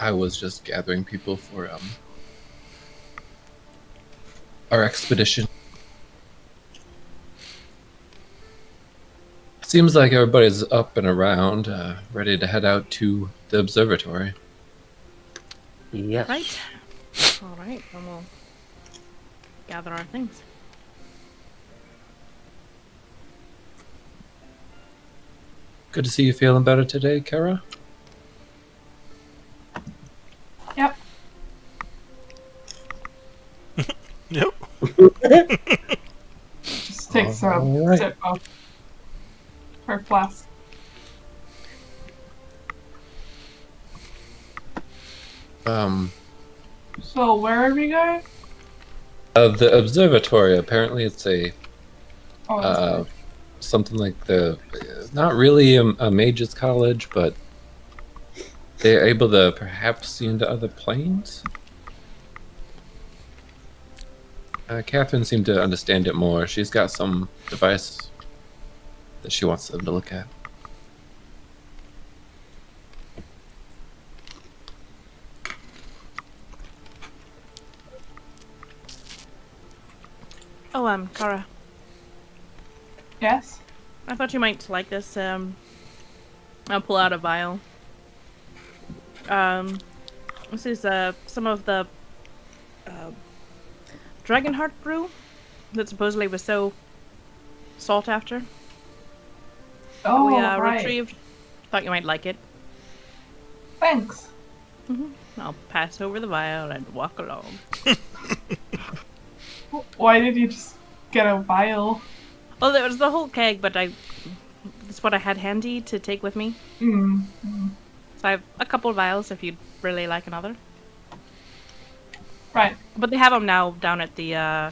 I was just gathering people for our expedition. Seems like everybody's up and around, ready to head out to the observatory. Yes. Right. All right, then we'll gather our things. Good to see you feeling better today, Kara. Yep. Yep. Just takes a Alright. sip of her flask. So where are we going? The observatory. Apparently, it's a Oh, that's good. something like not really a mage's college, but they're able to perhaps see into other planes. Catherine seemed to understand it more. She's got some device that she wants them to look at. Oh, Kara, Yes? I thought you might like this. I'll pull out a vial. This is some of the Dragonheart brew that supposedly was so sought after. Oh, We right. retrieved. Thought you might like it. Thanks. I'll pass over the vial and walk along. Why did you just get a vial? Well, there was the whole keg, but that's what I had handy to take with me. Mm. So I have a couple of vials if you'd really like another. Right. But they have them now down at the Yeah.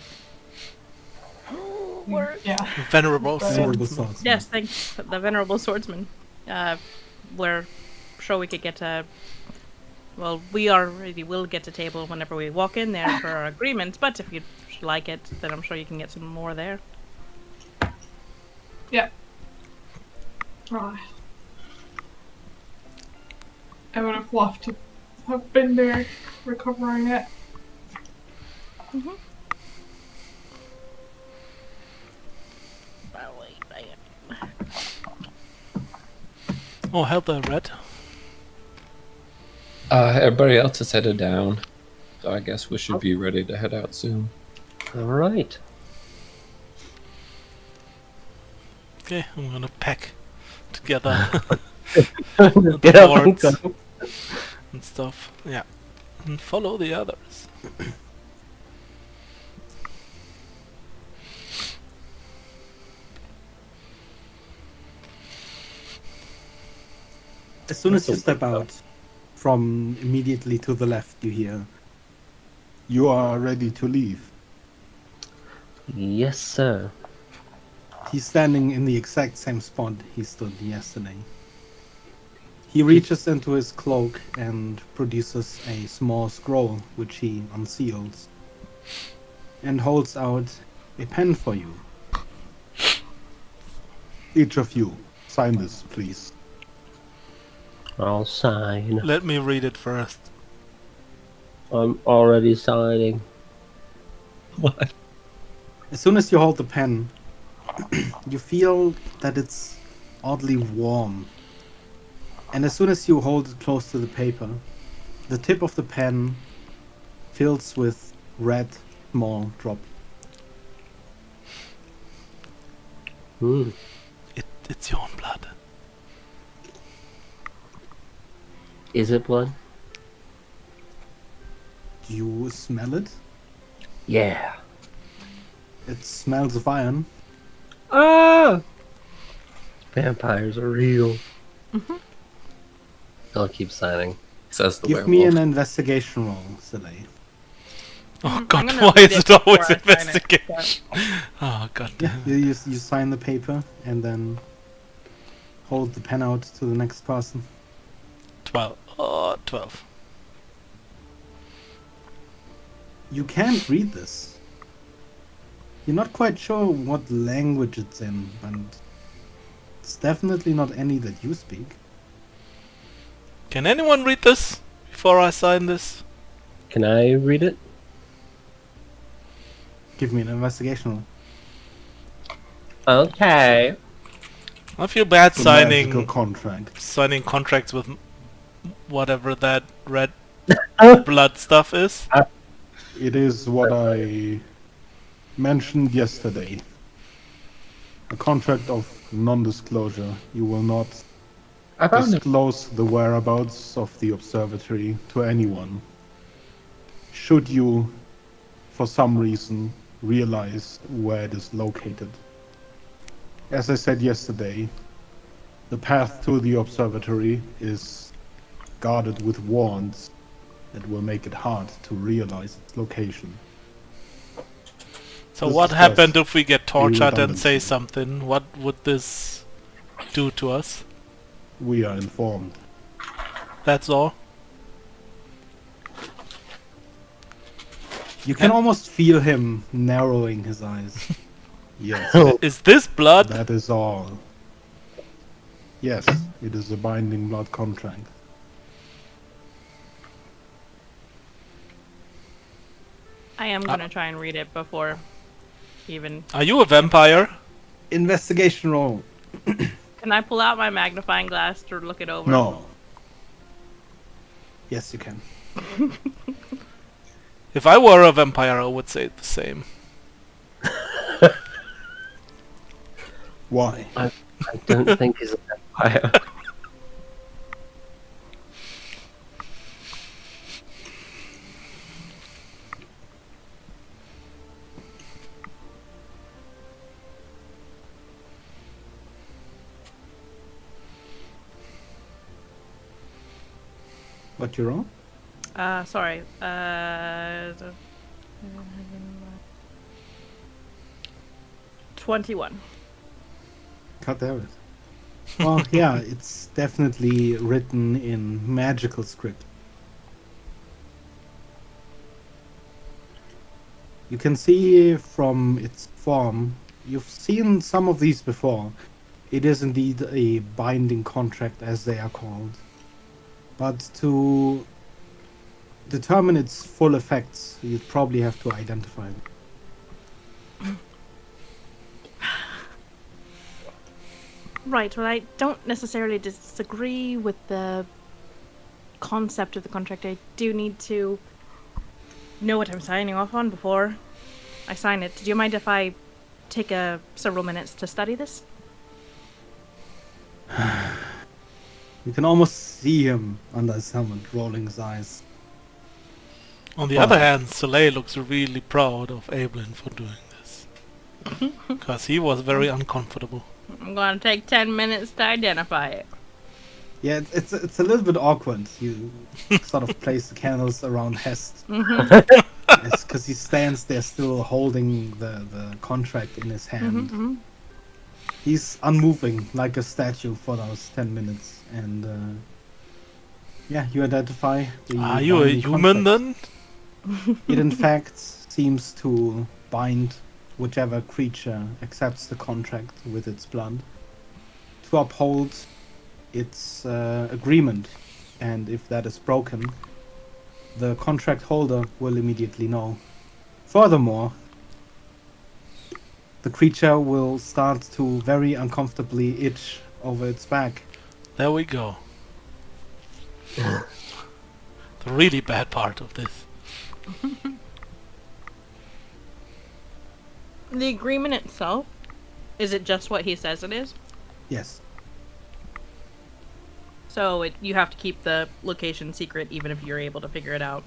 Venerable Venerable sword. yes, thanks, the Venerable Swordsman. We're sure we could get a. Well, we already will get a table whenever we walk in there for our agreement. But if you'd like it, then I'm sure you can get some more there. Yep. Right. I would have loved to have been there recovering it. Oh, wait, Oh, hell, the red. Everybody else is headed down, so I guess we should be ready to head out soon. All right. Okay, I'm gonna pack together Get up and boards go. and stuff. Yeah, and follow the others. As soon as you step out, from immediately to the left, you hear, You are ready to leave. Yes, sir. he's standing in the exact same spot he stood yesterday. He reaches into his cloak and produces a small scroll, which he unseals, and holds out a pen for you. Each of you, sign this, please. I'll sign. Let me read it first. I'm already signing. What? As soon as you hold the pen, you feel that it's oddly warm. And as soon as you hold it close to the paper, the tip of the pen fills with red small drops. It's your own blood. Is it blood? You smell it? Yeah. It smells of iron. Ah! Vampires are real. I'll keep signing. Says the Give me an werewolf. investigation roll, Silly. Oh I'm god, gonna why read is it before always I sign it, investigation? Oh god Yeah, damn. you sign the paper and then hold the pen out to the next person. 12. Oh, 12. You can't read this. You're not quite sure what language it's in, but it's definitely not any that you speak. Can anyone read this? before I sign this? Can I read it? Give me an investigation roll. Okay. I feel bad It's a magical signing contract. contracts with whatever that red blood stuff is. It is what I mentioned yesterday. A contract of non-disclosure. You will not I found it. disclose the whereabouts of the observatory to anyone. Should you, for some reason, realize where it is located. As I said yesterday, the path to the observatory is guarded with wards that will make it hard to realize its location. So This what is happened just if we get tortured and say redundancy. something? What would this do to us? We are informed. That's all. You can almost feel him narrowing his eyes. Yes, Is this blood? that is all. Yes, it is a binding blood contract. I am gonna try and read it before even. Are you a vampire? Investigation roll. Can I pull out my magnifying glass to look it over? No, Yes, you can. If I were a vampire, I would say the same. why? I don't think he's a vampire. What you roll? Sorry. 21. God damn it. Well, yeah, it's definitely written in magical script. You can see from its form, you've seen some of these before. It is indeed a binding contract, as they are called. But to determine its full effects, you'd probably have to identify them. Right, well, I don't necessarily disagree with the concept of the contract. I do need to know what I'm signing off on before I sign it. Do you mind if I take several minutes to study this? You can almost see him under his helmet, rolling his eyes. On the other hand, Soleil looks really proud of Ablin for doing this. Because he was very uncomfortable. I'm gonna take 10 minutes to identify it. Yeah, it's a little bit awkward. You sort of place the candles around Hest. Because he stands there still holding the contract in his hand. He's unmoving like a statue for those 10 minutes. And yeah, you identify the Are you a binding human contract. then? It in fact seems to bind whichever creature accepts the contract with its blood to uphold its agreement, and if that is broken, the contract holder will immediately know. Furthermore, the creature will start to very uncomfortably itch over its back. There we go. The really bad part of this. The agreement itself, is it just what he says it is? Yes. So you have to keep the location secret even if you're able to figure it out,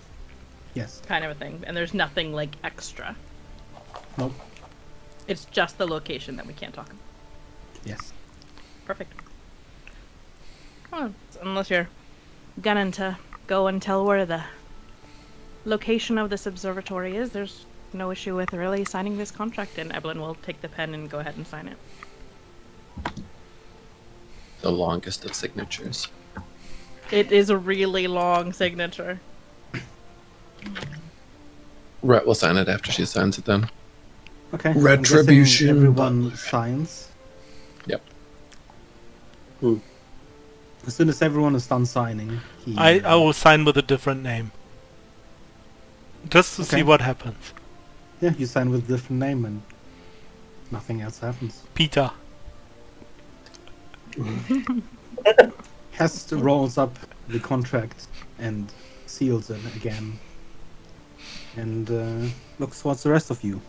Yes. kind of a thing. And there's nothing like extra. Nope. It's just the location that we can't talk about. Yes. Perfect. Well, unless you're gunning to go and tell where the location of this observatory is, there's no issue with really signing this contract, and Evelyn will take the pen and go ahead and sign it. The longest of signatures. It is a really long signature. Rhett will sign it after she signs it then. Okay. I'm guessing Retribution Everyone butler. signs. Yep. As soon as everyone is done signing, he... I will sign with a different name. Just to see Okay. what happens. Yeah, you sign with a different name and nothing else happens. Peter. Hest rolls up the contract and seals it again. And looks towards the rest of you.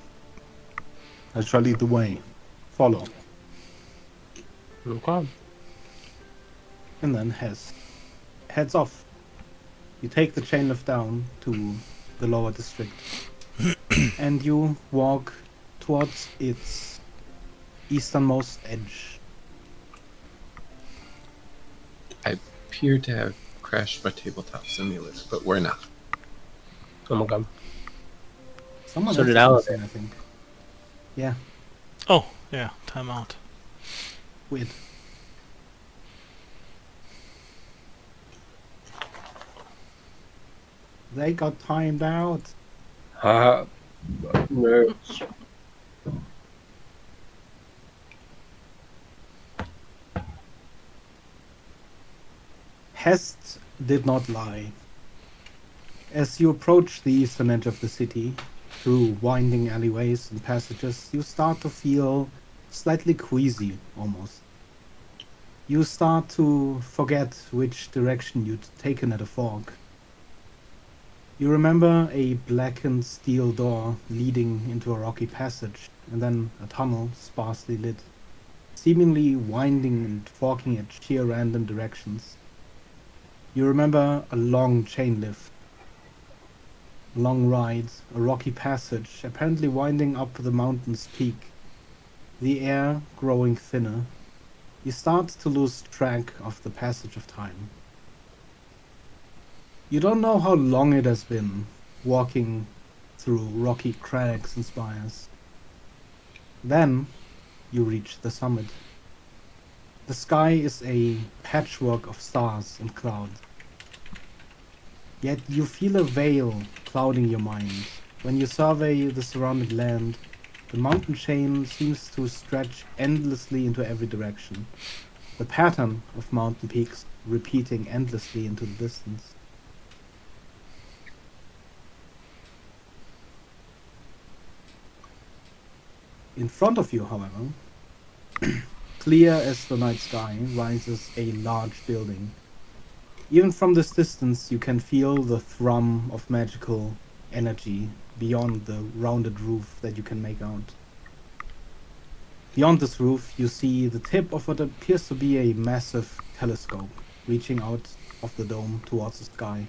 I shall lead the way. Follow. Okay. And then Hest heads off. You take the chain lift down to the lower district. And you walk towards its easternmost edge. I appear to have crashed my tabletop simulator, but we're not. Oh my god. Someone So else did is Alan. missing, I think. Yeah, Oh, yeah, time out. weird. They got timed out. Nerds. Hest did not lie. As you approach the eastern edge of the city, through winding alleyways and passages, you start to feel slightly queasy, almost. You start to forget which direction you'd taken at a fork. You remember a blackened steel door leading into a rocky passage, and then a tunnel sparsely lit, seemingly winding and forking at sheer random directions. You remember a long chain lift, long ride, a rocky passage, apparently winding up the mountain's peak, the air growing thinner. You start to lose track of the passage of time. You don't know how long it has been walking through rocky crags and spires. Then you reach the summit. The sky is a patchwork of stars and clouds. Yet you feel a veil clouding your mind. When you survey the surrounding land, the mountain chain seems to stretch endlessly into every direction. The pattern of mountain peaks repeating endlessly into the distance. In front of you, however, clear as the night sky, rises a large building. Even from this distance, you can feel the thrum of magical energy beyond the rounded roof that you can make out. Beyond this roof, you see the tip of what appears to be a massive telescope reaching out of the dome towards the sky.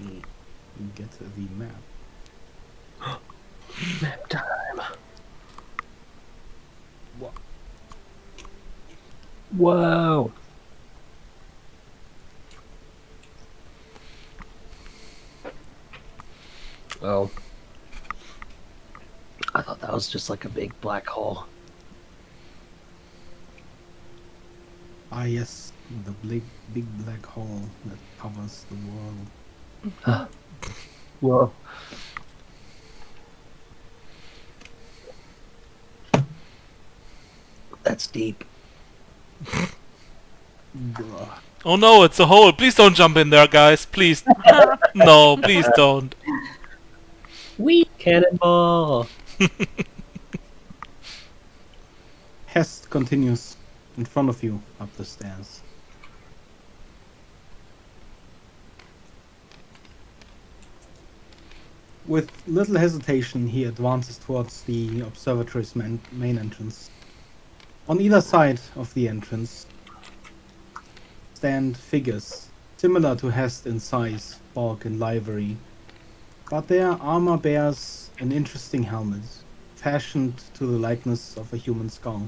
You get the map. Map time. Whoa. Oh. I thought that was just like a big black hole. Ah yes, the big black hole that covers the world. Whoa. That's deep. Bruh. Oh no, it's a hole. Please don't jump in there, guys. Please. No, please don't. Wee cannonball. Hest continues in front of you up the stairs. With little hesitation, he advances towards the observatory's main entrance. On either side of the entrance stand figures similar to Hest in size, bulk, and livery, but their armor bears an interesting helmet, fashioned to the likeness of a human skull.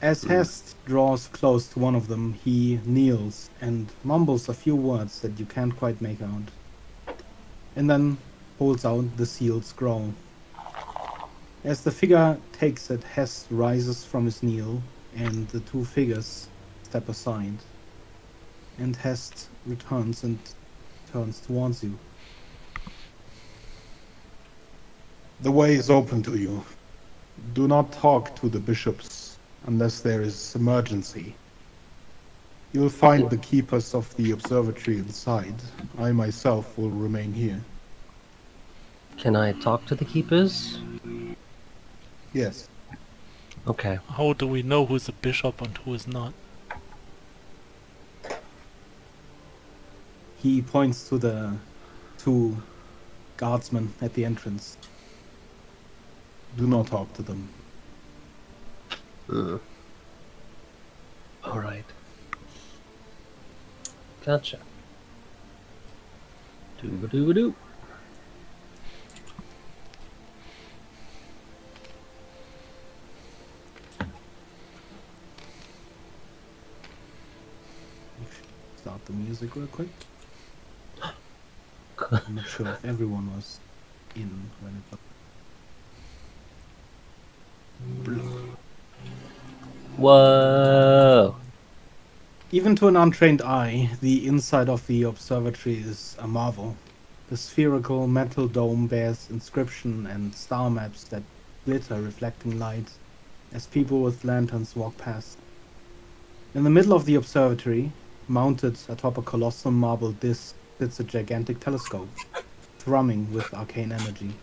As Hest draws close to one of them, he kneels and mumbles a few words that you can't quite make out, and then holds out the sealed scroll. As the figure takes it, Hest rises from his kneel, and the two figures step aside, and Hest returns and turns towards you. The way is open to you. Do not talk to the bishops unless there is emergency. You'll find the keepers of the observatory inside. I myself will remain here. Can I talk to the keepers? Yes. Okay. How do we know who's a bishop and who is not? He points to the two guardsmen at the entrance. Do not talk to them. All right. Gotcha. Doo-ba-doo-ba-doo. Start the music real quick. I'm not sure if everyone was in when it was. Whoa! Even to an untrained eye, the inside of the observatory is a marvel. The spherical metal dome bears inscription and star maps that glitter, reflecting light as people with lanterns walk past. In the middle of the observatory, mounted atop a colossal marble disc, sits a gigantic telescope, thrumming with arcane energy.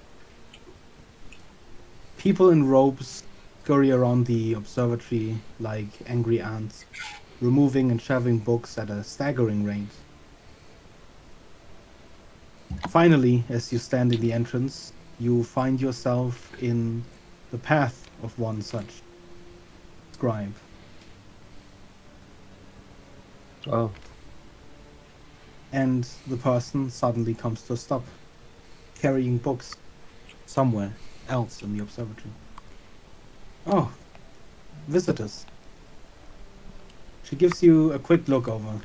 People in robes scurry around the observatory like angry ants, removing and shoving books at a staggering rate. Finally, as you stand in the entrance, you find yourself in the path of one such scribe. Oh, And the person suddenly comes to a stop, carrying books somewhere else in the observatory. Oh, visitors. She gives you a quick look over.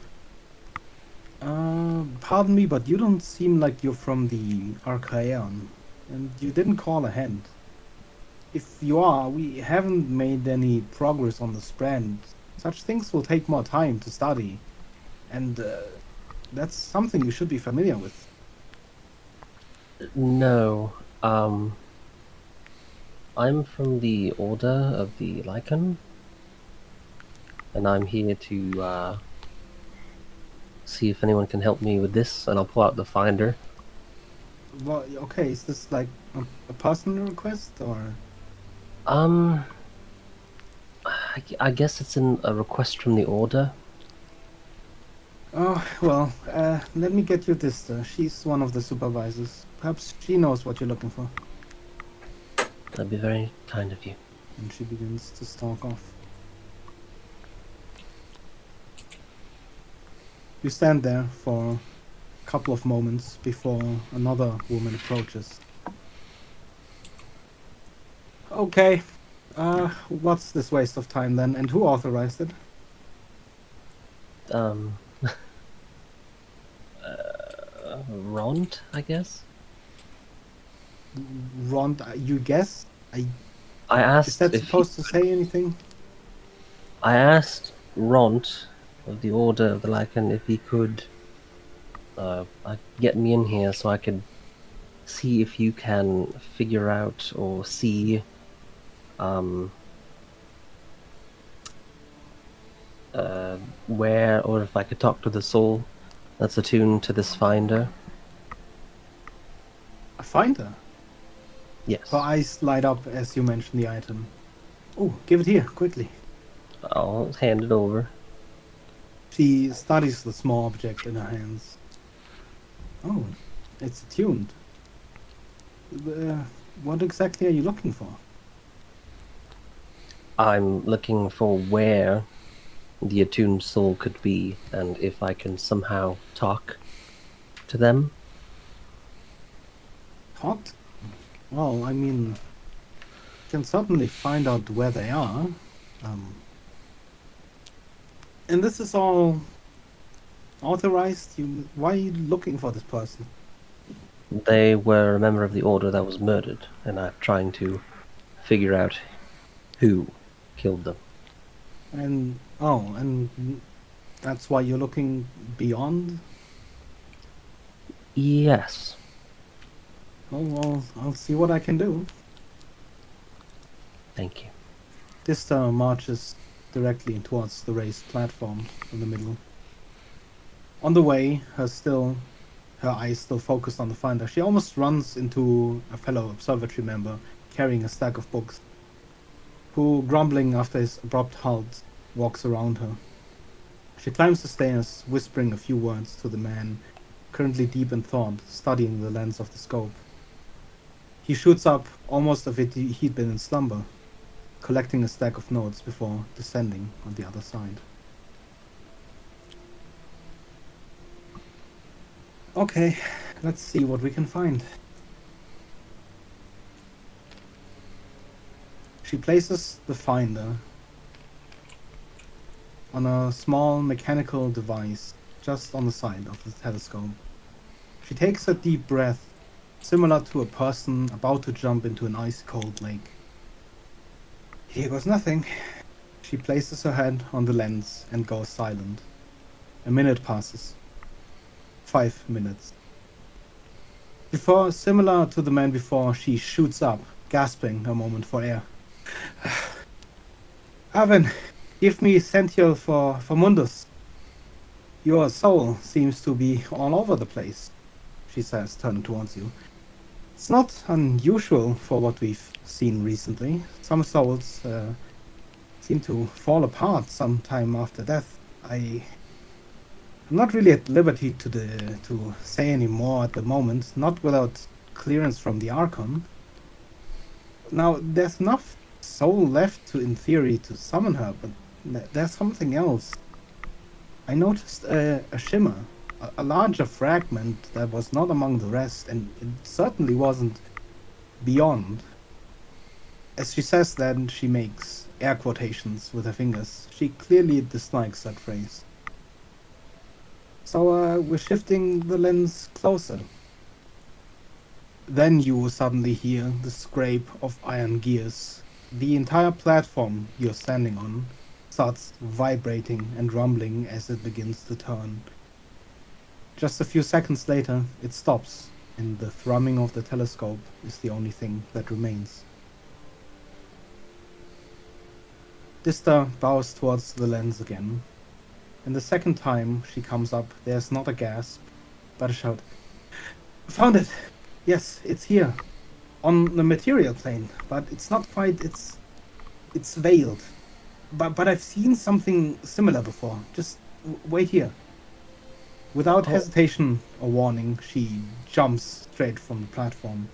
Pardon me, but you don't seem like you're from the Arcane, and you didn't call ahead. If you are, we haven't made any progress on the spread. Such things will take more time to study, and that's something you should be familiar with. no. I'm from the Order of the Lycan, and I'm here to see if anyone can help me with this, and I'll pull out the finder. Well, okay, is this like a personal request, or? I guess it's a request from the Order. Oh, well, let me get you this. She's one of the supervisors. Perhaps she knows what you're looking for. That'd be very kind of you. And she begins to stalk off. You stand there for a couple of moments before another woman approaches. Okay, what's this waste of time then, and who authorized it? Rond, I guess? Ron, you guess? I Is asked that if supposed to say anything? I asked Ront of the Order of the Lycan if he could get me in here so I could see if you can figure out or see where, or if I could talk to the soul that's attuned to this finder. A finder? Yes. Her eyes light up as you mention the item. Oh, give it here, quickly. I'll hand it over. She studies the small object in her hands. Oh, it's attuned. What exactly are you looking for? I'm looking for where the attuned soul could be, and if I can somehow talk to them. Hot? Well, I mean, you can certainly find out where they are. And this is all authorized? Why are you looking for this person? They were a member of the Order that was murdered, and I'm trying to figure out who killed them. And that's why you're looking beyond? Yes. Oh, well, I'll see what I can do. Thank you. Dista marches directly towards the raised platform in the middle. On the way, her eyes still focused on the finder, she almost runs into a fellow observatory member carrying a stack of books, who, grumbling after his abrupt halt, walks around her. She climbs the stairs, whispering a few words to the man, currently deep in thought, studying the lens of the scope. He shoots up, almost as if he'd been in slumber, collecting a stack of notes before descending on the other side. Okay, let's see what we can find. She places the finder on a small mechanical device just on the side of the telescope. She takes a deep breath, similar to a person about to jump into an ice-cold lake. Here goes nothing. She places her head on the lens and goes silent. A minute passes. 5 minutes. Before, similar to the man before, she shoots up, gasping a moment for air. Arvin, give me Sential for Mundus. Your soul seems to be all over the place, she says, turning towards you. It's not unusual for what we've seen recently. Some souls seem to fall apart sometime after death. I'm not really at liberty to say any more at the moment, not without clearance from the Archon. Now, there's enough soul left to, in theory, to summon her, but there's something else. I noticed a shimmer, a larger fragment that was not among the rest, and it certainly wasn't beyond. As she says that, she makes air quotations with her fingers. She clearly dislikes that phrase. So we're shifting the lens closer. Then you suddenly hear the scrape of iron gears. The entire platform you're standing on starts vibrating and rumbling as it begins to turn. Just a few seconds later, it stops, and the thrumming of the telescope is the only thing that remains. Dista bows towards the lens again, and the second time she comes up, there's not a gasp, but a shout. Found it! Yes, it's here. On the material plane, but it's not quite, it's veiled. But I've seen something similar before. Just wait here. Without hesitation or warning, she jumps straight from the platform,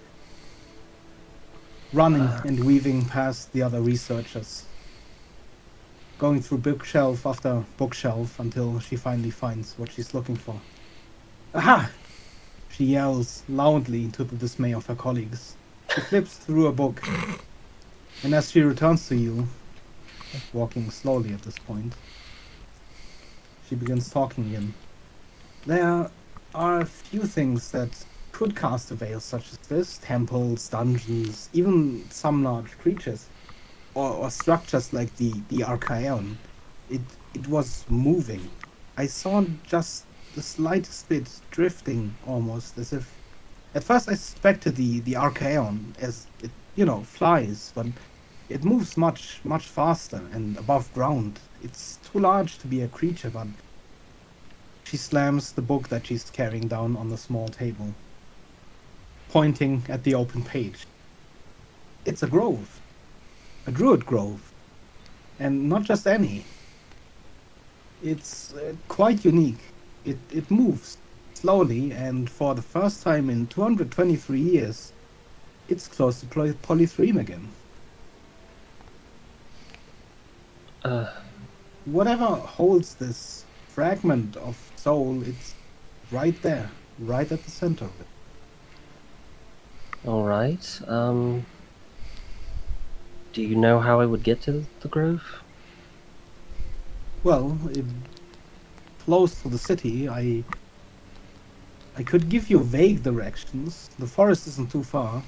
running and weaving past the other researchers, going through bookshelf after bookshelf until she finally finds what she's looking for. Aha! She yells loudly to the dismay of her colleagues. She flips through a book, and as she returns to you, walking slowly at this point, she begins talking again. There are a few things that could cast a veil such as this: temples, dungeons, even some large creatures, or structures like the Arcane. It was moving. I saw just the slightest bit drifting, almost as if. At first, I suspected the Arcane as it, flies, but it moves much faster and above ground. It's too large to be a creature, but. She slams the book that she's carrying down on the small table, pointing at the open page. It's a grove. A druid grove. And not just any. It's quite unique. It moves slowly, and for the first time in 223 years, it's close to Polythreme again. Whatever holds this fragment of soul, it's right there, right at the center of it. Alright, do you know how I would get to the grove? Well, close to the city, I could give you vague directions. The forest isn't too far.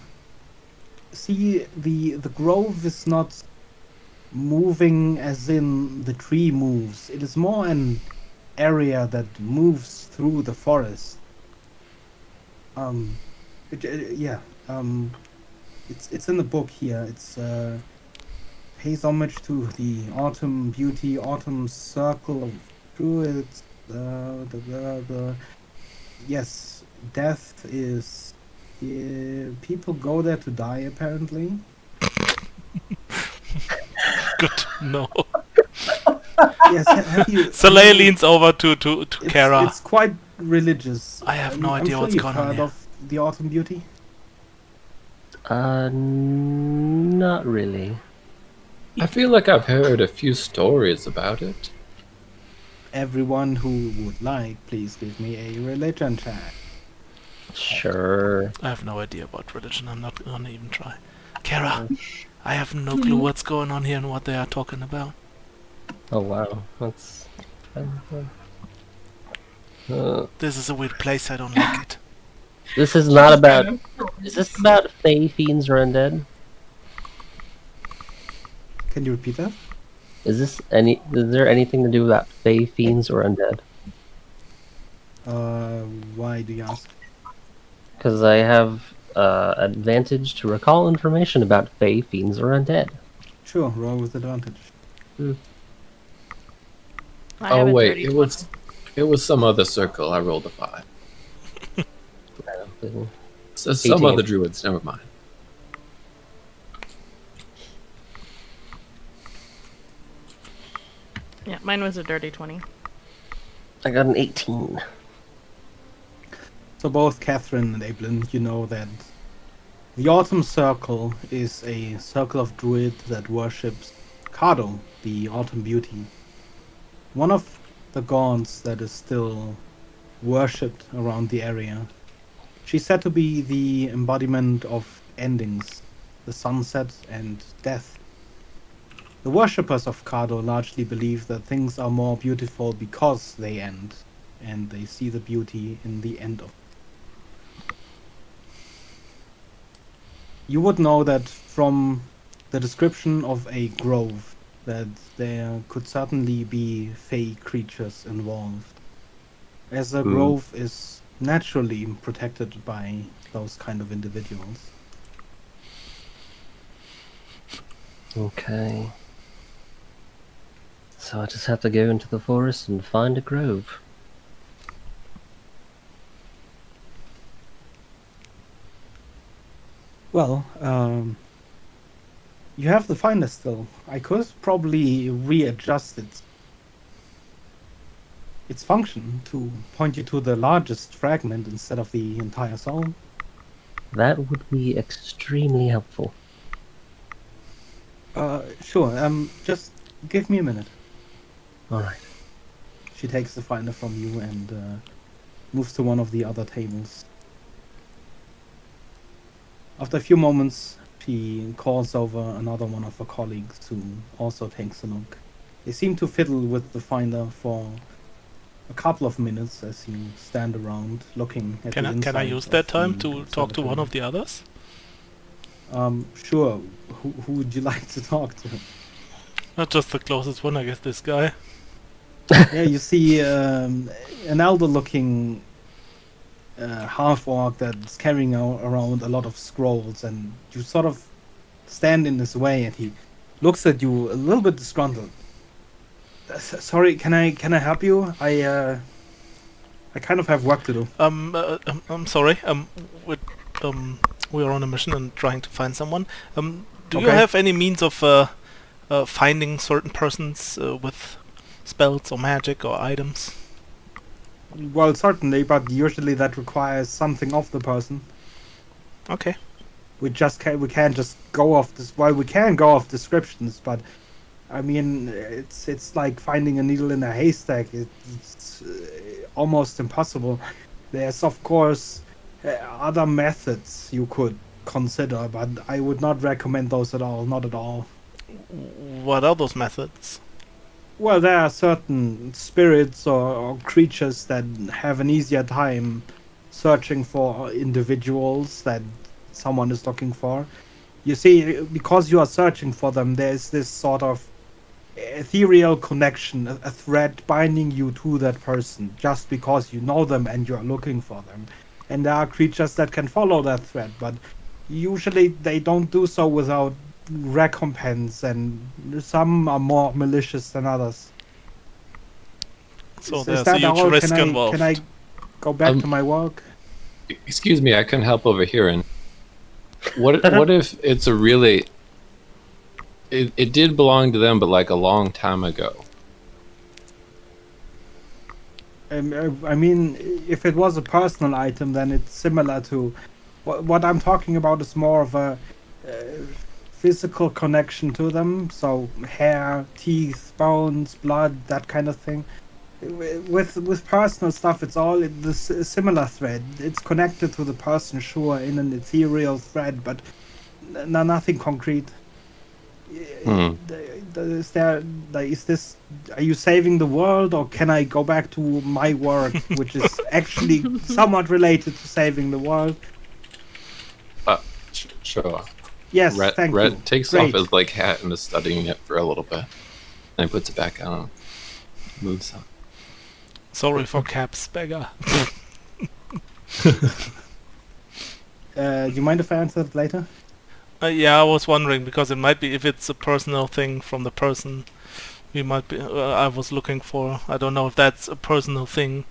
See, the grove is not moving as in the tree moves. It is more an area that moves through the forest. It's in the book here. It's pays homage to the autumn beauty, autumn circle of druids. Yes, death is. People go there to die, apparently. Good to know. Yes, have you? Soleil leans over to Kara. It's quite religious. I have no I'm idea sure what's you've going on heard here. of the autumn beauty. Not really. I feel like I've heard a few stories about it. Everyone who would like, please give me a religion check. Sure. I have no idea about religion. I'm not gonna even try. Kara, I have no clue what's going on here and what they are talking about. Oh wow, that's. This is a weird place. I don't like it. This is not about. Kind of. Is this about Fey, fiends, or undead? Can you repeat that? Is there anything to do with that Fey, fiends, or undead? Why do you ask? Because I have advantage to recall information about Fey, fiends, or undead. Sure, roll with advantage. I have Oh a wait, dirty it was some other circle. I rolled a 5. So some 18. other druids. Never mind. Yeah, mine was a dirty 20. I got an 18. So both Catherine and Evelyn, you know that the Autumn Circle is a circle of druid that worships Kado, the Autumn Beauty. One of the gods that is still worshipped around the area. She's said to be the embodiment of endings, the sunset and death. The worshippers of Kado largely believe that things are more beautiful because they end, and they see the beauty in the end of. You would know that from the description of a grove that there could certainly be fey creatures involved, as a grove is naturally protected by those kind of individuals. Okay. So I just have to go into the forest and find a grove. Well, you have the finder still. I could probably readjust its function to point you to the largest fragment instead of the entire zone. That would be extremely helpful. Sure. Just give me a minute. Alright. She takes the finder from you and moves to one of the other tables. After a few moments, she calls over another one of her colleagues who also takes a look. They seem to fiddle with the finder for a couple of minutes as you stand around looking at the inside. Can I use of that time the to talk to one observatory. of the others? Sure. Who would you like to talk to? Not just the closest one, I guess this guy. Yeah, you see an elder-looking half-orc that's carrying around a lot of scrolls, and you sort of stand in his way, and he looks at you a little bit disgruntled. Sorry, can I help you? I kind of have work to do. I'm sorry. We are on a mission and trying to find someone. Do you Okay. have any means of finding certain persons with spells or magic or items? Well, certainly, but usually that requires something of the person. Okay. We can't just go off this. Well, we can go off descriptions, but I mean, it's like finding a needle in a haystack. It's almost impossible. There's of course other methods you could consider, but I would not recommend those at all. Not at all. What are those methods? Well, there are certain spirits or creatures that have an easier time searching for individuals that someone is looking for. You see, because you are searching for them, there's this sort of ethereal connection, a thread binding you to that person just because you know them and you're looking for them. And there are creatures that can follow that thread, but usually they don't do so without recompense, and some are more malicious than others. So Is there's a that huge all? risk Can involved. I go back Um, to my work? Excuse me, I can help over here. And what if it's a really? It did belong to them, but like a long time ago. I mean, if it was a personal item, then it's similar to what I'm talking about is more of a uh, physical connection to them. So hair, teeth, bones, blood, that kind of thing. With personal stuff, it's all in this similar thread. It's connected to the person, sure, in an ethereal thread, but nothing concrete. Hmm. Is there, like, is this? Are you saving the world, or can I go back to my work, which is actually somewhat related to saving the world? Sure. Yes, Rhett, thank you. Rhett takes Great. off his like hat and is studying it for a little bit. Then he puts it back on. Moves on. Sorry for caps, beggar. Do you mind if I answer that later? Yeah, I was wondering because it might be if it's a personal thing from the person we might be. I was looking for. I don't know if that's a personal thing.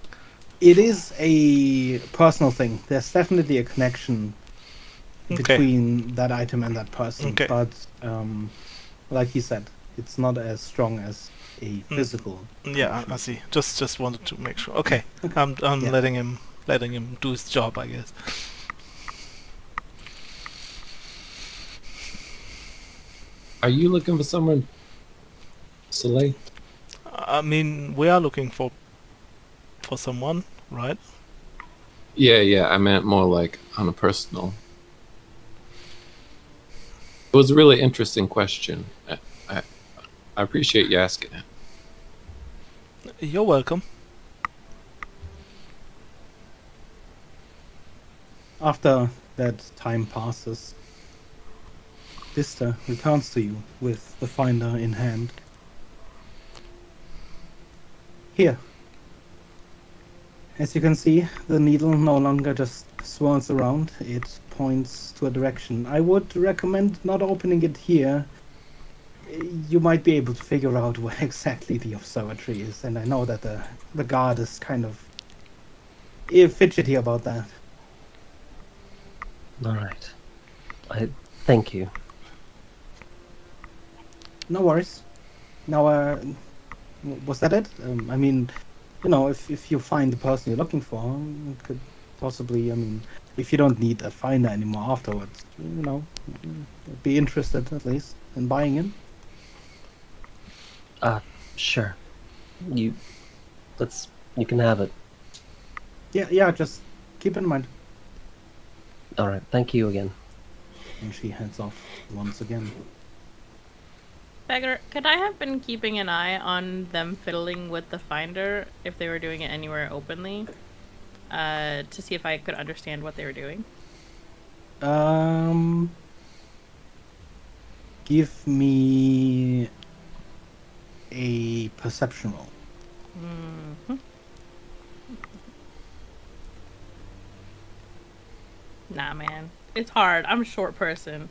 It is a personal thing. There's definitely a connection Okay. between that item and that person, Okay. but like you said, it's not as strong as a physical. Yeah, I see. Just wanted to make sure. Okay, I'm Yeah. letting him do his job, I guess. Are you looking for someone, Soleil? I mean, we are looking for someone, right? Yeah. I meant more like on a personal. It was a really interesting question. I appreciate you asking it. You're welcome. After that time passes, Vista returns to you with the finder in hand. Here. As you can see, the needle no longer just swirls around, it points to a direction. I would recommend not opening it here. You might be able to figure out where exactly the observatory is, and I know that the guard is kind of fidgety about that. All right. I thank you. No worries. Now, was that it? I mean, you know, if you find the person you're looking for, you could possibly, I mean, if you don't need a finder anymore afterwards, you know, be interested at least in buying him. Sure. You can have it. Yeah, just keep in mind. All right. Thank you again. And she heads off once again. Beggar, could I have been keeping an eye on them fiddling with the finder if they were doing it anywhere openly? To see if I could understand what they were doing. Give me a perception roll. Mm-hmm. Nah, man. It's hard. I'm a short person.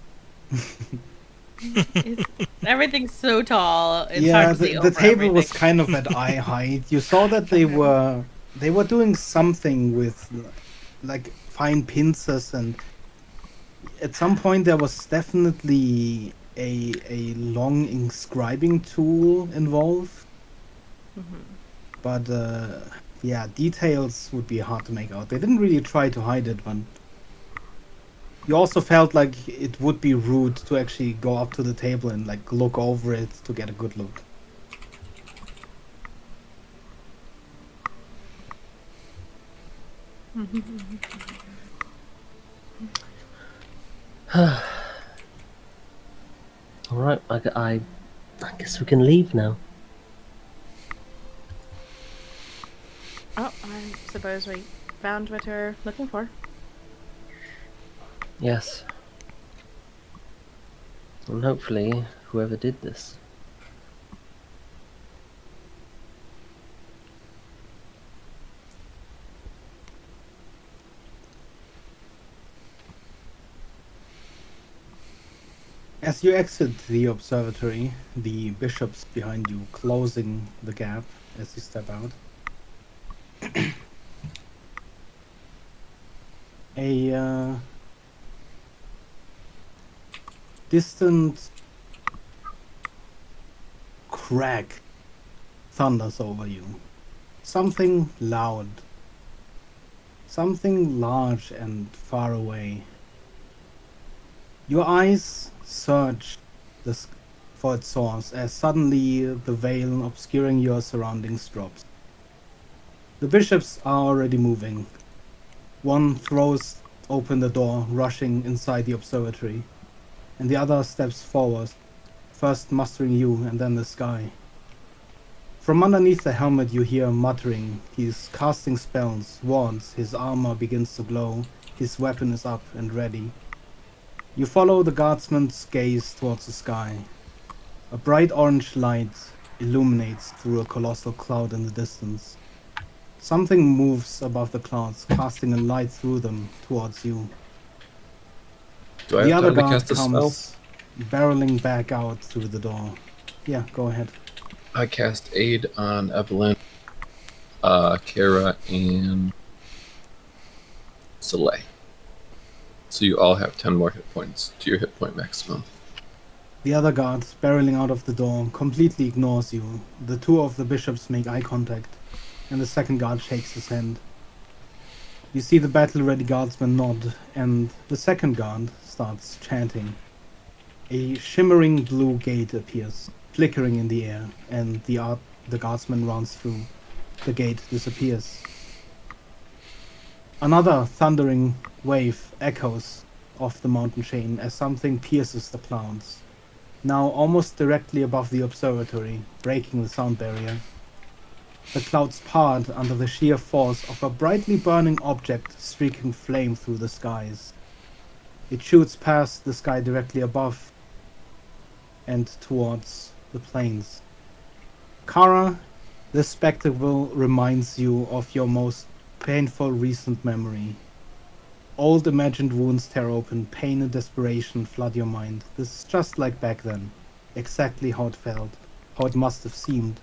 Everything's so tall. It's hard to see the over table was everything. kind of at eye height. You saw that they were doing something with like fine pincers, and at some point there was definitely a long inscribing tool involved. But yeah, details would be hard to make out. They didn't really try to hide it, but you also felt like it would be rude to actually go up to the table and like look over it to get a good look. All right. I guess we can leave now. Oh, I suppose we found what we're looking for. Yes. And hopefully, whoever did this. As you exit the observatory, the bishops behind you closing the gap as you step out. A distant crack thunders over you. Something loud. Something large and far away. Your eyes search for its source as suddenly the veil obscuring your surroundings drops. The bishops are already moving. One throws open the door, rushing inside the observatory, and the other steps forward, first mustering you and then the sky. From underneath the helmet you hear muttering. He's casting spells, wards, his armor begins to glow, his weapon is up and ready. You follow the guardsman's gaze towards the sky. A bright orange light illuminates through a colossal cloud in the distance. Something moves above the clouds, casting a light through them towards you. Do I The have other time to guard cast a spell? comes barreling back out through the door. Yeah, go ahead. I cast Aid on Evelyn, Kara, and Soleil. So you all have 10 more hit points to your hit point maximum. The other guard, barreling out of the door, completely ignores you. The two of the bishops make eye contact, and the second guard shakes his hand. You see the battle-ready guardsman nod, and the second guard starts chanting. A shimmering blue gate appears, flickering in the air, and the guardsman runs through. The gate disappears. Another thundering wave echoes off the mountain chain as something pierces the clouds, now almost directly above the observatory, breaking the sound barrier. The clouds part under the sheer force of a brightly burning object streaking flame through the skies. It shoots past the sky directly above and towards the plains. Kara, this spectacle reminds you of your most painful recent memory. Old imagined wounds tear open, pain and desperation flood your mind. This is just like back then. Exactly how it felt, how it must have seemed.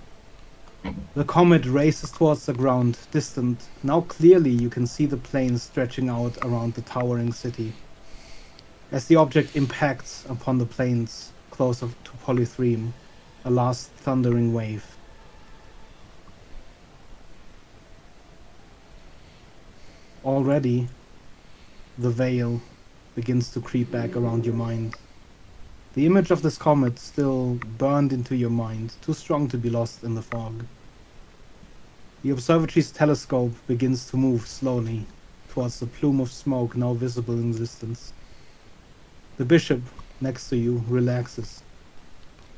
The comet races towards the ground, distant. Now clearly you can see the plains stretching out around the towering city. As the object impacts upon the plains closer to Polythreme, a last thundering wave. Already, the veil begins to creep back around your mind. The image of this comet still burned into your mind, too strong to be lost in the fog. The observatory's telescope begins to move slowly towards the plume of smoke now visible in the distance. The bishop next to you relaxes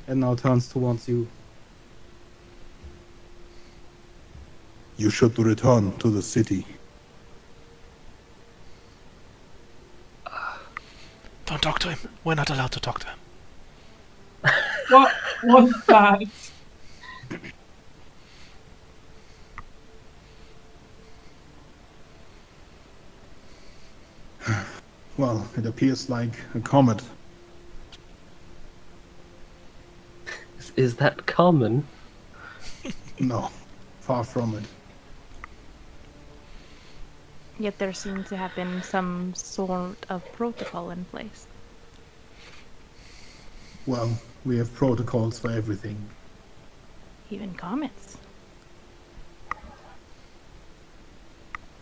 and now turns towards you. You should return to the city. Don't talk to him. We're not allowed to talk to him. What was that? Well, it appears like a comet. Is that common? No, far from it. Yet there seemed to have been some sort of protocol in place. Well, we have protocols for everything. Even comets.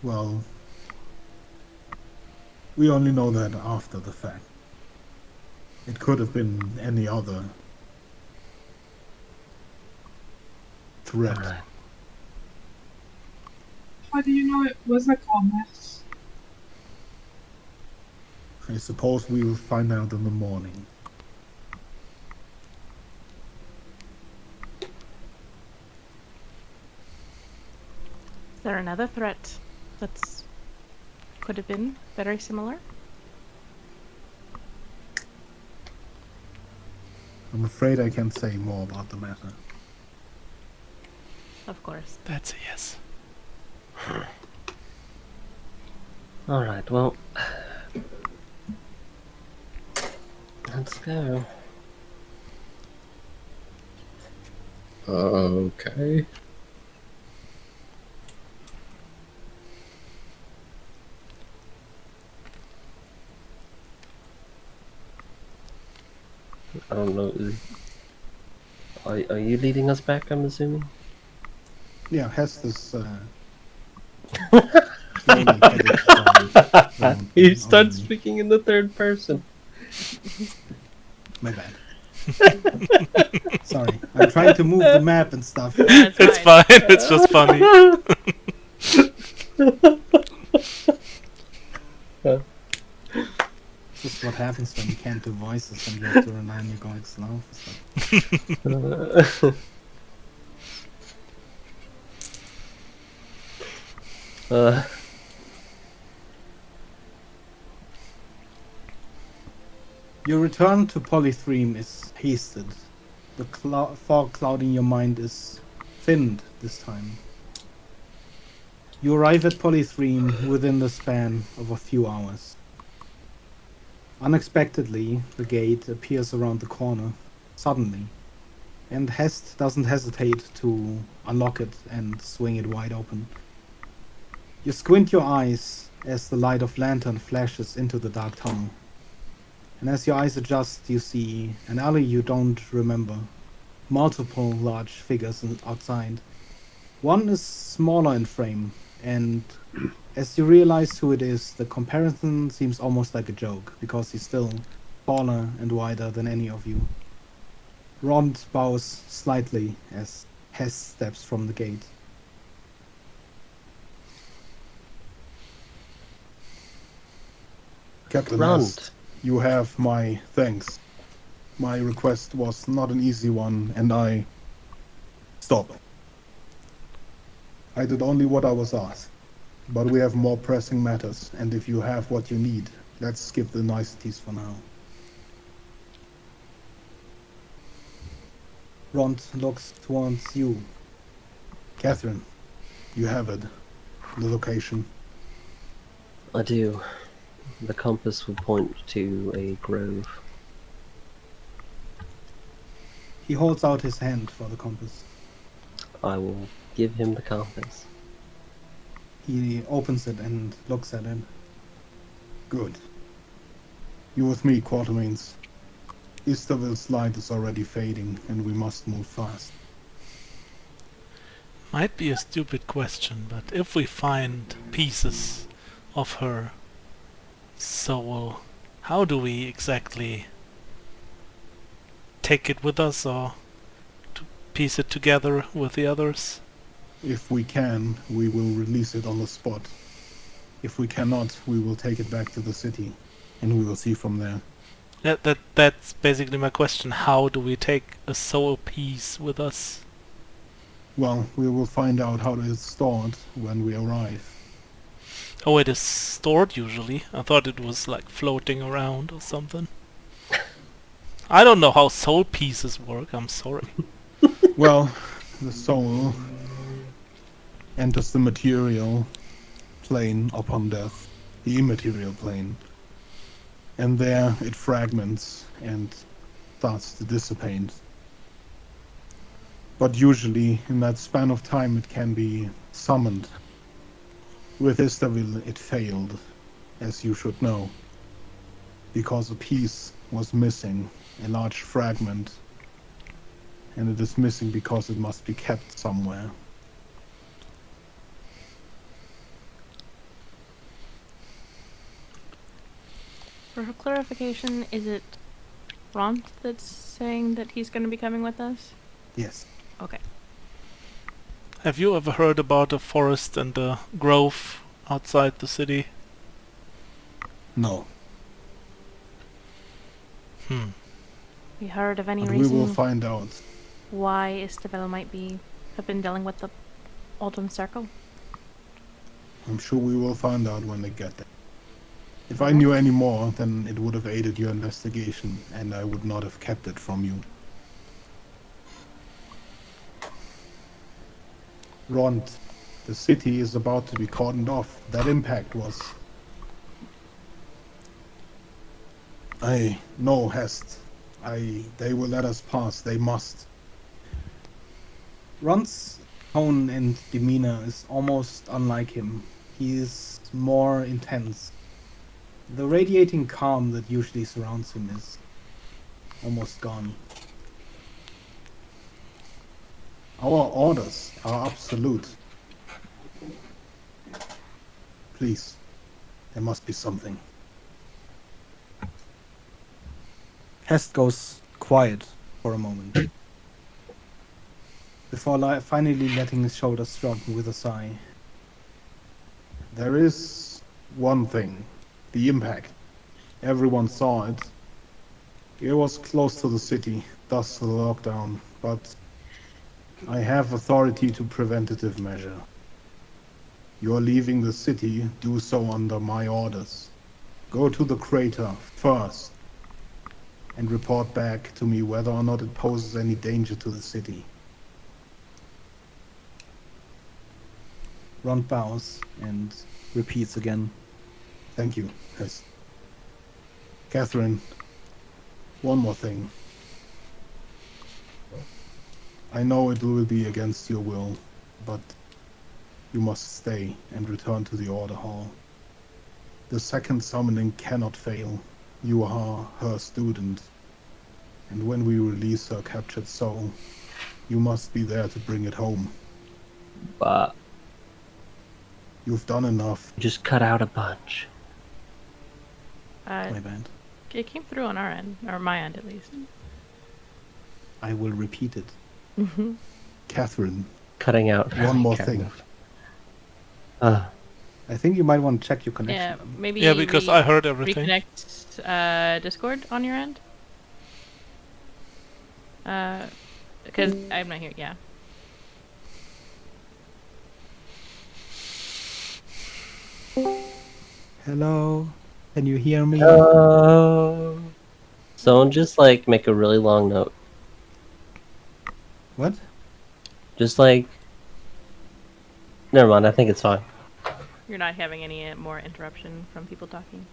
Well, we only know that after the fact. It could have been any other threat. Alright. How do you know it was a comet? I suppose we will find out in the morning. Is there another threat that's could have been very similar? I'm afraid I can't say more about the matter. Of course. That's a yes. Alright, well... Let's go. Okay. I don't know. Are you leading us back? I'm assuming. Yeah, has this slowly headed down You start already. speaking in the third person. My bad. Sorry, I'm trying to move the map and stuff. Yeah, It's fine. fine. It's just funny. This is what happens when you can't do voices and you have to rely on your guide's laugh. So. Your return to Polythreme is hasted. The fog clouding your mind is thinned this time. You arrive at Polythreme within the span of a few hours. Unexpectedly, the gate appears around the corner, suddenly, and Hest doesn't hesitate to unlock it and swing it wide open. You squint your eyes as the light of lantern flashes into the dark tunnel. And as your eyes adjust, you see an alley you don't remember. Multiple large figures outside. One is smaller in frame, and as you realize who it is, the comparison seems almost like a joke, because he's still taller and wider than any of you. Rond bows slightly as Hess steps from the gate. Captain Rond. Hest, you have my thanks. My request was not an easy one, and I... Stop. I did only what I was asked. But we have more pressing matters, and if you have what you need, let's skip the niceties for now. Rond looks towards you. Catherine, you have it. The location. I do. The compass will point to a grove. He holds out his hand for the compass. I will give him the compass. He opens it and looks at it. Good. You with me, Quartermains. Easterville's light is already fading, and we must move fast. Might be a stupid question, but if we find pieces of her soul, how do we exactly take it with us, or to piece it together with the others? If we can, we will release it on the spot. If we cannot, we will take it back to the city, and we will see from there. That's basically my question. How do we take a soul piece with us? Well, we will find out how it is stored when we arrive. Oh, it is stored usually. I thought it was like floating around or something. I don't know how soul pieces work, I'm sorry. Well, the soul enters the material plane upon death, the immaterial plane. And there it fragments and starts to dissipate. But usually, in that span of time, it can be summoned. With Istaville, it failed, as you should know, because a piece was missing, a large fragment, and it is missing because it must be kept somewhere. For clarification, is it Ron that's saying that he's going to be coming with us? Yes. Okay. Have you ever heard about a forest and a grove outside the city? No. We heard of any But we reason will find out. why Istabel might have been dealing with the Autumn Circle? I'm sure we will find out when they get there. If I knew any more, then it would have aided your investigation, and I would not have kept it from you. Rond, the city is about to be cordoned off. That impact was No, Hest. They will let us pass. They must. Ron's tone and demeanor is almost unlike him. He is more intense. The radiating calm that usually surrounds him is almost gone. Our orders are absolute. Please, there must be something. Hest goes quiet for a moment, before finally letting his shoulders drop with a sigh. There is one thing. The impact. Everyone saw it. It was close to the city, thus the lockdown, but I have authority to preventative measure. You are leaving the city, do so under my orders. Go to the crater first and report back to me whether or not it poses any danger to the city. Ron bows and repeats again. Thank you, Hess. Catherine, one more thing. I know it will be against your will, but you must stay and return to the Order Hall. The second summoning cannot fail. You are her student, and when we release her captured soul, you must be there to bring it home. But You've done enough. just cut out a bunch. My bad. It came through on our end, or my end at least. I will repeat it. Catherine, Cutting out. one more kind thing. of. Uh, I think you might want to check your connection. Yeah, maybe. Yeah, because I heard everything. Reconnect Discord on your end. Because I'm not here. Yeah. Hello? Can you hear me? someone just like make a really long note. What? Just like. Never mind. I think it's fine. You're not having any more interruption from people talking.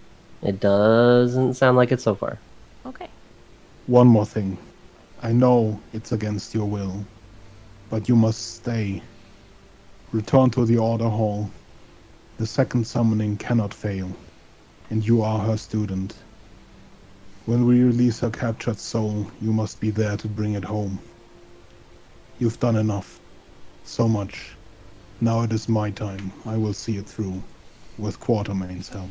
It doesn't sound like it so far. Okay. One more thing. I know it's against your will, but you must stay. Return to the Order Hall. The second summoning cannot fail, and you are her student. When we release her captured soul, you must be there to bring it home. You've done enough. So much. Now it is my time. I will see it through, with Quartermain's help.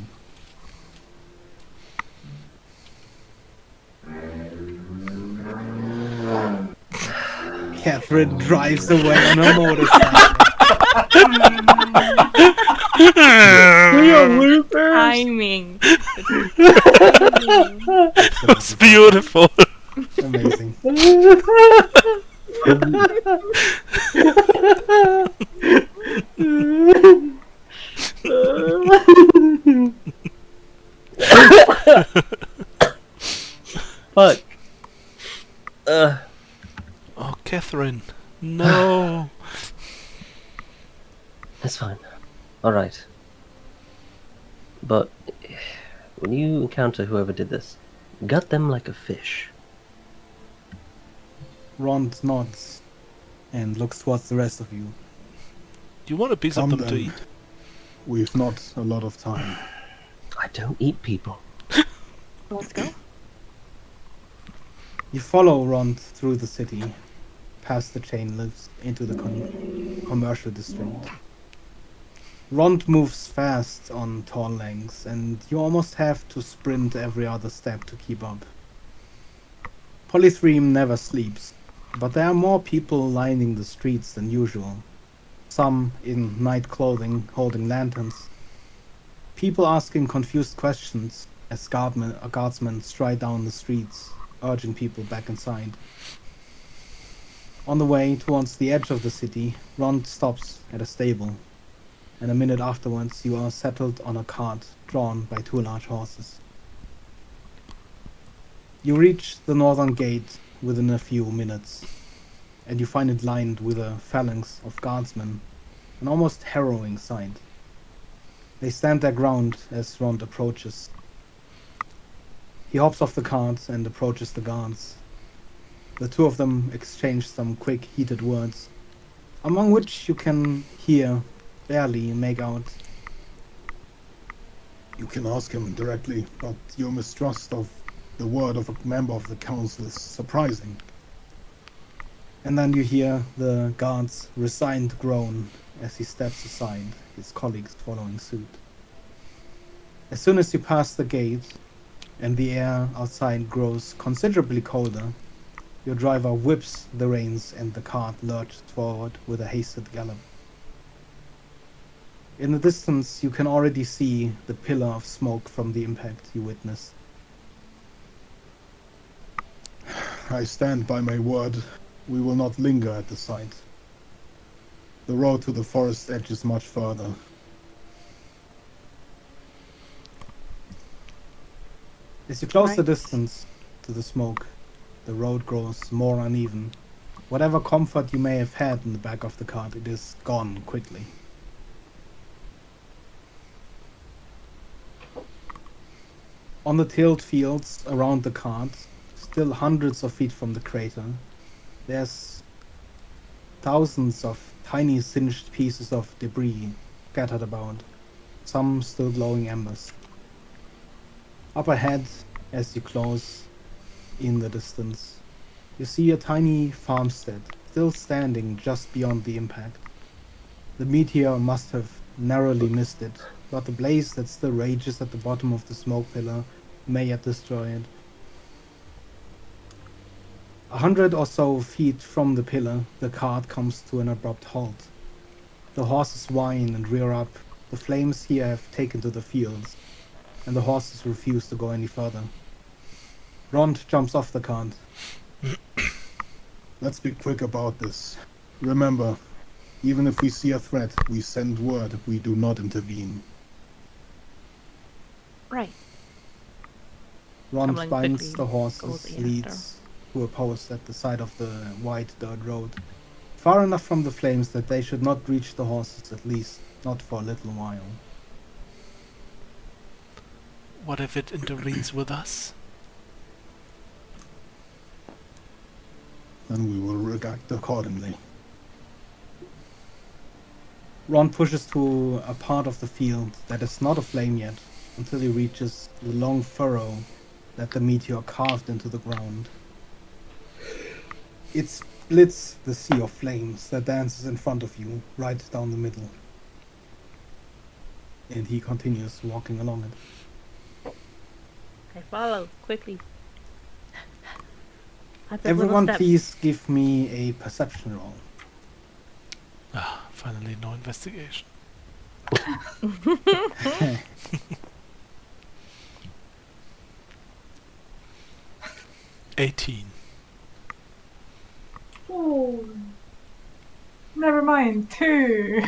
Catherine drives away on her motorcycle. Timing. It's beautiful. Amazing. Fuck. Oh, Catherine. No. That's fine. Alright. But when you encounter whoever did this, gut them like a fish. Ron nods and looks towards the rest of you. Do you want a piece Come of them to then. eat? We've not a lot of time. I don't eat people. Let's go. You follow Ron through the city, past the chain lifts, into the commercial district. Ron moves fast on tall legs, and you almost have to sprint every other step to keep up. Polythreme never sleeps, but there are more people lining the streets than usual. Some in night clothing, holding lanterns. People asking confused questions as guardsmen stride down the streets, urging people back inside. On the way towards the edge of the city, Ron stops at a stable, and a minute afterwards you are settled on a cart drawn by 2 large horses. You reach the northern gate within a few minutes, and you find it lined with a phalanx of guardsmen, an almost harrowing sight. They stand their ground as Ron approaches. He hops off the cart and approaches the guards. The two of them exchange some quick, heated words, among which you can hear, barely make out. You can ask him directly, but your mistrust of the word of a member of the council is surprising. And then you hear the guard's resigned groan as he steps aside, his colleagues following suit. As soon as you pass the gate and the air outside grows considerably colder, your driver whips the reins and the cart lurches forward with a hasted gallop. In the distance, you can already see the pillar of smoke from the impact you witnessed. I stand by my word. We will not linger at the site. The road to the forest edge is much further. As you close the Right. distance to the smoke, the road grows more uneven. Whatever comfort you may have had in the back of the cart, it is gone quickly. On the tilled fields around the cart, still hundreds of feet from the crater, there's thousands of tiny singed pieces of debris scattered about, some still glowing embers. Up ahead, as you close in the distance, you see a tiny farmstead still standing just beyond the impact. The meteor must have narrowly missed it, but the blaze that still rages at the bottom of the smoke pillar may yet destroy it. 100 or so feet from the pillar, the cart comes to an abrupt halt. The horses whine and rear up. The flames here have taken to the fields, and the horses refuse to go any further. Rond jumps off the cart. Let's be quick about this. Remember, even if we see a threat, we send word, we do not intervene. Right. Rond Hamlin binds quickly the goes horses, in leads to a post at the side of the wide dirt road, far enough from the flames that they should not reach the horses, at least not for a little while. What if it intervenes with us? Then we will react accordingly. Ron pushes to a part of the field that is not aflame yet, until he reaches the long furrow that the meteor carved into the ground. It splits the sea of flames that dances in front of you, right down the middle. And he continues walking along it. I follow quickly. At the Everyone little steps. please give me a perception roll. Ah, finally no investigation. 18. Oh. Never mind. 2.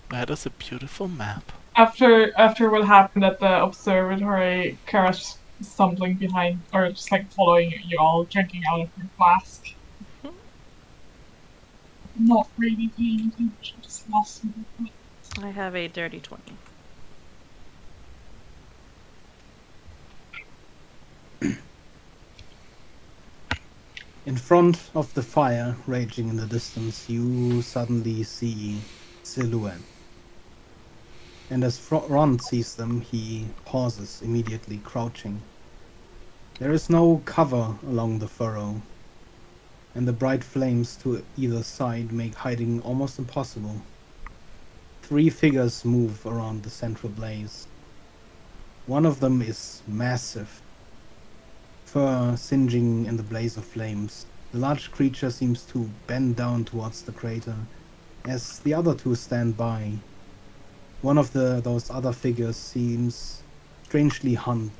That is a beautiful map. After what happened at the observatory, Kara's stumbling behind, or just like following you all, drinking out of your flask. Not really paying attention, just lost in the I have a dirty 20. In front of the fire raging in the distance, you suddenly see silhouette. And as Ron sees them, he pauses, immediately crouching. There is no cover along the furrow, and the bright flames to either side make hiding almost impossible. 3 figures move around the central blaze. One of them is massive, fur singeing in the blaze of flames. The large creature seems to bend down towards the crater, as the other 2 stand by. One of those other figures seems strangely hunched.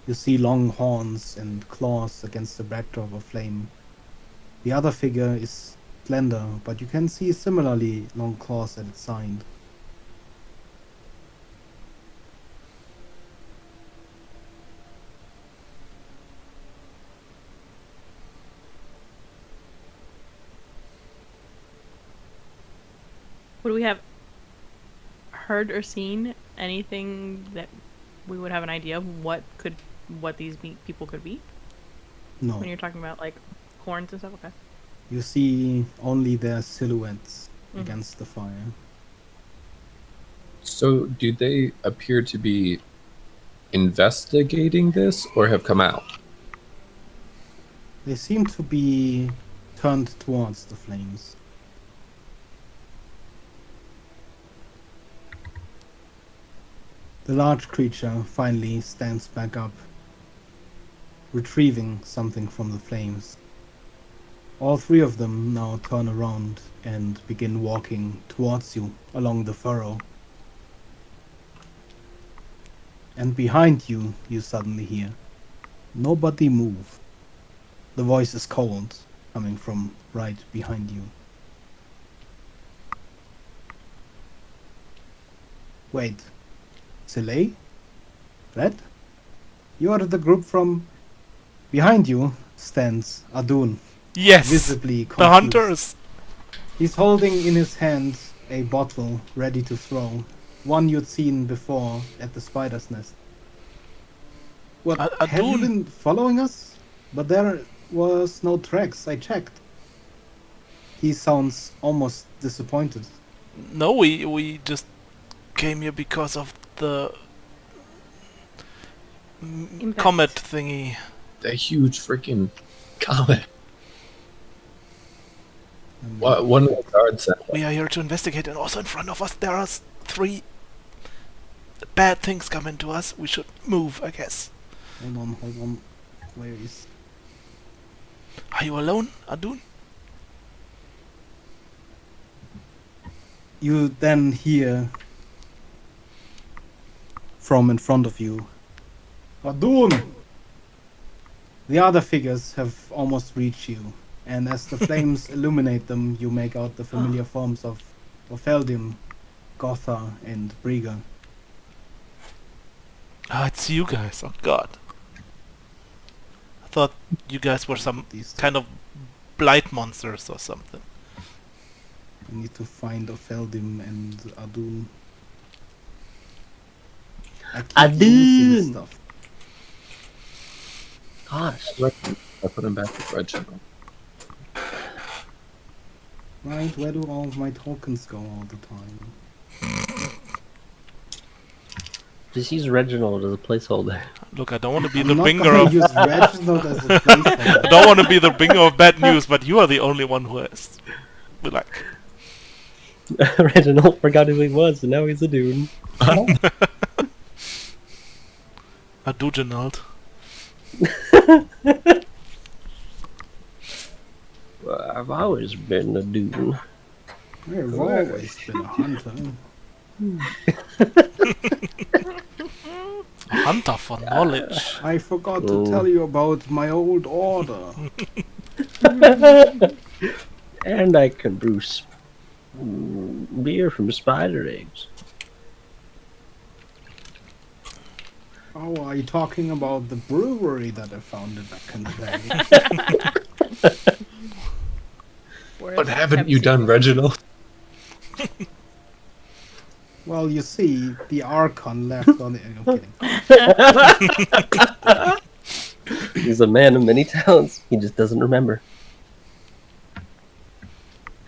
You see long horns and claws against the backdrop of flame. The other figure is slender, but you can see similarly long claws at its side. Would we have heard or seen anything that we would have an idea of what these people could be? No. When you're talking about like horns and stuff, okay. You see only their silhouettes Mhm. against the fire. So, do they appear to be investigating this or have come out? They seem to be turned towards the flames. The large creature finally stands back up, retrieving something from the flames. All three of them now turn around and begin walking towards you along the furrow. And behind you, you suddenly hear, "Nobody move." The voice is cold, coming from right behind you. Wait, Soleil? Red? You are the group from... Behind you stands Adun, Yes! visibly confused. The hunters! He's holding in his hand a bottle ready to throw, one you'd seen before at the spider's nest. What, have you Adun! been following us? But there was no tracks, I checked. He sounds almost disappointed. No, we just came here because of the Impact. comet thingy. The huge freaking comet. And One of the guards said, We are here to investigate, and also in front of us there are three bad things coming to us. We should move, I guess. Hold on. Where is... Are you alone, Adun? You then hear from in front of you, "Adun!" The other figures have almost reached you, and as the flames illuminate them, you make out the familiar forms of Opheldim, Gotha, and Briga. Ah, it's you guys. Oh god. I thought you guys were some These two. kind of blight monsters or something. I need to find Opheldim and Adun. I keep Adun! losing stuff. Gosh. I put him back with Reginald. Right, where do all of my tokens go all the time? Just use Reginald as a placeholder. Look, I don't want to be I'm the not bringer gonna of use Reginald as a placeholder. I don't want to be the bringer of bad news, but you are the only one who has like Reginald forgot who he was, and now he's a dude. a Dugenald. Well, I've always been a dude. I've always been a hunter. Hunter for knowledge. I forgot to Oh. tell you about my old order. And I can brew beer from spider eggs. Oh, are you talking about the brewery that I founded back in the day? What haven't you done, Reginald? Well, you see, the Archon left on the... I'm kidding. He's a man of many talents. He just doesn't remember.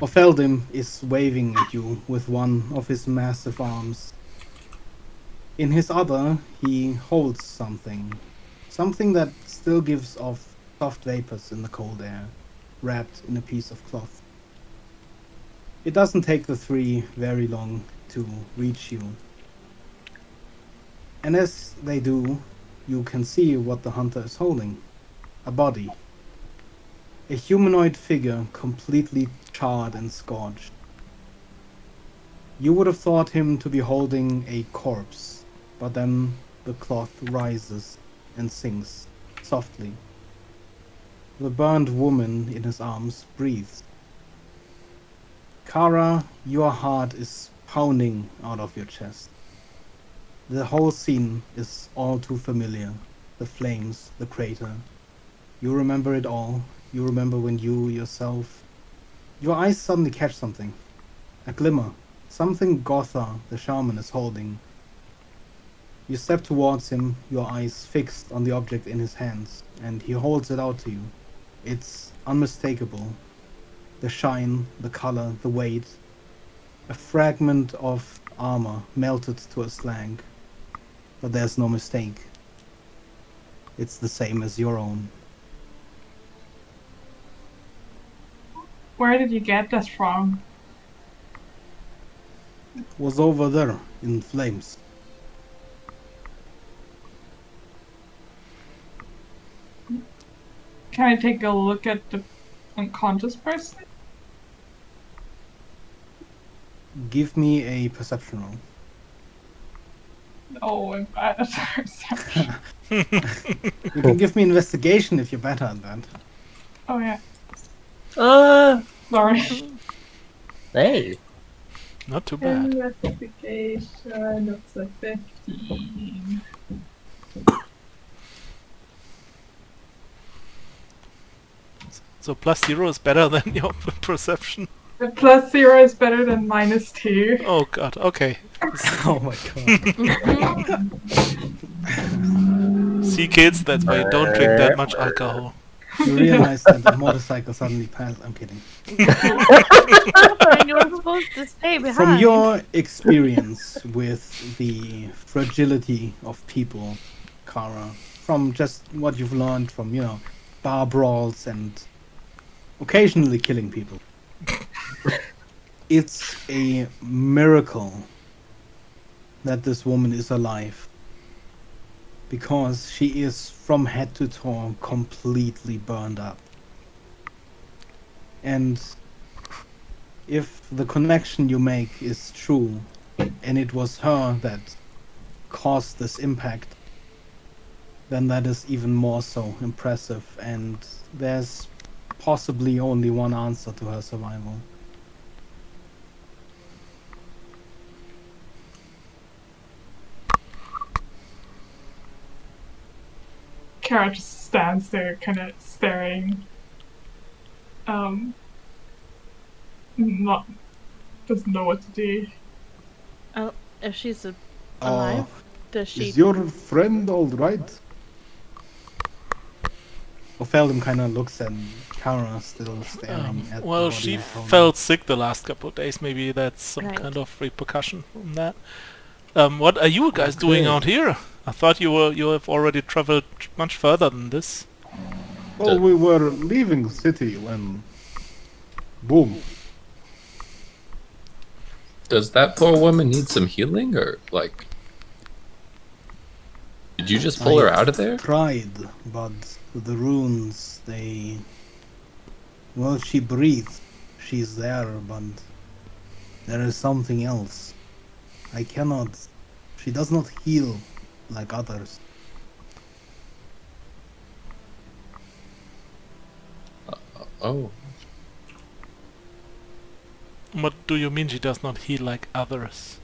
Opheldim is waving at you with one of his massive arms. In his other, he holds something. Something that still gives off soft vapors in the cold air, wrapped in a piece of cloth. It doesn't take the three very long to reach you. And as they do, you can see what the hunter is holding. A body. A humanoid figure completely charred and scorched. You would have thought him to be holding a corpse, but then the cloth rises and sinks softly. The burned woman in his arms breathes. Kara, your heart is pounding out of your chest. The whole scene is all too familiar. The flames, the crater. You remember it all. You remember when you yourself... Your eyes suddenly catch something. A glimmer. something Gotha, the shaman, is holding. You step towards him, your eyes fixed on the object in his hands, and he holds it out to you. It's unmistakable. The shine, the color, the weight. A fragment of armor melted to a slag. But there's no mistake. It's the same as your own. Where did you get this from? Was over there in flames. Can I take a look at the unconscious person? Give me a perception roll. Oh, I'm bad at perception. You can give me investigation if you're better at that. Oh yeah, Uh, sorry. hey. Not too bad. Investigation, that's a 15. So +0 is better than your perception. The +0 is better than -2. Oh god, okay. Oh my god. See kids, that's why you don't drink that much alcohol. You realize that the motorcycle suddenly passed. I'm kidding. And you're supposed to stay behind. From your experience with the fragility of people, Kara, from just what you've learned from, bar brawls and occasionally killing people, it's a miracle that this woman is alive. Because she is from head to toe completely burned up. And if the connection you make is true, and it was her that caused this impact, then that is even more so impressive, and there's possibly only one answer to her survival. Kara just stands there, kind of staring. Not doesn't know what to do. Oh, if she's alive, does she? Is your friend all right? Opheldum kind of looks at Kara, still staring at Well, the she body of Ronan. felt sick the last couple of days. Maybe that's some Right. kind of repercussion from that. What are you guys doing Okay. out here? I thought you have already traveled much further than this. Well, we were leaving the city when... Boom. Does that poor woman need some healing, or like? Did you just pull her out of there? Tried, but the runes, they... Well, she breathes. She's there, but there is something else. I cannot... She does not heal like others. Oh, What do you mean she does not heal like others?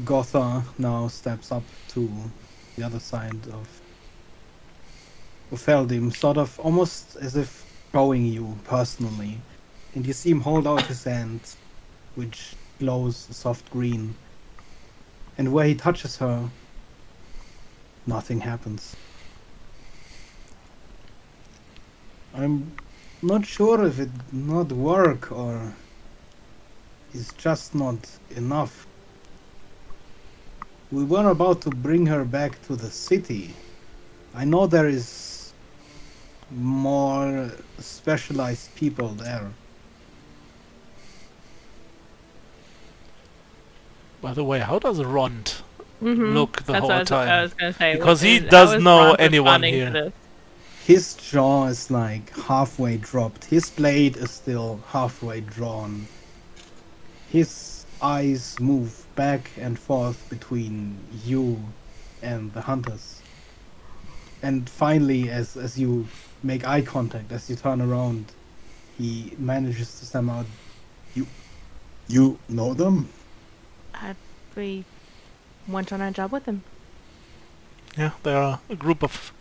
Gotha now steps up to the other side of Feldim, sort of almost as if showing you personally. And you see him hold out his hand, which glows a soft green. And where he touches her, nothing happens. I'm not sure if it not work or it's just not enough. We were about to bring her back to the city. I know there is more specialized people there. By the way, how does Rond Mhm. look the That's whole what I was, time? I was gonna say. Because he how does is know Ron anyone responding to here. this? His jaw is like halfway dropped. His blade is still halfway drawn. His eyes move back and forth between you and the hunters. And finally, as you make eye contact, as you turn around, he manages to stammer out, You know them? We went on our job with him. Yeah, they are a group of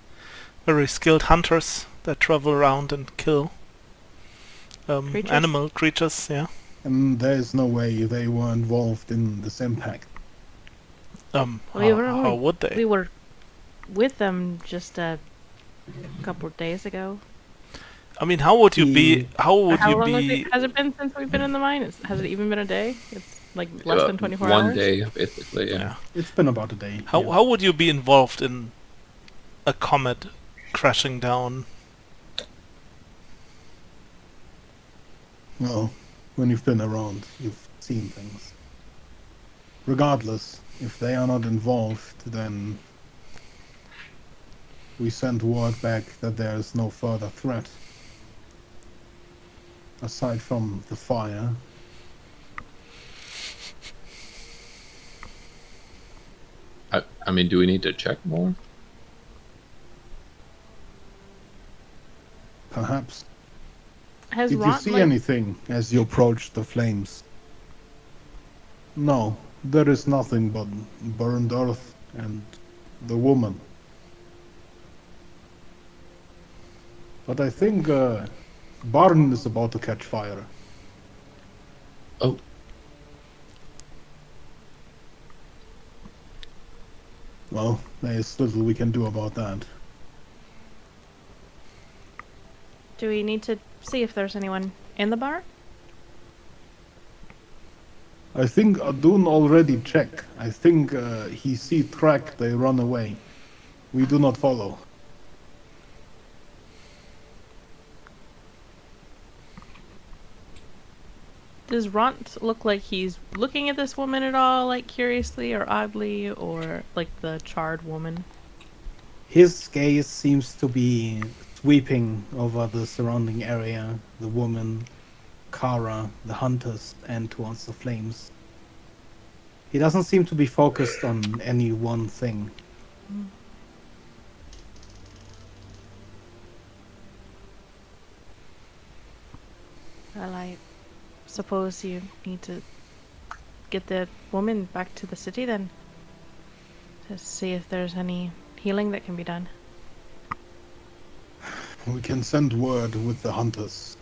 very skilled hunters that travel around and kill Creatures? animal creatures, yeah. And there's no way they were involved in this impact. How would they? We were with them just a couple of days ago. I mean, how would you be? How would How you long be? has it been since we've been in the mine? Has it even been a day? It's like less than 24 one hours. day, basically. Yeah. Yeah. It's been about a day. How yeah. how would you be involved in a comet crashing down? Well, when you've been around, you've seen things. Regardless, if they are not involved, then we send word back that there is no further threat. Aside from the fire. I mean, do we need to check more? Perhaps. Has Did you Ron, see like, anything as you approached the flames? No, there is nothing but burned earth and the woman. But I think barn is about to catch fire. Oh, Well, there is little we can do about that. do we need to see if there's anyone in the bar? I think Adun already checked. I think he see track, they run away. We do not follow. Does Ront look like he's looking at this woman at all, like curiously or oddly, or like the charred woman? His gaze seems to be sweeping over the surrounding area, the woman, Kara, the hunters, and towards the flames. He doesn't seem to be focused on any one thing. Well, I suppose you need to get the woman back to the city then, to see if there's any healing that can be done. We can send word with the hunters.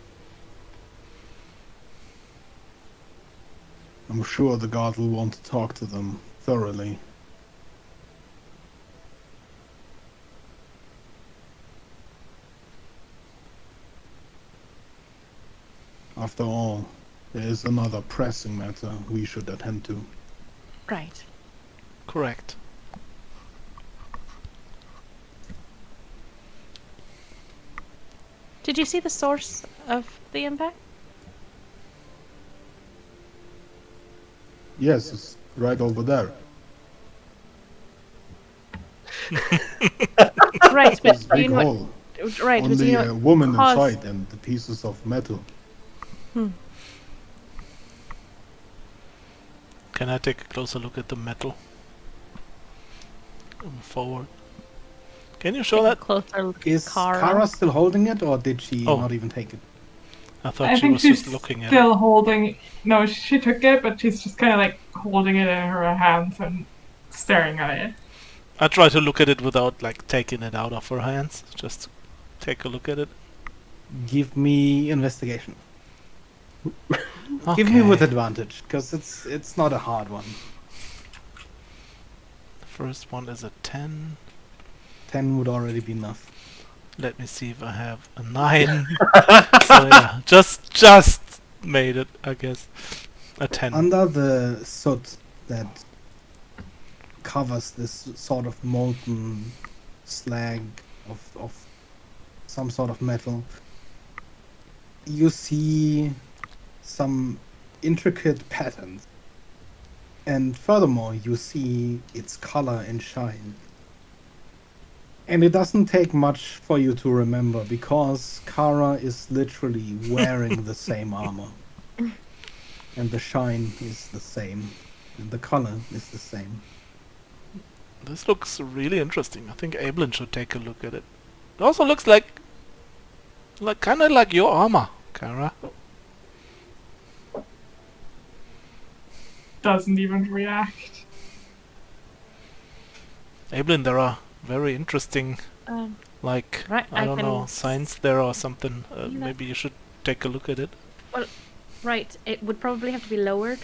I'm sure the guard will want to talk to them thoroughly. After all, there is another pressing matter we should attend to. Right. Correct. Did you see the source of the impact? Yes, it's right over there. Right, This but do you big know hole. right, On but do you the know woman cause- inside and the pieces of metal. Can I take a closer look at the metal? Forward. Can you show take a that? closer look Is at Kara? Kara still holding it, or did she Oh. not even take it? I thought I she think was she's just looking at it. still holding. No, she took it, but she's just kind of like holding it in her hands and staring at it. I try to look at it without like taking it out of her hands. Just take a look at it. Give me investigation. Give me with advantage, because it's not a hard one. The first one is a 10. 10 would already be enough. Let me see if I have a 9. So yeah, just made it, I guess. A 10. Under the soot that covers this sort of molten slag of some sort of metal, you see some intricate patterns. And furthermore, you see its color and shine. And it doesn't take much for you to remember, because Kara is literally wearing the same armor. And the shine is the same. And the color is the same. This looks really interesting. I think Ablin should take a look at it. It also looks like kind of like your armor, Kara. Doesn't even react. Ablin, there are very interesting, Um, like, Right, I I don't can know, signs there or something. Yeah. Maybe you should take a look at it. Right. It would probably have to be lowered.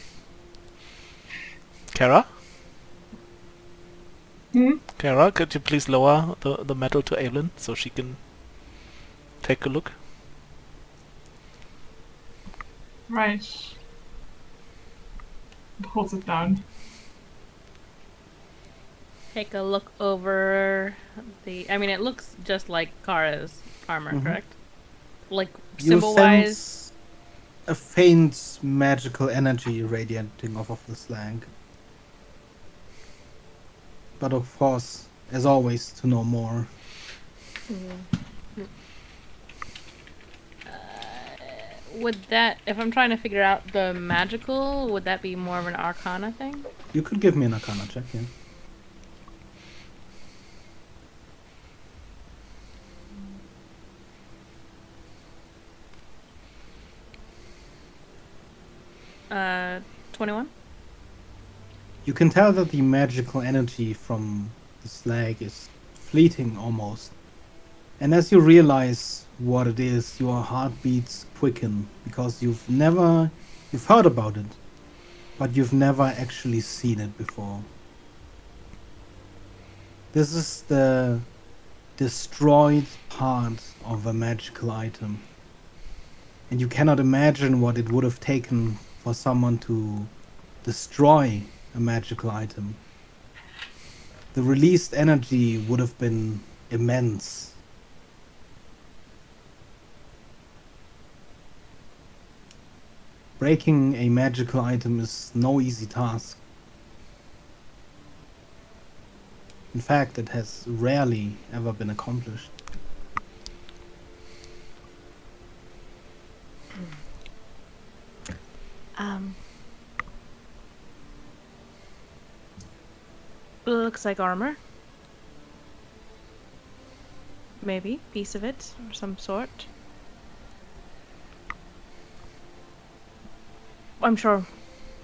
Kara? Hmm? Kara, could you please lower the metal to Evelyn so she can take a look? Right. It holds it down. Take a look over the. I mean, it looks just like Kara's armor, Mhm. correct? Like You symbol-wise. sense a faint magical energy radiating off of the slag. But of course, as always, to know more. Would that, if I'm trying to figure out the magical, would that be more of an Arcana thing? You could give me an Arcana check, yeah. Uh, 21. You can tell that the magical energy from the slag is fleeting almost. And as you realize what it is, your heartbeats quicken because you've heard about it, but you've never actually seen it before. This is the destroyed part of a magical item. And you cannot imagine what it would have taken for someone to destroy a magical item. The released energy would have been immense. Breaking a magical item is no easy task. In fact, it has rarely ever been accomplished. Looks like armor. Maybe piece of it or some sort. I'm sure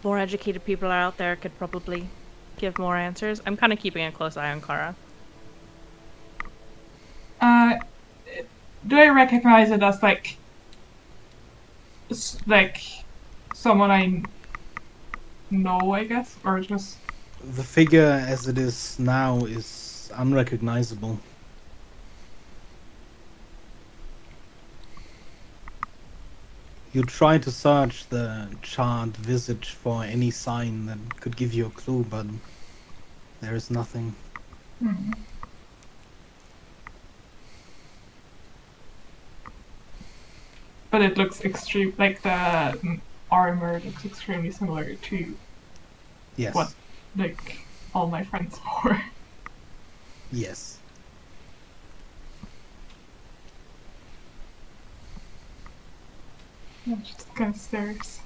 more educated people out there could probably give more answers. I'm kind of keeping a close eye on Kara. Do I recognize it as like someone I know, I guess, or just The figure as it is now is unrecognizable. You try to search the charred visage for any sign that could give you a clue, but there is nothing. but it looks extreme. Like the armor looks extremely similar to Yes. what like all my friends wore. Yes. And just kind of stares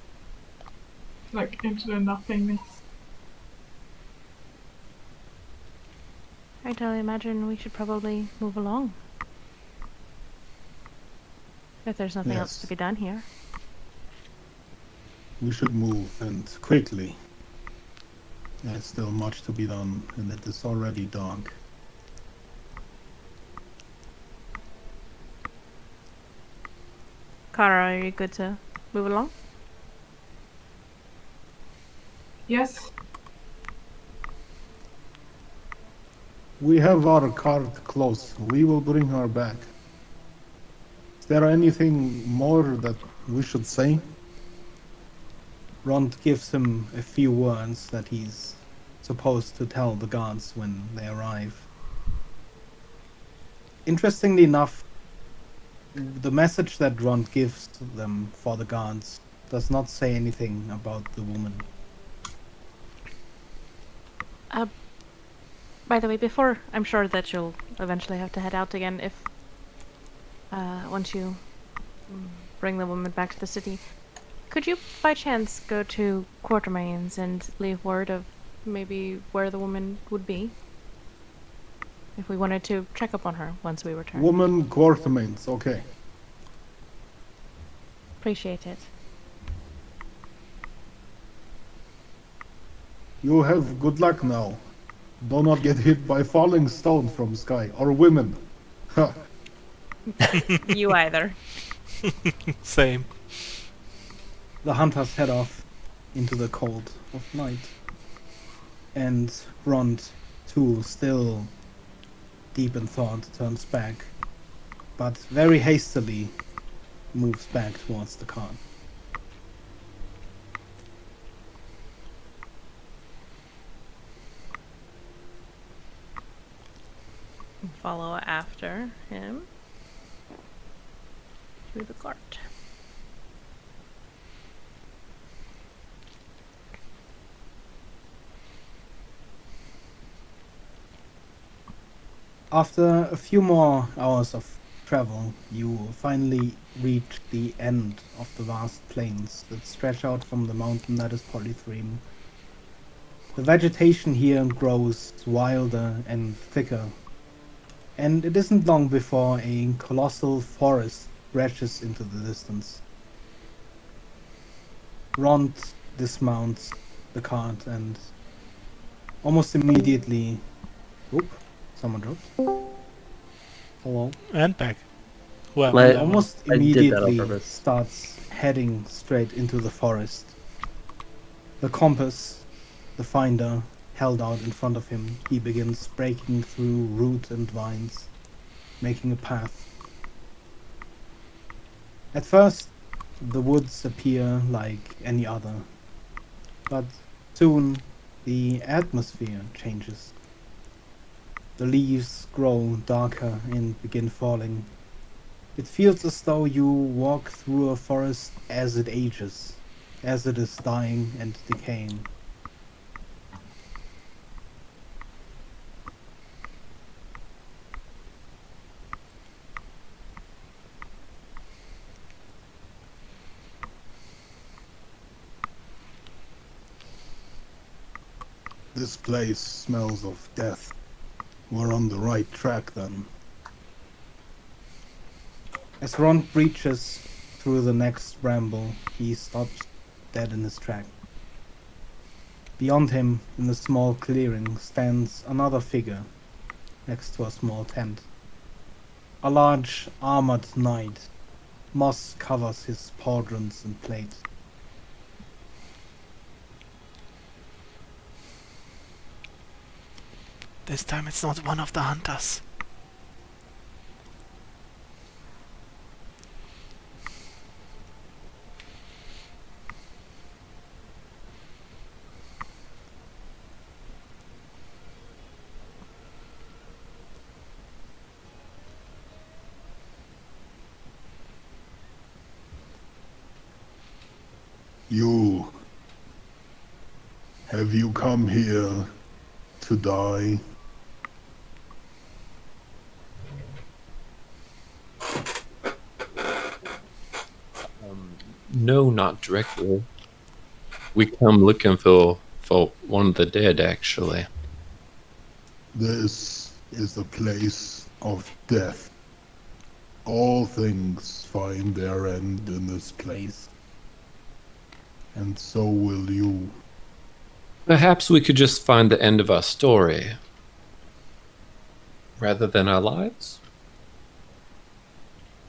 like into the nothingness. I totally imagine we should probably move along. If there's nothing else to Yes. be done here. We should move, and quickly. There's still much to be done, and it is already dark. Kara, are you good to move along? Yes. We have our card close. We will bring her back. Is there anything more that we should say? Rond gives him a few words that he's supposed to tell the guards when they arrive. Interestingly enough, the message that Rond gives them for the guards does not say anything about the woman. By the way, before I'm sure that you'll eventually have to head out again if once you bring the woman back to the city. Could you by chance go to Quartermain's and leave word of maybe where the woman would be? If we wanted to check up on her once we return. Woman Quartermains, okay. Appreciate it. You have good luck now. Do not get hit by falling stone from sky, or women. Ha. You either. Same. The hunters head off into the cold of night. And Rond, too, still deep in thought, turns back, but very hastily moves back towards the cart. Follow after him to the cart. After a few more hours of travel, you finally reach the end of the vast plains that stretch out from the mountain that is Polythreme. The vegetation here grows wilder and thicker, and it isn't long before a colossal forest stretches into the distance. Rond dismounts the cart and almost immediately... Oop, someone dropped. Hello. And back. Well, My- yeah, Almost I did that on immediately purpose. starts heading straight into the forest. The compass, the finder, held out in front of him, he begins breaking through root and vines, making a path. At first, the woods appear like any other, but soon the atmosphere changes. The leaves grow darker and begin falling. It feels as though you walk through a forest as it ages, as it is dying and decaying. This place smells of death. We're on the right track then. As Ron breaches through the next bramble, he stops dead in his track. Beyond him, in a small clearing, stands another figure next to a small tent. A large armored knight. Moss covers his pauldrons and plate. this time it's not one of the hunters. You... Have you come here to die? No, not directly. We come looking for one of the dead, actually. This is the place of death. All things find their end in this place. And so will you. Perhaps we could just find the end of our story rather than our lives?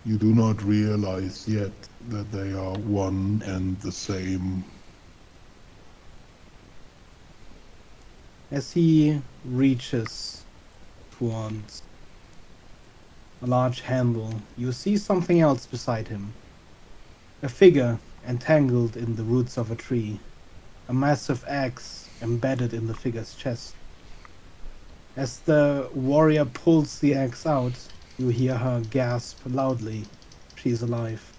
You do not realize yet that they are one and the same. As he reaches towards a large handle, you see something else beside him. A figure entangled in the roots of a tree. A massive axe embedded in the figure's chest. As the warrior pulls the axe out, you hear her gasp loudly. She is alive.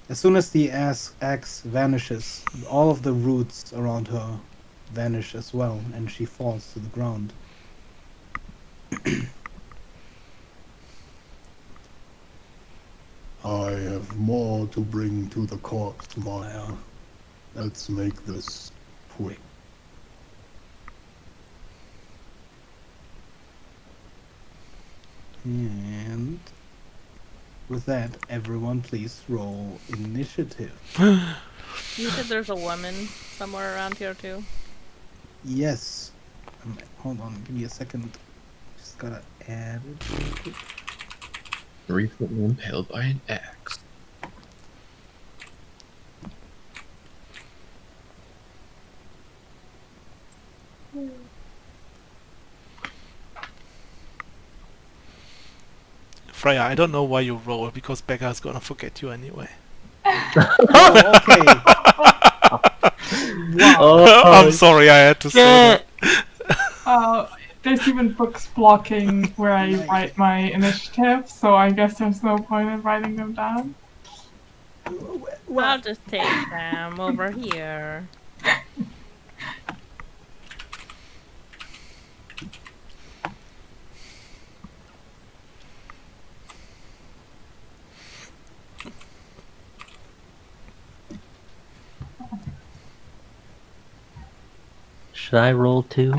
As soon as the axe vanishes, all of the roots around her vanish as well, and she falls to the ground. I have more to bring to the corpse, Maya. Let's make this quick. And with that, everyone please roll initiative. You said there's a woman somewhere around here too. Yes. Hold on, give me a second. Just gotta add it real quick. Recently impaled by an axe. Freya, I don't know why you roll, because Becca's gonna forget you anyway. Oh, okay. Wow. I'm sorry, I had to say that. There's even books blocking where I Nice. write my initiative, so I guess there's no point in writing them down. I'll just take them over here. Should I roll too?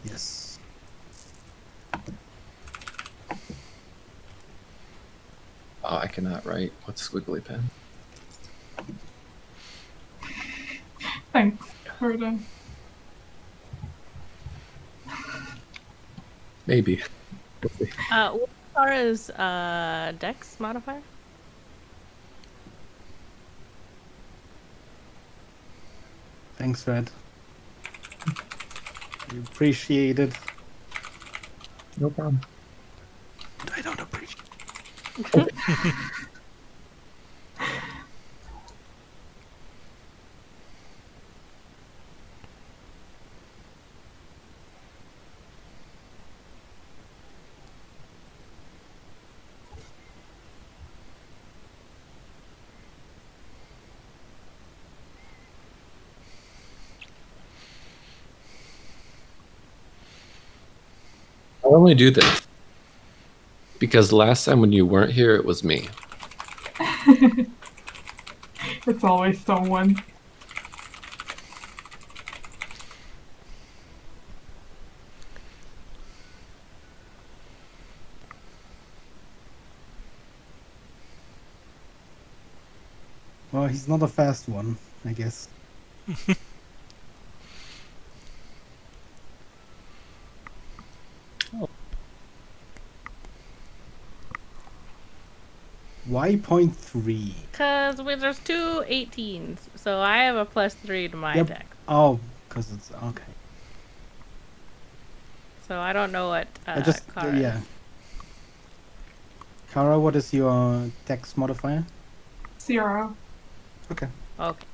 Yes. Oh, I cannot write with squiggly pen. Thanks, Curtin. Maybe. What are his dex modifier? Thanks, Red. We appreciate it. No problem. I don't appreciate I only do this because last time when you weren't here, it was me. It's always someone. Well, he's not a fast one, I guess. Why 0.3? Because there's two 18s, so I have a +3 to my Yep. dex. Oh, because it's okay. So I don't know what I just Kara yeah. is. Kara, what is your dex modifier? 0. Okay. Okay.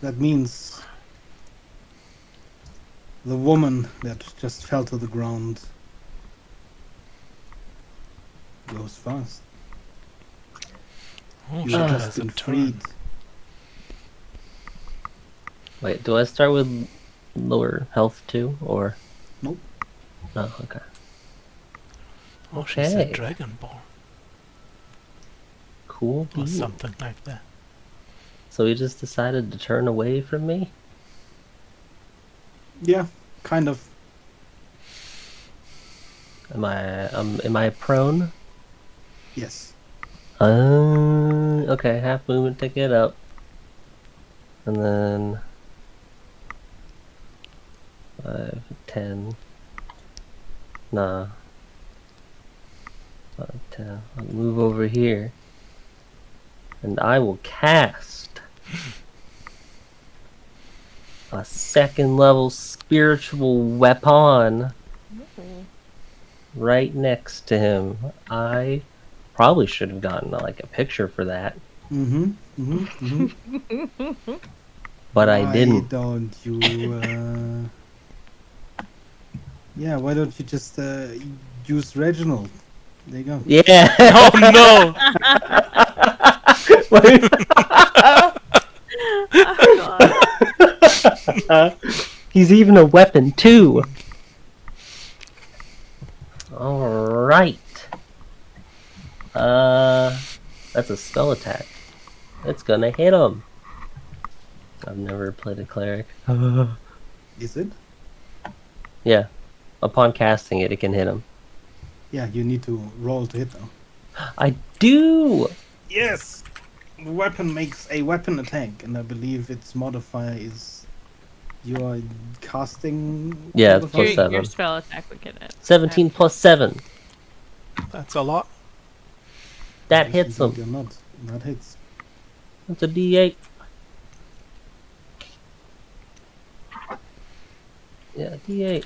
That means the woman that just fell to the ground goes fast. Oh, You she have has just a been turn. freed. Wait, do I start with lower health too, or? Nope. Oh, okay. Oh, she's a Okay. dragonborn Cool. or deal. something like that. So he just decided to turn away from me? Yeah, kind of. Am I prone? Yes. Okay, half movement to get up. And then 5, 10. Nah. 5, 10. I'll move over here. And I will cast a second level spiritual weapon right next to him. I probably should have gotten like a picture for that, Mm-hmm. Mm-hmm. Mm-hmm. but I didn't. Why don't you yeah, why don't you just use Reginald? There you go. Yeah. Oh no! Oh, God. He's even a weapon too. All right. That's a spell attack. It's gonna hit him. I've never played a cleric. Is it? Yeah. Upon casting it, it can hit him. Yeah, you need to roll to hit though. I do. Yes! The weapon makes a weapon attack, and I believe its modifier is your casting. Yeah, it's modifier? plus 7. Your spell attack would get it. 17 plus 7. That's a lot. That Yes, hits indeed, him. You're not. That hits. That's a D8. Yeah, D8.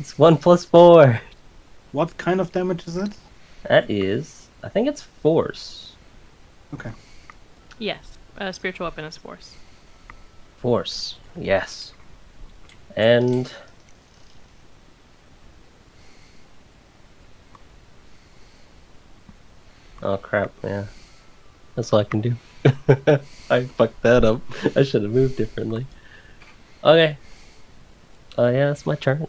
It's 1 plus 4. What kind of damage is it? That is, I think it's force. Okay. Yes, spiritual weapon is force. Force, yes. And oh crap, yeah. That's all I can do. I fucked that up. I should have moved differently. Okay. Oh yeah, it's my turn.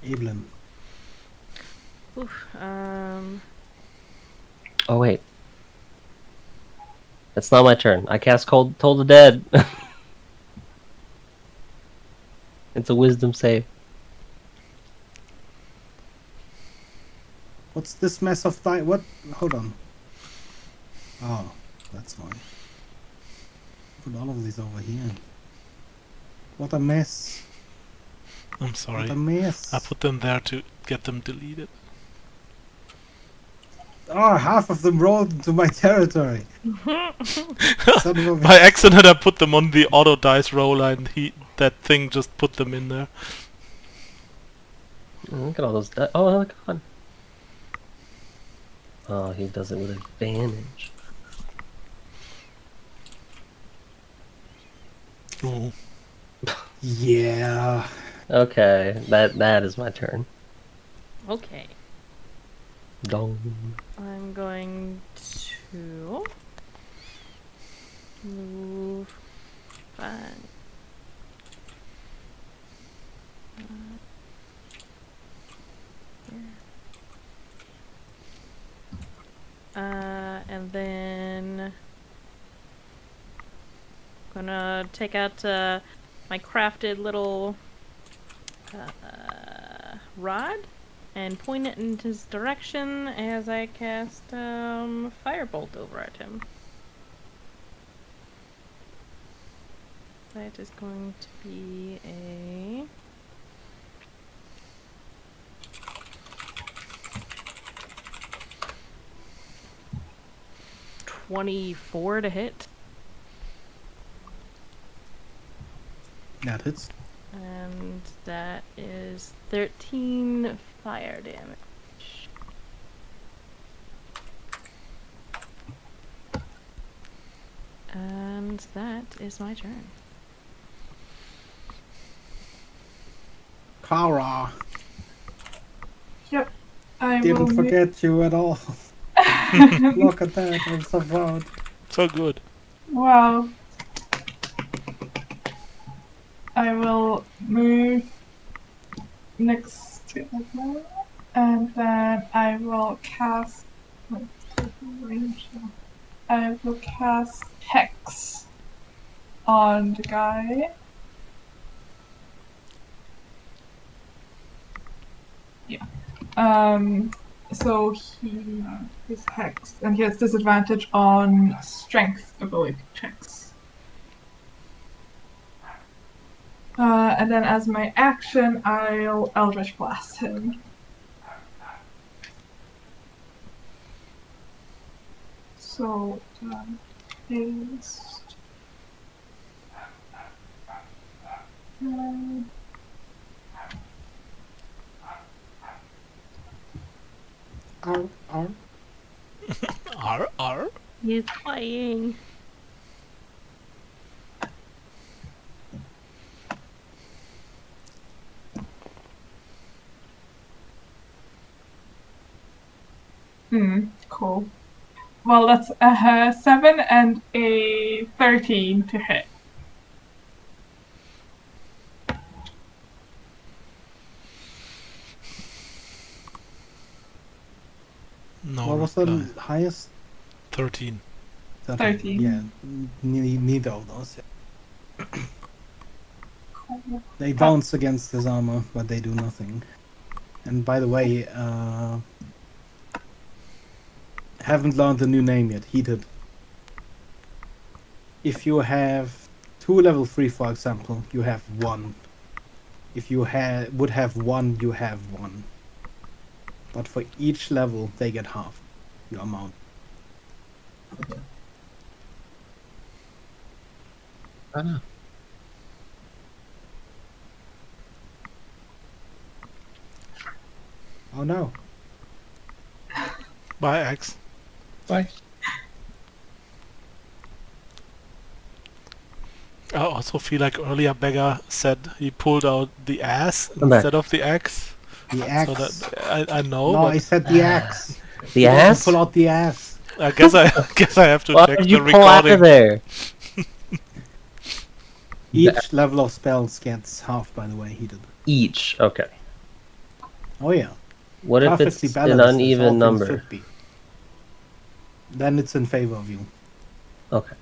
Evelyn. Oof. Oh wait. It's not my turn. I cast Toll the Dead. It's a wisdom save. What's this mess of die? What? Hold on. Oh, that's fine. Put all of these over here. What a mess. I'm sorry. What a mess. I put them there to get them deleted. Oh, half of them rolled into my territory. Son of a By accident, I put them on the auto dice roller, and that thing just put them in there. Look at all those. Oh, look on. Oh, he does it with advantage. Ooh. Yeah. Okay, that is my turn. Okay. Dong. I'm going to move 5. And then gonna take out my crafted little rod and point it in his direction as I cast firebolt over at him. That is going to be a 24 to hit. That hits. And that is 13 fire damage. And that is my turn. Kara. Yep. I Didn't will forget you at all. Look at that. I'm so proud. So good. Wow. I will move next to that, and then I will cast. I will cast Hex on the guy. Yeah. So he is hexed, and he has disadvantage on strength ability checks. And then as my action, I'll Eldritch Blast him. So that is... Arr. R. He's playing. Cool. Well, that's a 7 and a 13 to hit. No. What was reply. the highest? 13. 13. Yeah, neither of those. Cool. They bounce against his armor, but they do nothing. And by the way, haven't learned the new name yet. Heated. If you have 2 level 3, for example, you have 1. If you would have 1, you have 1. But for each level, they get half your amount. I know. Oh no. Bye, Axe. Bye. I also feel like earlier Beggar said he pulled out the ass I'm back. instead of the axe. The So axe. that I know, No, but I said the axe. The You didn't ass? pull out the ass. I guess I guess I have to What check did the you pull out of recording. there? Each level of spells gets half, by the way, heated. Each. Okay. Oh yeah. What if Perfectly it's balanced, an as all uneven things number? should be. Then it's in favor of you. Okay.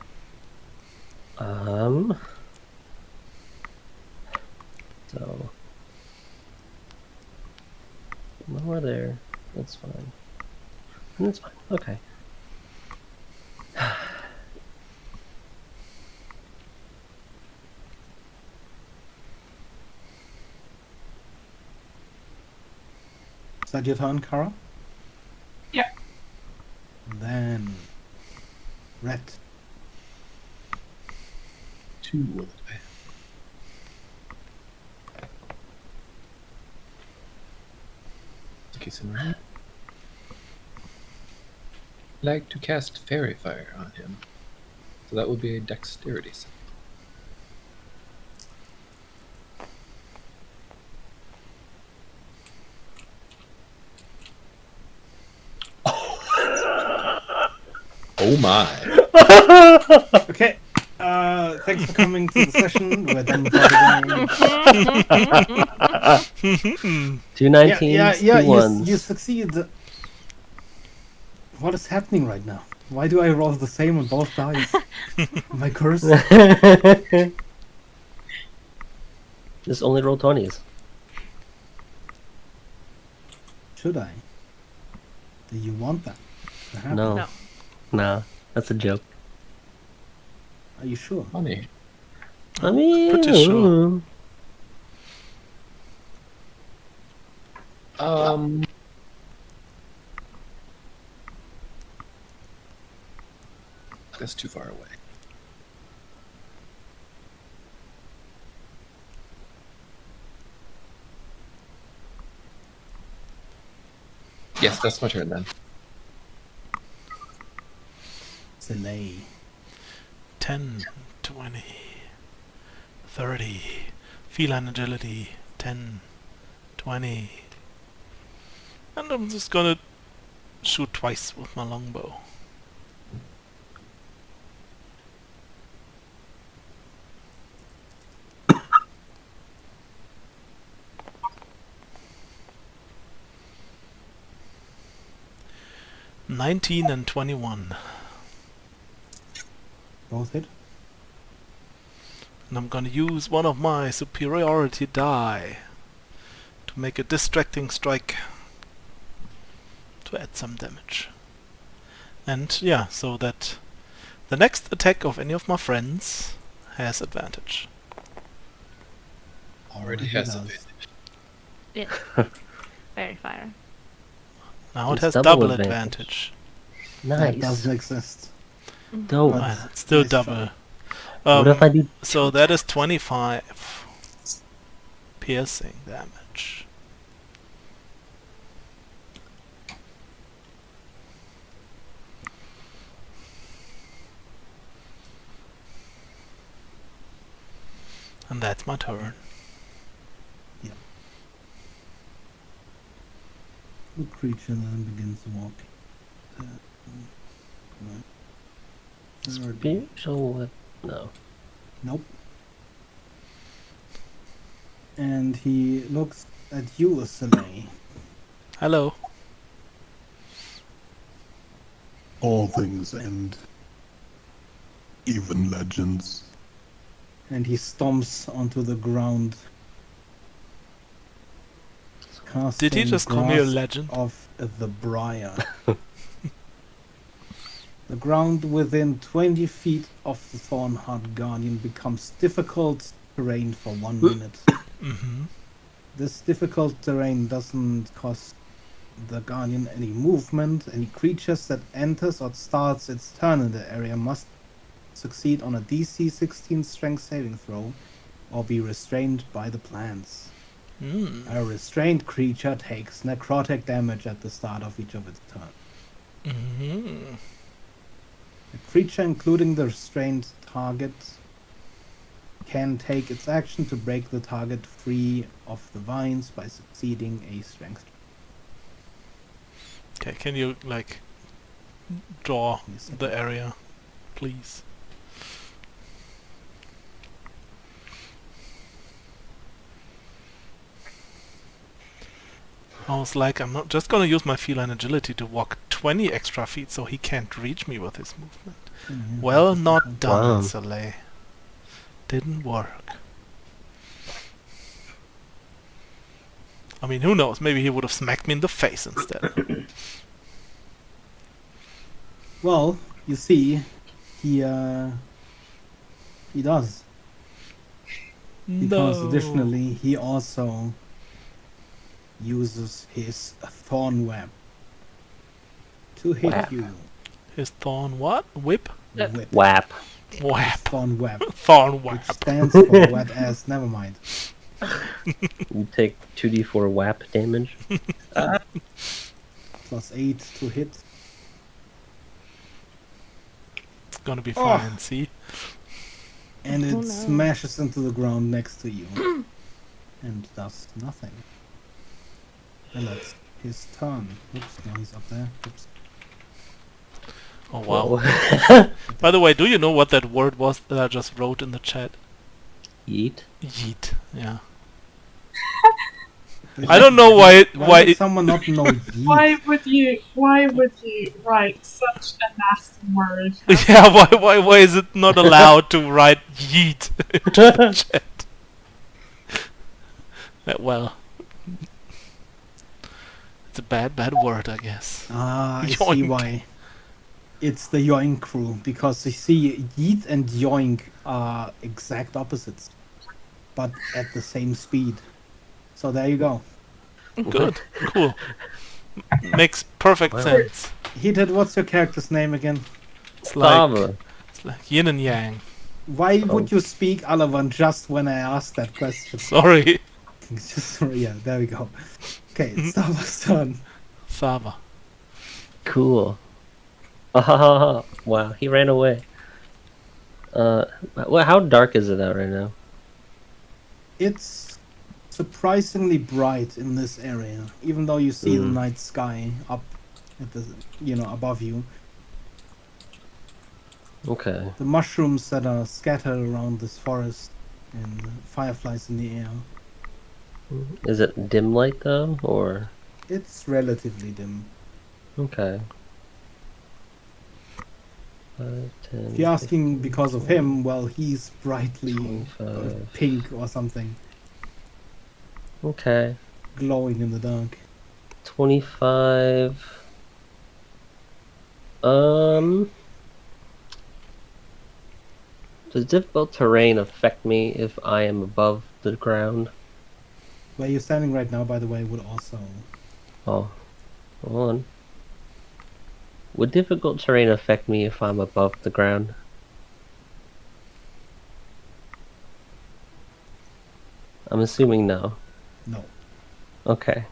So. More there. That's fine. That's fine. Okay. Is that your turn, Kara? Yeah. Then... Red. 2 will I? Okay, so now like to cast Fairy Fire on him. So that would be a dexterity save. Oh my. Okay. Thanks for coming to the session. We're done for the game. 2 19s, 2 1s. You succeed. What is happening right now? Why do I roll the same on both dice? Am I cursed? Just only roll 20s. Should I? Do you want that to happen? No. No. Nah, that's a joke. Are you sure? Funny. I mean, Pretty sure. That's too far away. Yes, that's my turn then. Delay. 10, 20, 30. Feline agility. 10, 20. And I'm just gonna shoot twice with my longbow. "19 and 21. Both hit? And I'm gonna use one of my superiority die to make a distracting strike to add some damage. And yeah, so that the next attack of any of my friends has advantage. Already Already has does. advantage. Yes. Fairy fire. Now it It's has double double advantage. advantage. That Nice. doesn't exist. Dope. But- It's still nice double. try. What if I do? So that is 25 piercing damage. And that's my turn. The creature then begins to walk. Spiritual whip? No. Nope. And he looks at you, Asale. Hello. All things end. Even legends. And he stomps onto the ground. Did he casting just call me a Grasp legend? Of the Briar. The ground within 20 feet of the Thornheart Guardian becomes difficult terrain for 1 minute. Mm-hmm. This difficult terrain doesn't cost the Guardian any movement. Any creatures that enters or starts its turn in the area must succeed on a DC 16 strength saving throw or be restrained by the plants. A restrained creature takes necrotic damage at the start of each of its turns. Mm-hmm. A creature, including the restrained target, can take its action to break the target free of the vines by succeeding a strength. Okay, can you like draw the area, please? I was like, I'm not just gonna use my feline agility to walk 20 extra feet so he can't reach me with his movement. Well, not done, Wow. Soleil. Didn't work. I mean, who knows? Maybe he would have smacked me in the face instead. Well, you see, he does. Because additionally, he also uses his thorn web to hit Whap. you. His thorn what? Whip? Whip. Whap. Whap. Thorn web. Thorn Which whap. stands for wet ass. Never mind. You take 2d4 whap damage. Plus 8 to hit. It's gonna be fine, see? And it Oh, no. smashes into the ground next to you. And does nothing. And that's his turn. Oops, no, he's up there. Oops. Oh wow. Whoa. By the way, do you know what that word was that I just wrote in the chat? Yeet. Yeet. Yeah. I don't know why Why would it someone not know yeet? Why would you write such a nasty word? yeah, why is it not allowed to write yeet into the chat? Well, it's a bad word, I guess. Ah, I see Yoink. why. It's the yoink crew, because you see, yeet and yoink are exact opposites, but at the same speed. So there you go. Good, cool. Makes perfect Wow. sense. Heated, what's your character's name again? It's like, Sava. it's like yin and yang. Why would you speak Alavan just when I asked that question? Sorry, Just, yeah, there we go. Okay, it's Sava's turn. Sava. Cool. Wow, he ran away. Well, how dark is it out right now? It's surprisingly bright in this area, even though you see the Mm. night sky up at the, above you. Okay. The mushrooms that are scattered around this forest and fireflies in the air. Is it dim light though, or It's relatively dim. okay? 5, 10, If you're asking because of him, well, he's brightly 25. pink or something, Okay. glowing in the dark. 25. Does difficult terrain affect me if I am above the ground? Where you're standing right now, by the way, would also... Oh, hold on. Would difficult terrain affect me if I'm above the ground? I'm assuming no. No, Okay.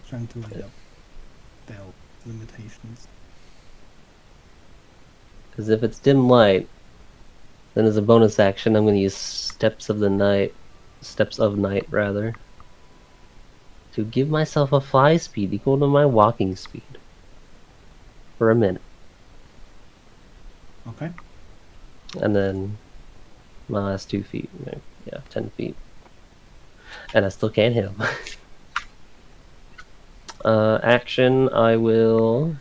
trying to read up their limitations. Because if it's dim light, then as a bonus action, I'm going to use Steps of Night, to give myself a fly speed equal to my walking speed for a minute, Okay. and then my last 2 feet, yeah, 10 feet, and I still can't hit him. Action, I will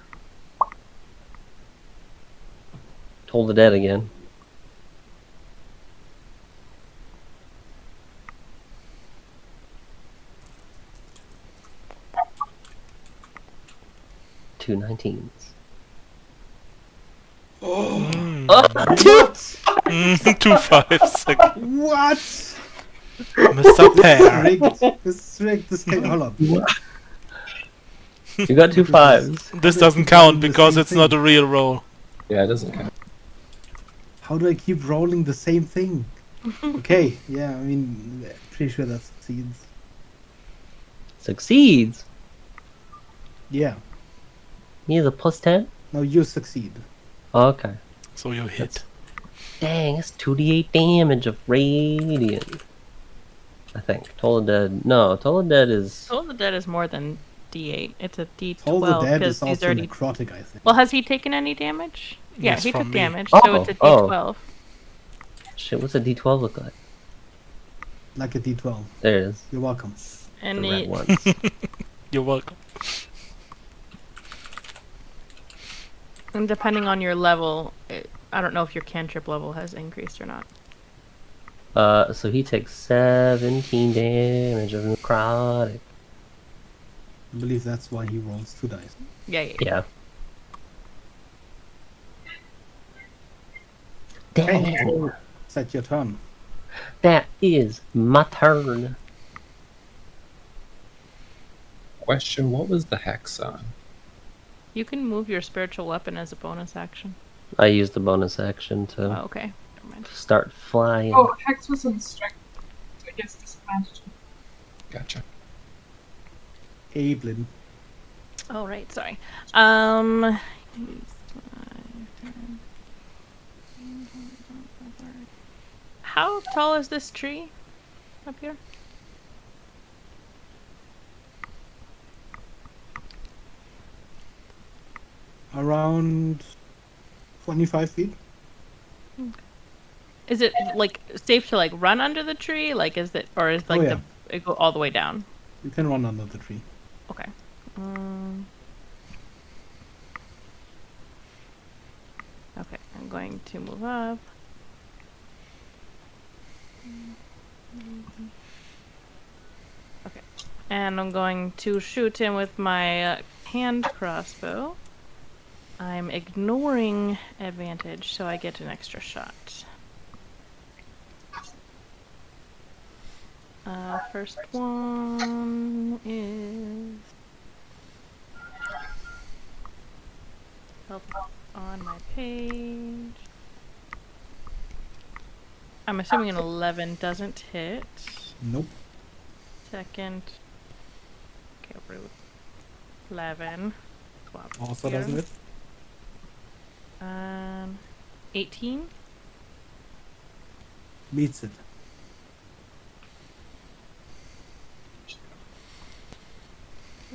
Toll the Dead again. Two 19s. Mm, 2 5s. Like, What? Mr. Pear. Rigged. This is rigged. This can... Hold on. You got 2 5s. This doesn't count because it's not a real roll. Yeah, it doesn't count. How do I keep rolling the same thing? Okay, yeah, I mean, pretty sure that succeeds. Succeeds. Yeah. He has a +10. No, you succeed. Okay. So you hit. Dang, that's 2d8 damage of radiant. I think. Toll the Dead. No, Toll the Dead is. Toll the Dead is more than D8. It's a D12. Toll the Dead because is he's also already... necrotic, I think. Well, has he taken any damage? Yeah, Yes, he from took me. damage, so it's a D12. Shit, what's a d12 look like? Like a D12. There it is. You're welcome. And The red he, ones. You're welcome. and depending on your level, I don't know if your cantrip level has increased or not. So he takes 17 damage of necrotic. I believe that's why he rolls 2 dice. Yeah. Yeah. Okay. Dang. Set your turn. That is my turn. Question: what was the hex on? You can move your spiritual weapon as a bonus action. I used the bonus action to Oh, okay. Never mind. start flying. Oh, Hex was on strength. So I guess disadvantage. Gotcha. Evelyn. Oh, right. Sorry. How tall is this tree up here? Around 25 feet. Is it like safe to like run under the tree? Like, is it, or is like Oh, yeah. it go all the way down? You can run under the tree. Okay. Okay, I'm going to move up. Okay, and I'm going to shoot him with my hand crossbow. I'm ignoring advantage, so I get an extra shot. First one is help on my page. I'm assuming an 11 doesn't hit. Nope. Second. Okay, over 11. Swap Also here. doesn't it? 18. Beats it.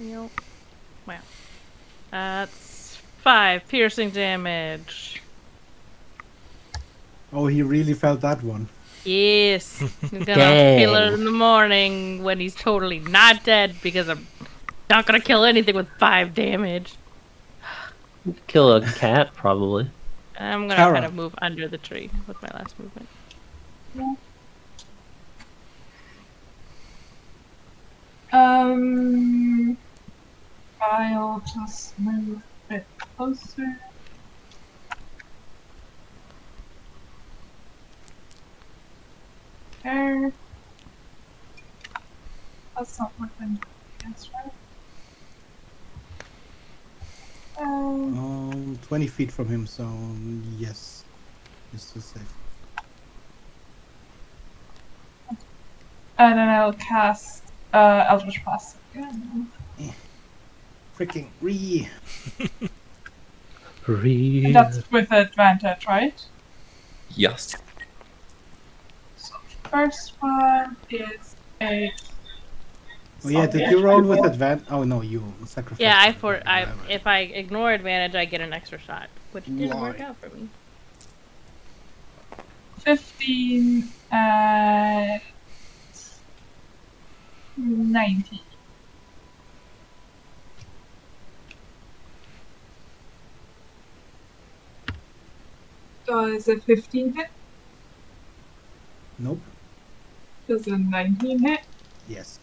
Yep. Wow. That's 5 piercing damage. Oh, he really felt that one. Yes. He's gonna Dang. kill it in the morning when he's totally not dead because I'm not gonna kill anything with 5 damage. Kill a cat, probably. I'm gonna Kara. kind of move under the tree with my last movement. I'll just move a bit closer. There. That's not what I'm against, right? 20 feet from him, so yes. It's still safe. And then I'll cast Eldritch Blast again. Freaking re. And that's with advantage, right? Yes. So first one is a. Oh yeah, did you roll with advantage? Oh no, you sacrificed. Yeah, it. Right. if I ignore advantage, I get an extra shot, which didn't work Why? out for me. 15 and 19. Does a 15 hit? Nope. Does a 19 hit? Yes.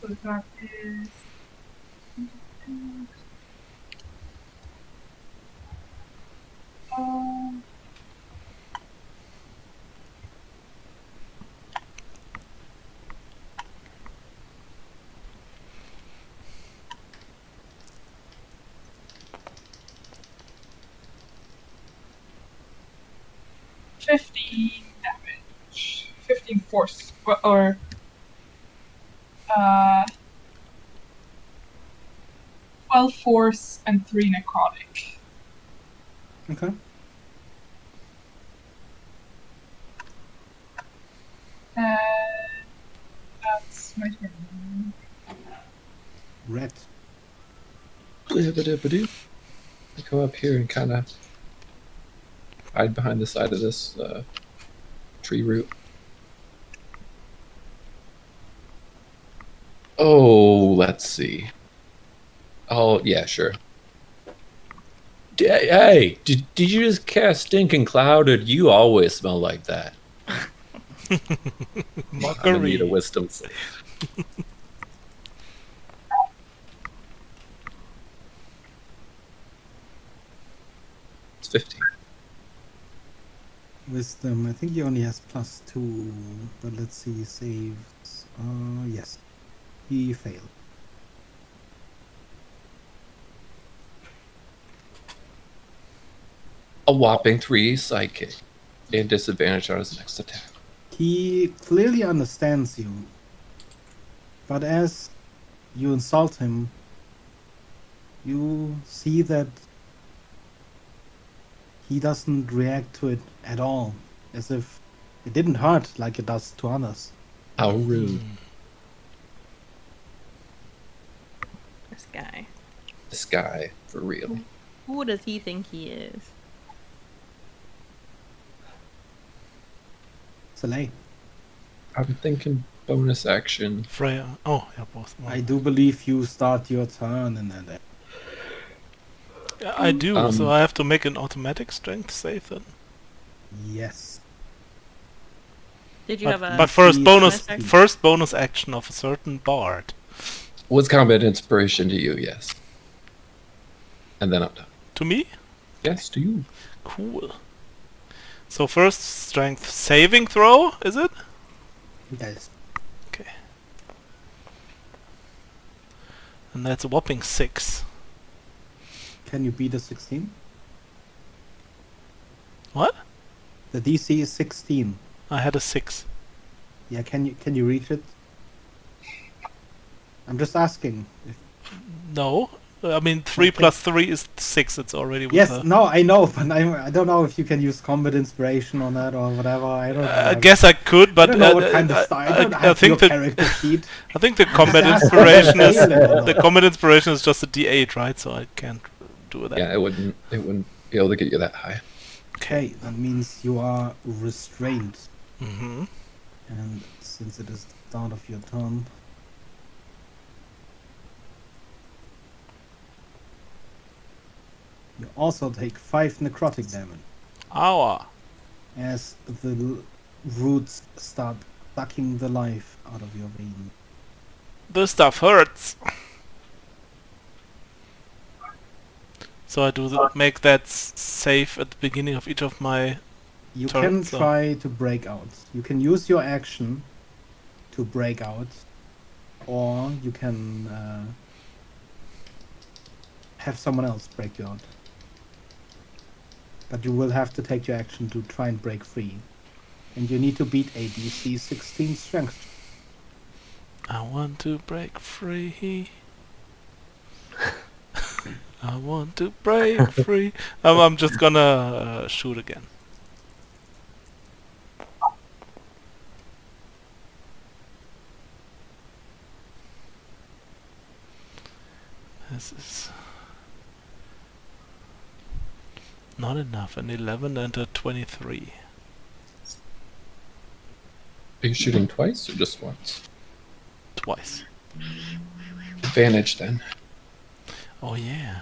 So that is. Um, $15 damage. 15 force, or 12 force and 3 necrotic. Okay. That's my turn. Red. Blibba-dibba-doo. I come up here and kind of hide behind the side of this tree root. Oh, let's see. Oh, yeah, sure. Hey, did you just cast Stinking Cloud, or do you always smell like that? I'm gonna need a Mockery. wisdom save. It's 15. Wisdom. I think he only has +2, but let's see. Saves. Yes. He failed. A whopping 3 sidekick. And disadvantage on his next attack. He clearly understands you, but as you insult him, you see that he doesn't react to it at all, as if it didn't hurt like it does to others. How rude. This guy. This guy, for real. Who does he think he is? Soleil, I'm thinking bonus action. Freya. Oh, yeah, both. I do believe you start your turn in that. Yeah, I do, so Um, I have to make an automatic strength save then. Yes. Did you have a? But first bonus action? bonus action of a certain bard. What's combat inspiration to you? Yes. And then I'm done. To me? Yes, to you. Cool. So first strength saving throw, is it? Yes. Okay. And that's a whopping 6. Can you beat a 16? What? The DC is 16. I had a 6. Yeah, can you reach it? I'm just asking. No. I mean, 3 Okay. plus 3 is 6. It's already with Yes, a... no, I know, but I don't know if you can use combat inspiration on that or whatever. I don't know. I guess I could, but I don't know what kind of style. I don't I have think your the character sheet. I think the combat Just ask inspiration if is I fail it or not. the combat inspiration is just a D8, right? So I can't do that. Yeah, it wouldn't be able to get you that high. Okay, that means you are restrained. Mm-hmm. And since it is the start of your turn, you also take 5 necrotic damage Awa. as the roots start sucking the life out of your veins. This stuff hurts. So I do make that save at the beginning of each of my... You Turn, can so- try to break out. You can use your action to break out, or you can have someone else break you out. But you will have to take your action to try and break free. And you need to beat a DC 16 strength. I want to break free. I want to break free. I'm just gonna shoot again. This is not enough. An 11 and a 23. Are you shooting twice or just once? Twice. Advantage then. Oh yeah.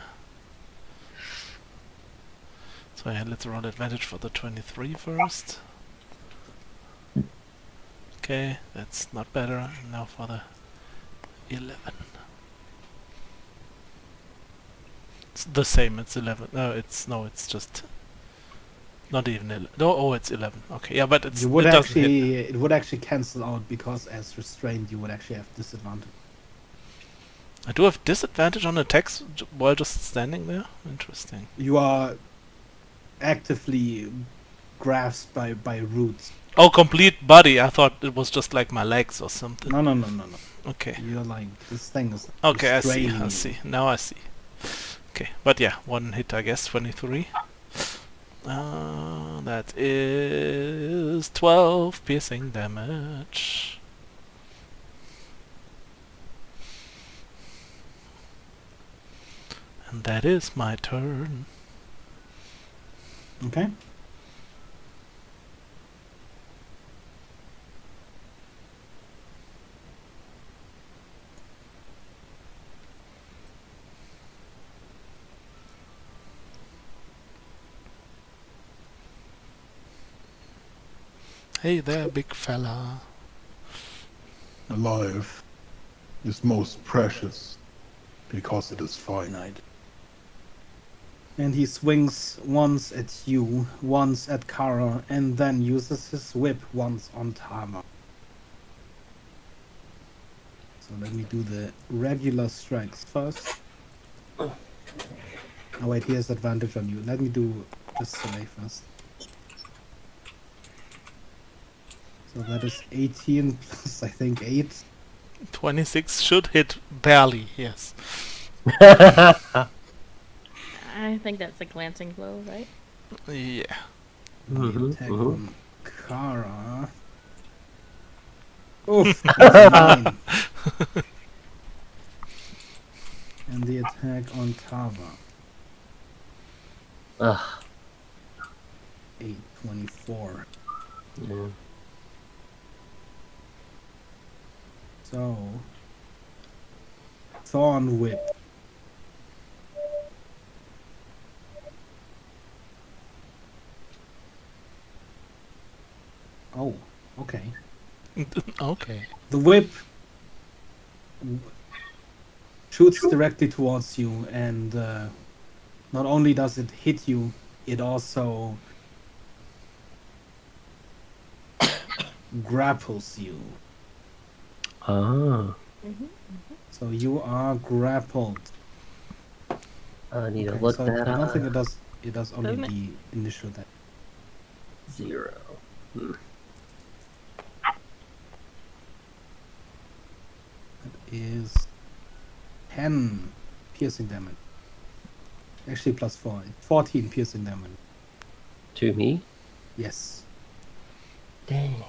So yeah, let's roll advantage for the 23 first. Okay, that's not better. Now for the 11. It's the same. It's 11. No, it's just not even 11. No, oh, it's 11. Okay, yeah, but You would it doesn't hit. it would actually cancel out because as restrained you would actually have disadvantage. I do have disadvantage on attacks while just standing there. Interesting. You are actively grasped by roots. Oh, complete body. I thought it was just like my legs or something. No. Okay. You're like, this thing is Okay, I see. restraining I you. see. Now I see. Okay, but yeah, one hit, I guess. 23. That is 12 piercing damage. And that is my turn. Okay. Hey there, big fella. Alive is most precious because it is finite. And he swings once at you, once at Kara, and then uses his whip once on Tama. So let me do the regular strikes first. Oh wait, he has advantage on you. Let me do just Soleil first. So that is 18 plus, I think, 8. 26 should hit barely, yes. I think that's a glancing blow, right? Yeah. The attack mhm. on Kara. Oof, that's 9. And the attack on Tava. Ugh. 8, 24. Yeah. So, Thorn Whip. Oh, okay. Okay. The whip shoots directly towards you, and not only does it hit you, it also grapples you. Ah. So you are grappled. I need to Okay, look so that I don't up. think it does. It does only Doesn't it? the initial damage. 0. That is 10 piercing damage. Actually, plus 4. 14 piercing damage. To me? Yes. Dang.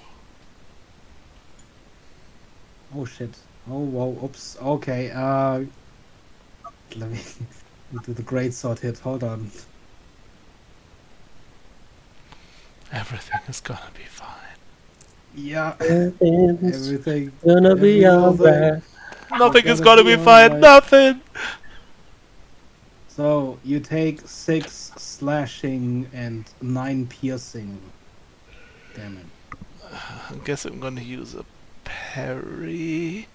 Oh shit. Oh whoa. Oops. Okay. Let me do the great sword hit. Hold on. Everything is gonna be fine. Yeah. Everything's Everything. gonna be Every little thing. alright. Nothing is Gonna gonna be be fine. alright. Nothing! So you take 6 slashing and 9 piercing damage. I guess I'm gonna use a parry.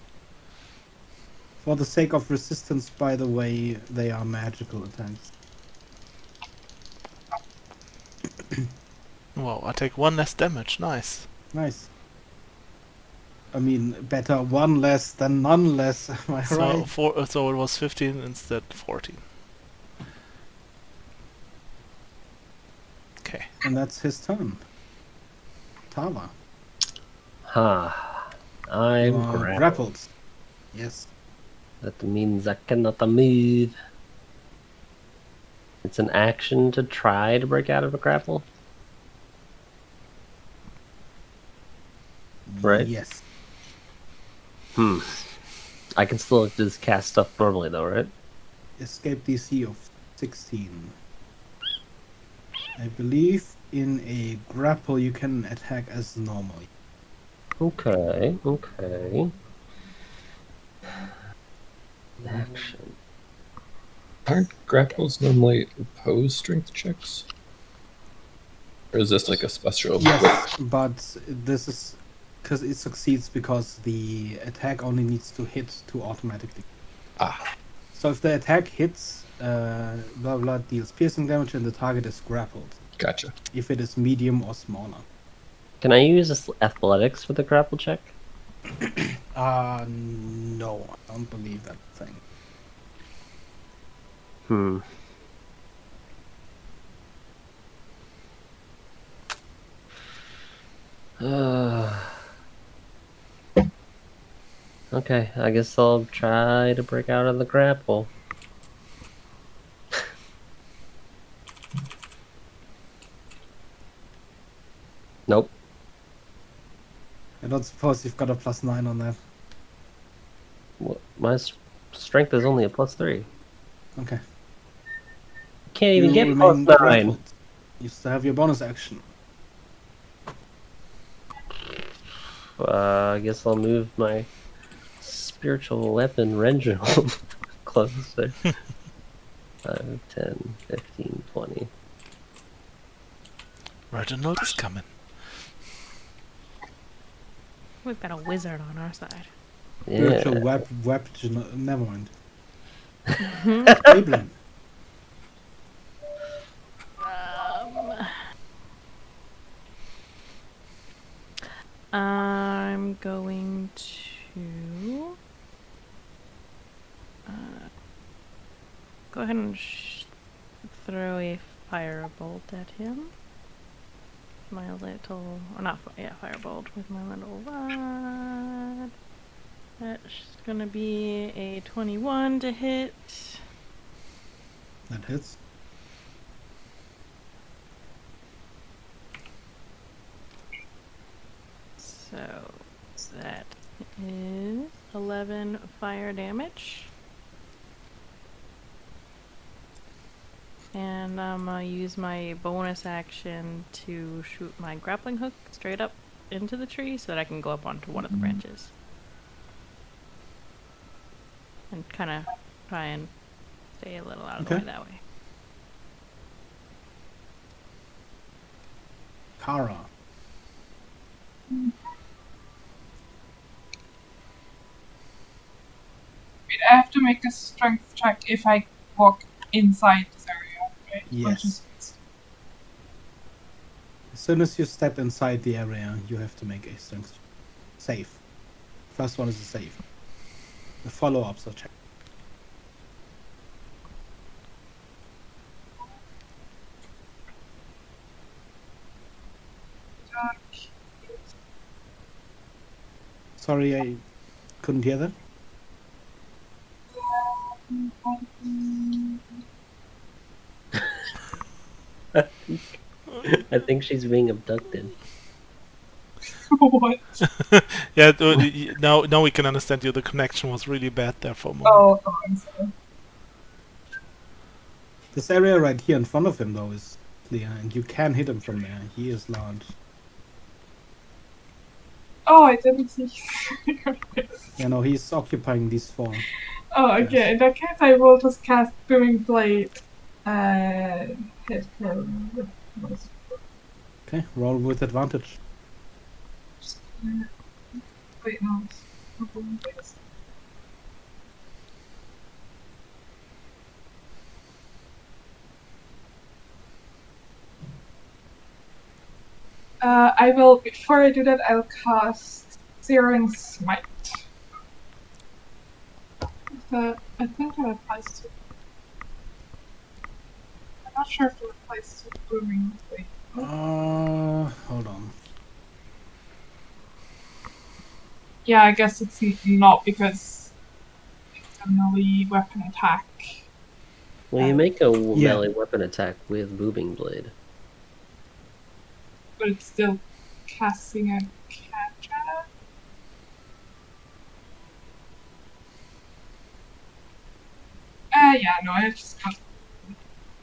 For the sake of resistance, by the way, they are magical attacks. Wow, I take 1 less damage. Nice. Nice. I mean, better one less than none less. Am I So right? so it was 15 instead 14. Okay. And that's his turn. Tava, Ha. you I'm are grappled. grappled. Yes. That means I cannot move. It's an action to try to break out of a grapple. Right. Yes. I can still just cast stuff normally, though, right? Escape DC of 16. I believe in a grapple you can attack as normal. Okay. Okay. Action. Aren't grapples normally opposed strength checks? Or is this like a special? Yes, but this is because it succeeds because the attack only needs to hit to automatically. Ah, So if the attack hits, blah blah deals piercing damage and the target is grappled. gotcha. If it is medium or smaller. Can I use athletics for the grapple check? No, I don't believe that thing. Okay, I guess I'll try to break out of the grapple. Nope. I don't suppose you've got a +9 on that. My strength is only a +3. Okay. Can't even You get remain +9. grappled. You still have your bonus action. I guess I'll move my spiritual weapon Reginald closer. 5, 10, 15, 20. Reginald is coming. We've got a wizard on our side. Spiritual Yeah. weapon. Never mind. Ablin. I'm going to go ahead and throw a firebolt at him. My little, or not, firebolt with my little rod. That's gonna be a 21 to hit. That hits. So that is 11 fire damage. And I'm gonna use my bonus action to shoot my grappling hook straight up into the tree so that I can go up onto one of the branches. And kind of try and stay a little out of the way that way. Kara. I have to make a strength check if I walk inside this area, right? Or Yes. just- As soon as you step inside the area, you have to make a strength save. First one is a save. The follow-ups are check. Sorry, I couldn't hear that. I think she's being abducted. What? Yeah, now we can understand you. The connection was really bad there for a moment. Oh, I'm sorry. This area right here in front of him, though, is clear, and you can hit him from there. He is large. Oh, I didn't see. You know, he's occupying these 4. Oh, okay. Yes. In that case, I will just cast Booming Blade. Hit him with most. Okay, roll with advantage. Wait, no. It's not Booming Blade. I will. Before I do that, I'll cast Searing Smite. I think that applies to. I'm not sure if it applies to Booming Blade. Hold on. Yeah, I guess it's not because it's a melee weapon attack. Well, you make a melee weapon attack with Booming Blade. But it's still casting a cantrip. Yeah, no, I just cast.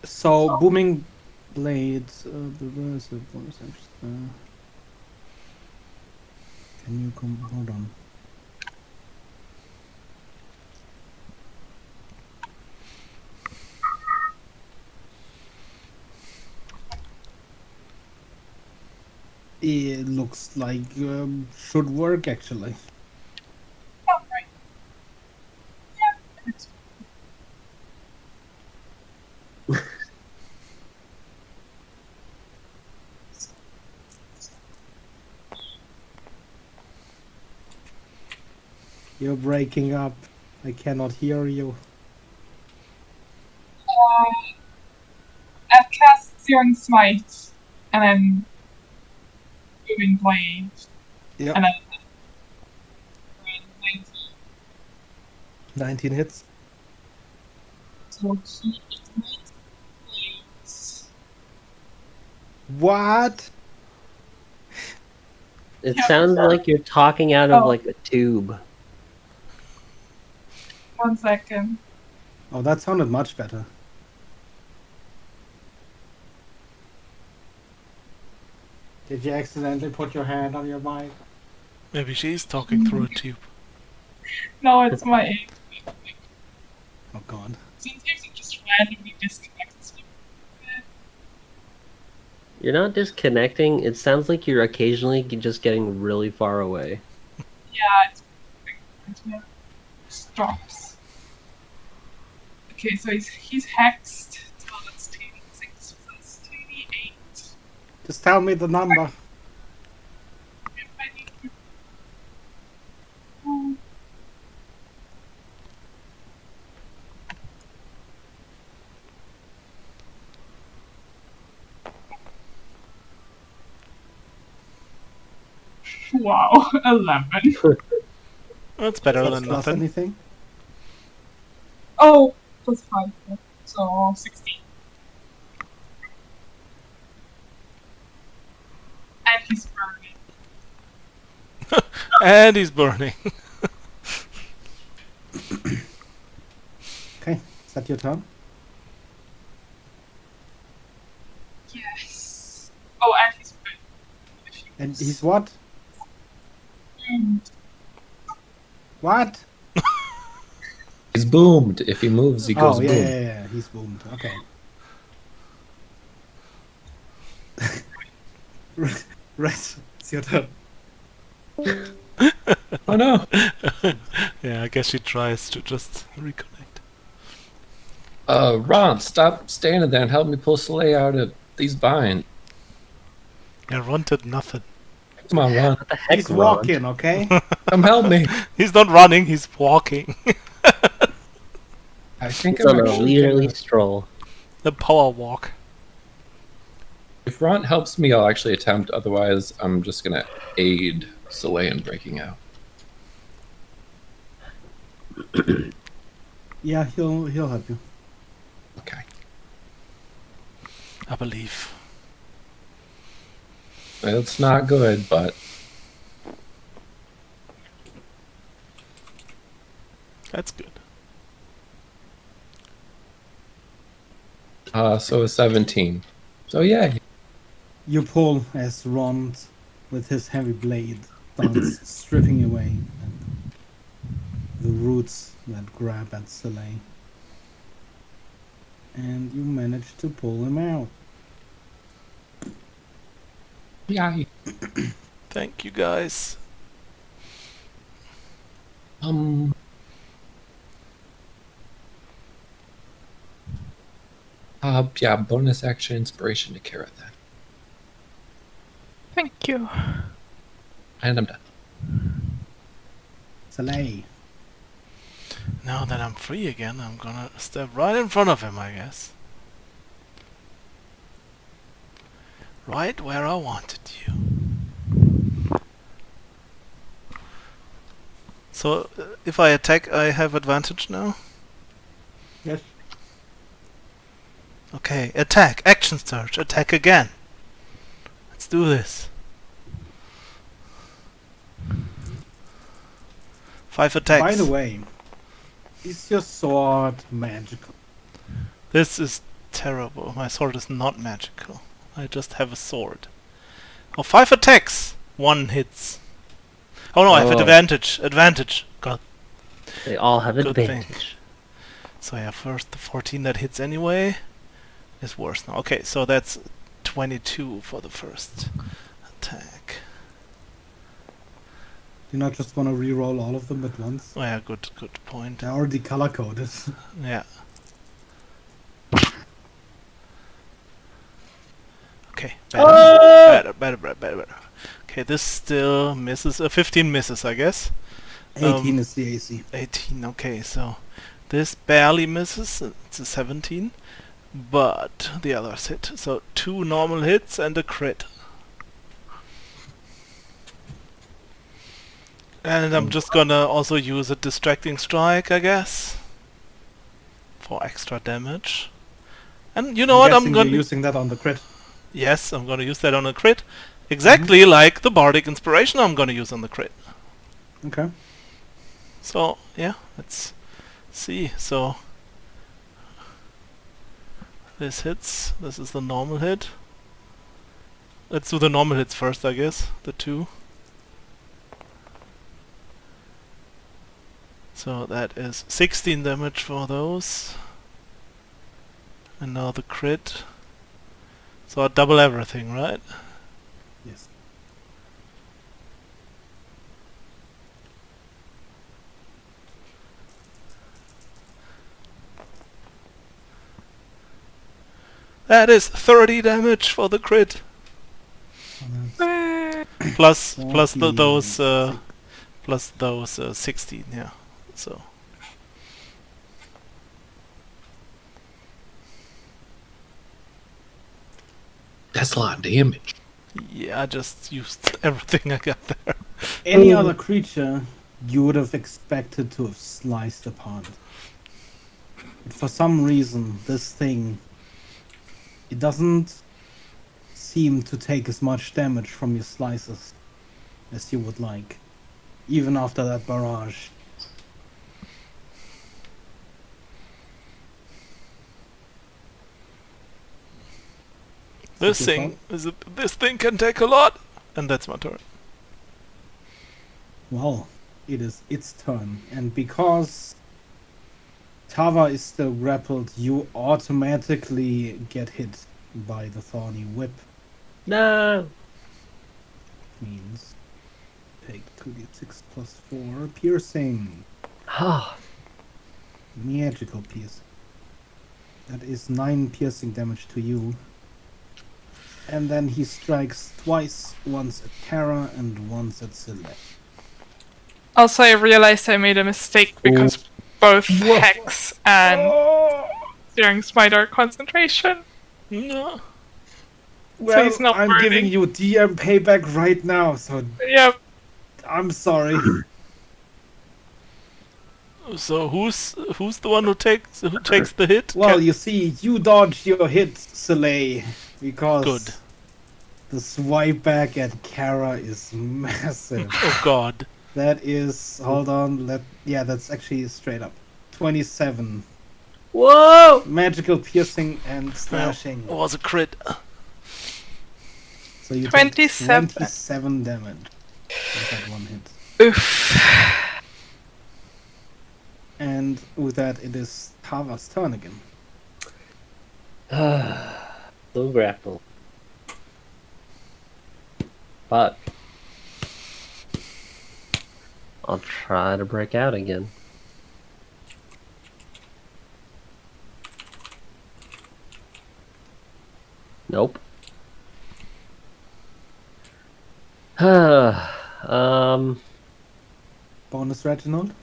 So, Booming Blades. Can you come? Hold on. It looks like should work actually. Oh, right. Yeah, it's You're breaking up. I cannot hear you. I'll cast Searing Smite, and then Booming Blade, Yeah. and then 90 19 hits. So he ignites flames. What? It Yeah, sounds sure. like you're talking out of Oh. like a tube. 1 second. Oh, that sounded much better. Did you accidentally put your hand on your mic? Maybe she's talking through a tube. No, it's my aim. Oh god. Sometimes it just randomly disconnects me. You're not disconnecting. It sounds like you're occasionally just getting really far away. Yeah, it's it just drops. Okay, so he's hexed. So that's 2d6 plus 2d8. Just tell me the number. If I need to... Oh. Wow, 11. That's better Plus than nothing. anything? Oh, plus 5. So 16. And he's burning. And he's burning. Okay, is that your turn? Yes. Oh, and he's burning. And he's what? Mm. What? He's boomed. If he moves, he goes Oh, yeah, boom. yeah, he's boomed. Okay. Right, it's your turn. Oh no! Yeah, I guess she tries to just reconnect. Ron, stop standing there and help me pull Soleil out of these vines. Yeah, Ron did nothing. Come on, Ron. What the heck, He's Ron? walking, okay? Come help me. He's not running, he's walking. I think He's I'm on a actually leisurely gonna... stroll. The power walk. If Ron helps me, I'll actually attempt. Otherwise, I'm just gonna aid Soleil in breaking out. Yeah, he'll help you. Okay. I believe. It's not good, but That's good. so a 17. So yeah, You pull as Ron, with his heavy blade, starts stripping away the roots that grab at Soleil. And you manage to pull him out. yeah. Thank you guys. Yeah, bonus action inspiration to Kara then. Thank you. And I'm done. Soleil. Now that I'm free again, I'm gonna step right in front of him, I guess. Right where I wanted you. So, if I attack, I have advantage now? Yes. Okay, attack! Action surge! Attack again! Let's do this. 5 attacks. By the way, is your sword magical? This is terrible. My sword is not magical. I just have a sword. Oh, 5 attacks! 1 hits. Oh no, I have Oh. advantage. Advantage. God, They all have Good thing. advantage. So yeah, first the 14 that hits anyway is worse now. Okay, so that's 22 for the first attack. Do you not just want to re-roll all of them at once? Oh yeah, good point. They're already color-coded. Yeah. Okay, better. Okay, this still misses. 15 misses, I guess. 18 is the AC. 18, okay, so this barely misses. It's a 17. But the others hit. So 2 normal hits and a crit. And I'm just gonna also use a distracting strike, I guess, for extra damage. And you know what? I'm guessing you're gonna using that on the crit. yes, I'm gonna use that on a crit, exactly like the bardic inspiration I'm gonna use on the crit. Okay. So yeah, let's see. So this hits. This is the normal hit. Let's do the normal hits first, I guess. The 2. So that is 16 damage for those. And now the crit. So I double everything, right? Yes. That is 30 damage for the crit. Plus those 16, yeah. So That's a lot of damage. yeah, I just used everything I got there. Any other creature you would have expected to have sliced apart. But for some reason, this thing, it doesn't seem to take as much damage from your slices as you would like, even after that barrage. This thing can take a lot, and that's my turn. Well, it is its turn, and because Tava is still grappled, you automatically get hit by the thorny whip. No! Means take 2d6 plus 4 piercing. Ah, Magical piercing. That is 9 piercing damage to you. And then he strikes twice, once at Kara and once at Sille. Also, I realized I made a mistake because both Hex and Searing Smite are concentration. No. Well, he's not I'm burning. giving you DM payback right now, so Yep. I'm sorry. So who's the one who takes the hit? Well, you see, you dodged your hit, Soleil, because Good. the swipe back at Kara is massive. Oh God. That is, hold on, that's actually straight up. 27. whoa! Magical piercing and slashing. It was a crit. So you 27. take 27 damage with that one hit. Oof. And with that, it is Tava's turn again. Still grapple. But I'll try to break out again. Nope. Bonus Reginald?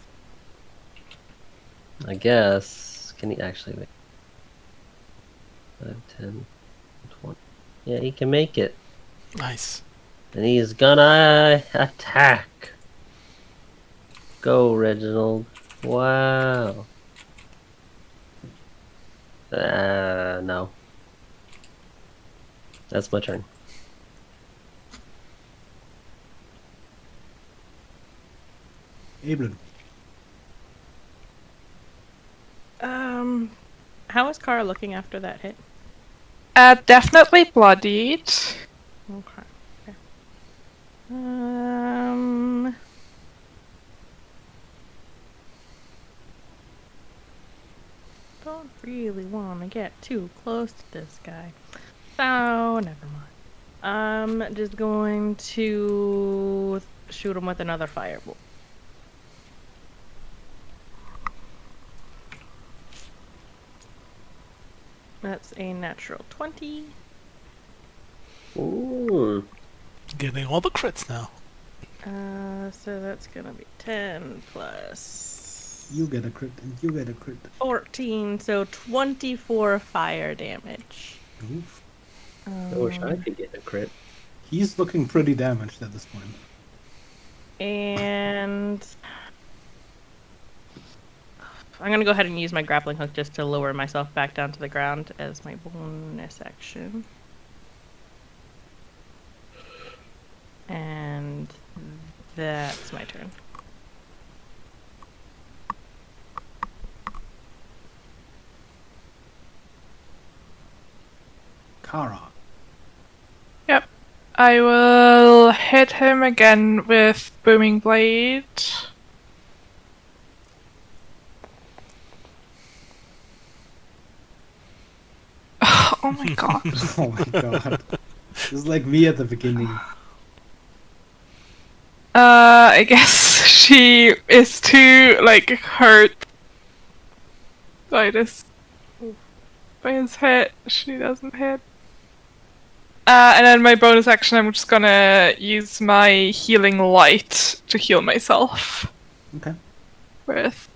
I guess. Can he actually make 5, 10, 20? Yeah, he can make it. Nice. And he's gonna attack. Go, Reginald. Wow. No. That's my turn. Evelyn. How is Kara looking after that hit? Definitely bloodied. Okay. Don't really want to get too close to this guy. So, never mind. Just going to shoot him with another firebolt. That's a natural 20. Ooh. Getting all the crits now. So that's gonna be 10 plus You get a crit and you get a crit. 14, so 24 fire damage. Oof. I wish I could get a crit. He's looking pretty damaged at this point. And I'm gonna go ahead and use my grappling hook just to lower myself back down to the ground as my bonus action. And that's my turn. Kara. Yep. I will hit him again with Booming Blade. Oh my god. Oh my god. This is like me at the beginning. I guess she is too, like, hurt by this. By his hit. She doesn't hit. And then my bonus action, I'm just gonna use my healing light to heal myself. Okay. With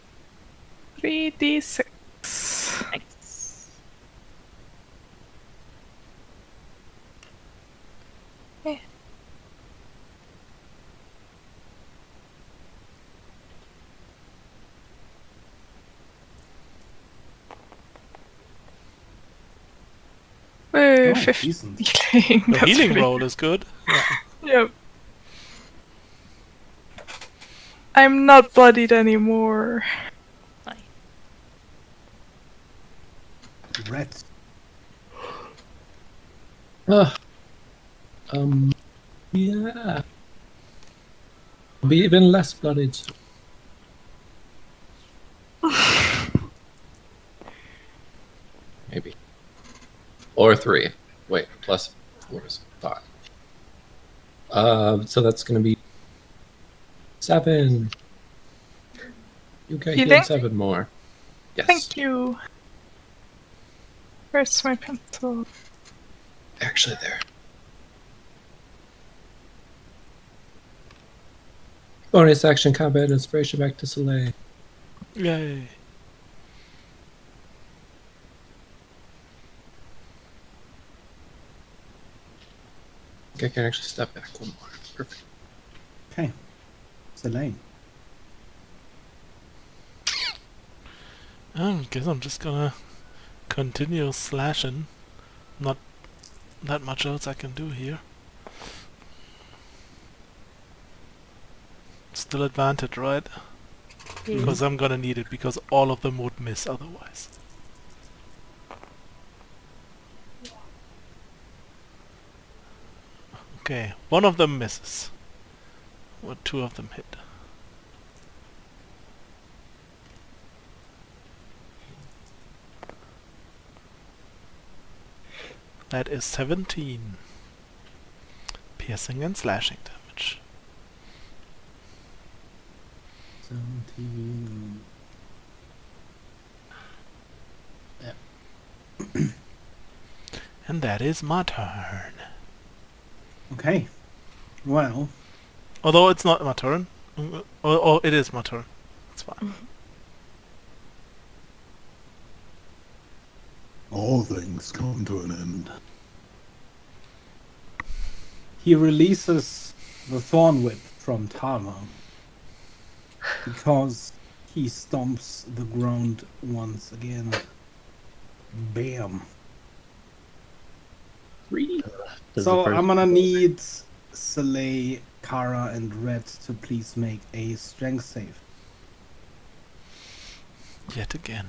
3d6. Nice. Woo, Oh, 50 decent. healing. The That's healing pretty- roll is good. Yeah. Yep. I'm not bloodied anymore. Red. Yeah. I'll be even less blooded. Maybe. Or 3. Wait, plus 4 is 5. So that's going to be 7. You get You healed think? 7 more. Yes. Thank you. Where's my pencil? Actually, there. Bonus action combat inspiration back to Soleil. Yay. I can actually step back one more. Perfect. Okay. Selene. I guess I'm just gonna continue slashing. Not that much else I can do here. Still advantage, right? Because I'm gonna need it, because all of them would miss otherwise. Okay, one of them misses. Or 2 of them hit. That is 17. Piercing and slashing damage. 17. And that is my turn. Okay. Well, Although it's not my turn. Or it is my turn. It's fine. All things come to an end. he releases the Thorn Whip from Tama because he stomps the ground once again. Bam. 3. So I'm gonna need Soleil, Kara, and Red to please make a strength save. Yet again.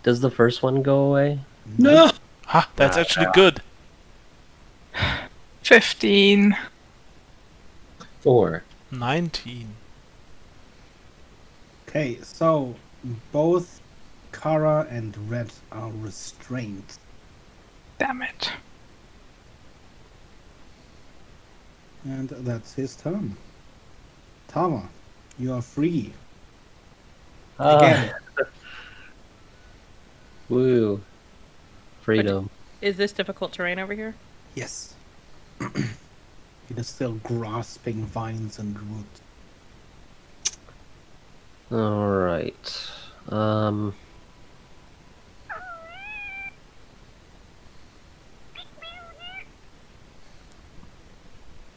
Does the first one go away? No! Ha! That's actually good. 15. 4. 19. Okay, so both Kara and Red are restrained. Damn it. And that's his turn. Tama, you are free. Again. Woo. Freedom. Is this difficult terrain over here? Yes. It is still grasping vines and root. Alright.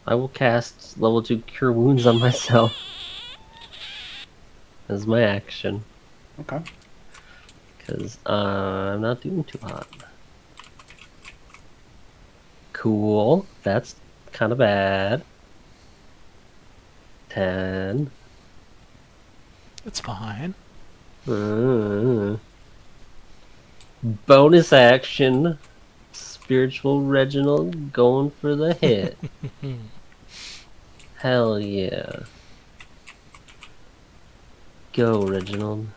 I will cast level 2 Cure Wounds on myself. As my action. Okay. Because I'm not doing too hot. Cool. That's kind of bad. 10. It's fine. Bonus action. Spiritual Reginald going for the hit. Hell yeah. Go, Reginald.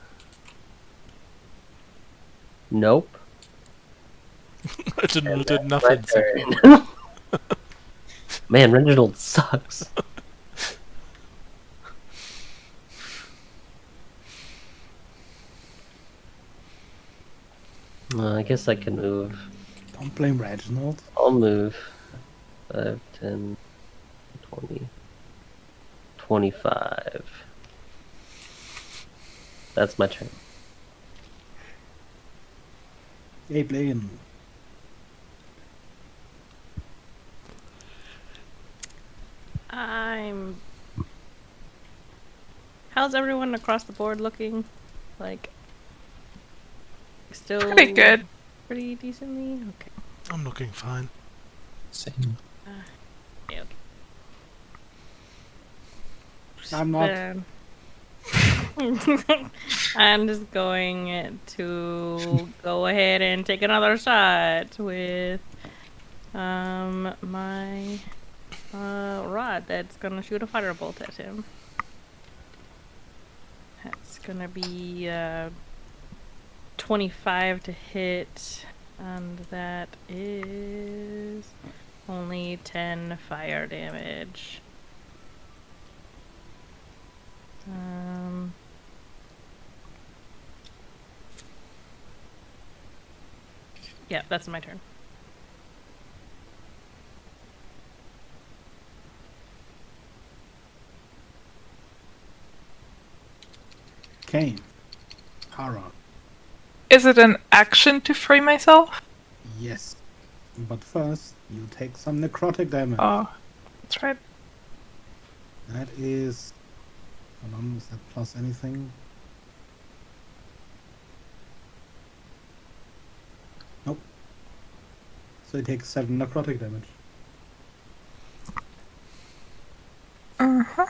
Nope. Reginald did My nothing. So turn. Man, Reginald sucks. I guess I can move. Don't blame Reginald. I'll move. 5, 10, 20, 25. That's my turn. Hey, Blaine. How's everyone across the board looking? Like, still Pretty good. pretty decently? Okay. I'm looking fine. Same. Yeah, okay. I'm not. Then- I'm just going to go ahead and take another shot with my rod that's gonna shoot a firebolt at him. That's gonna be 25 to hit, and that is only 10 fire damage. Yeah, that's my turn. Kane. Hara. Is it an action to free myself? Yes. But first, you take some necrotic damage. Oh, that's right. That is... Hold on, is that plus anything? Nope. So you take 7 necrotic damage. Uh-huh.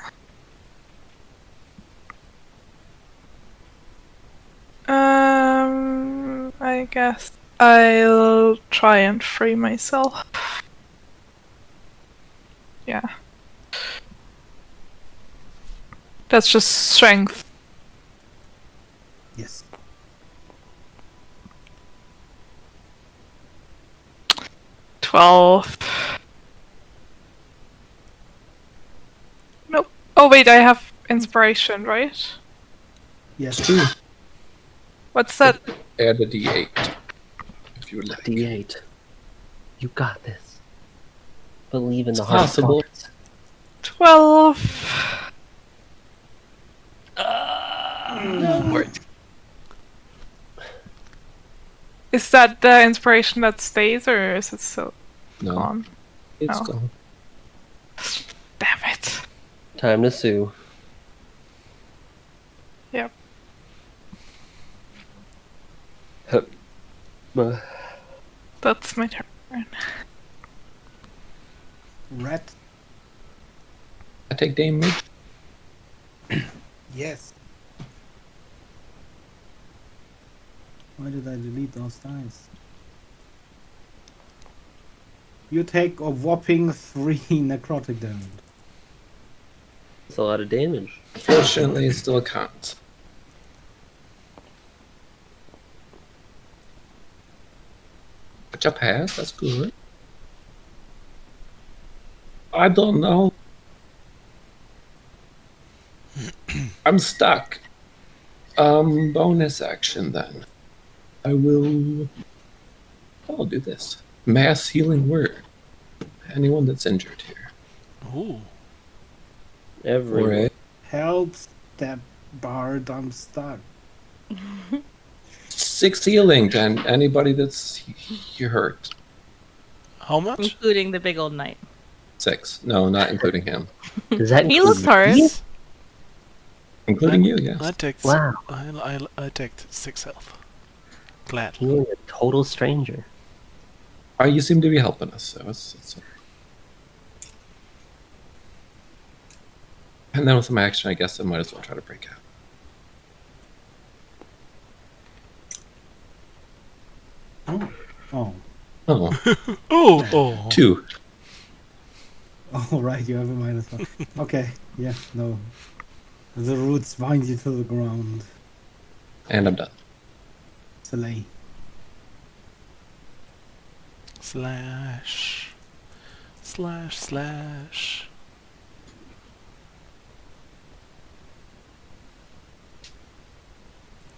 I guess I'll try and free myself. Yeah. That's just strength. Yes. $12. Nope. Oh wait, I have inspiration, right? Yes. Two. What's that? Add a D8 if you would like. D8. You got this. Believe in It's the heart of possible. cards. 12. Is that the inspiration that stays, or is it still No, on? it's Oh. gone. Damn it. Time to sue. Yep. That's my turn. Rat. I take damage. Yes. Why did I delete those dice? You take a whopping 3 necrotic damage. That's a lot of damage. Fortunately, it still counts. Which I pass, that's good. I don't know. I'm stuck. Bonus action then. I'll do this. Mass healing word. Anyone that's injured here. Ooh. Everyone. Or a Help, step bard, I'm stuck. 6 healing to anybody that's hurt. How much? Including the big old knight. 6. No, not including him. Does that He include looks hurt. me? Including you, yes. I take Wow. I take 6 health. Glad. You're a total stranger. Oh, you seem to be helping us, so it's... And then with my action, I guess I might as well try to break out. Oh. Oh, Oh. 2. Oh, right, you have a -1. Okay, yeah, no. The roots bind you to the ground. And I'm done. Soleil. Slash. Slash, slash.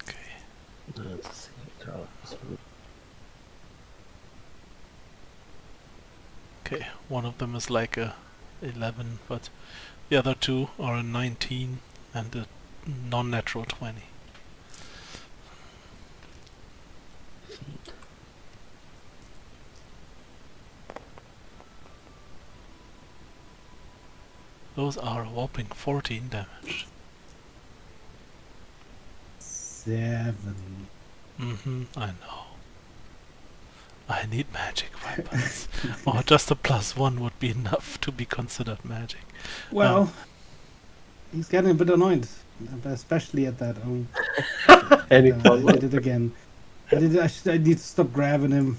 Okay. Let's see. Okay, one of them is like a 11, but the other two are a 19 and a non-natural 20. Those are a whopping 14 damage. 7. I know. I need magic weapons. Or just a +1 would be enough to be considered magic. Well, he's getting a bit annoyed, especially at that. Any I problem? did it again. I need to stop grabbing him.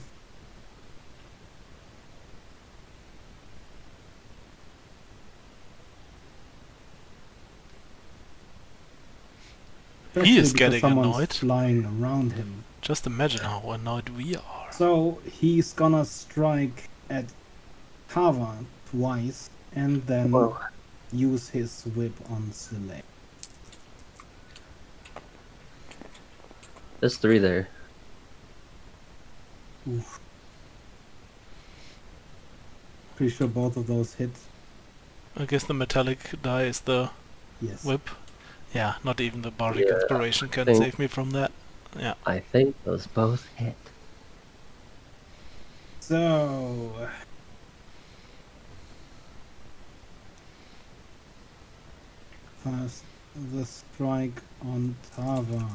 He is Especially because getting someone's annoyed. flying around him. Just imagine how annoyed we are. So he's gonna strike at Kava twice and then Whoa. use his whip on Soleil. There's 3 there. Oof. Pretty sure both of those hit. I guess the metallic die is the Yes. whip. Yeah, not even the bardic Yeah, inspiration can think- save me from that. Yeah. I think those both hit. So first the strike on Tava.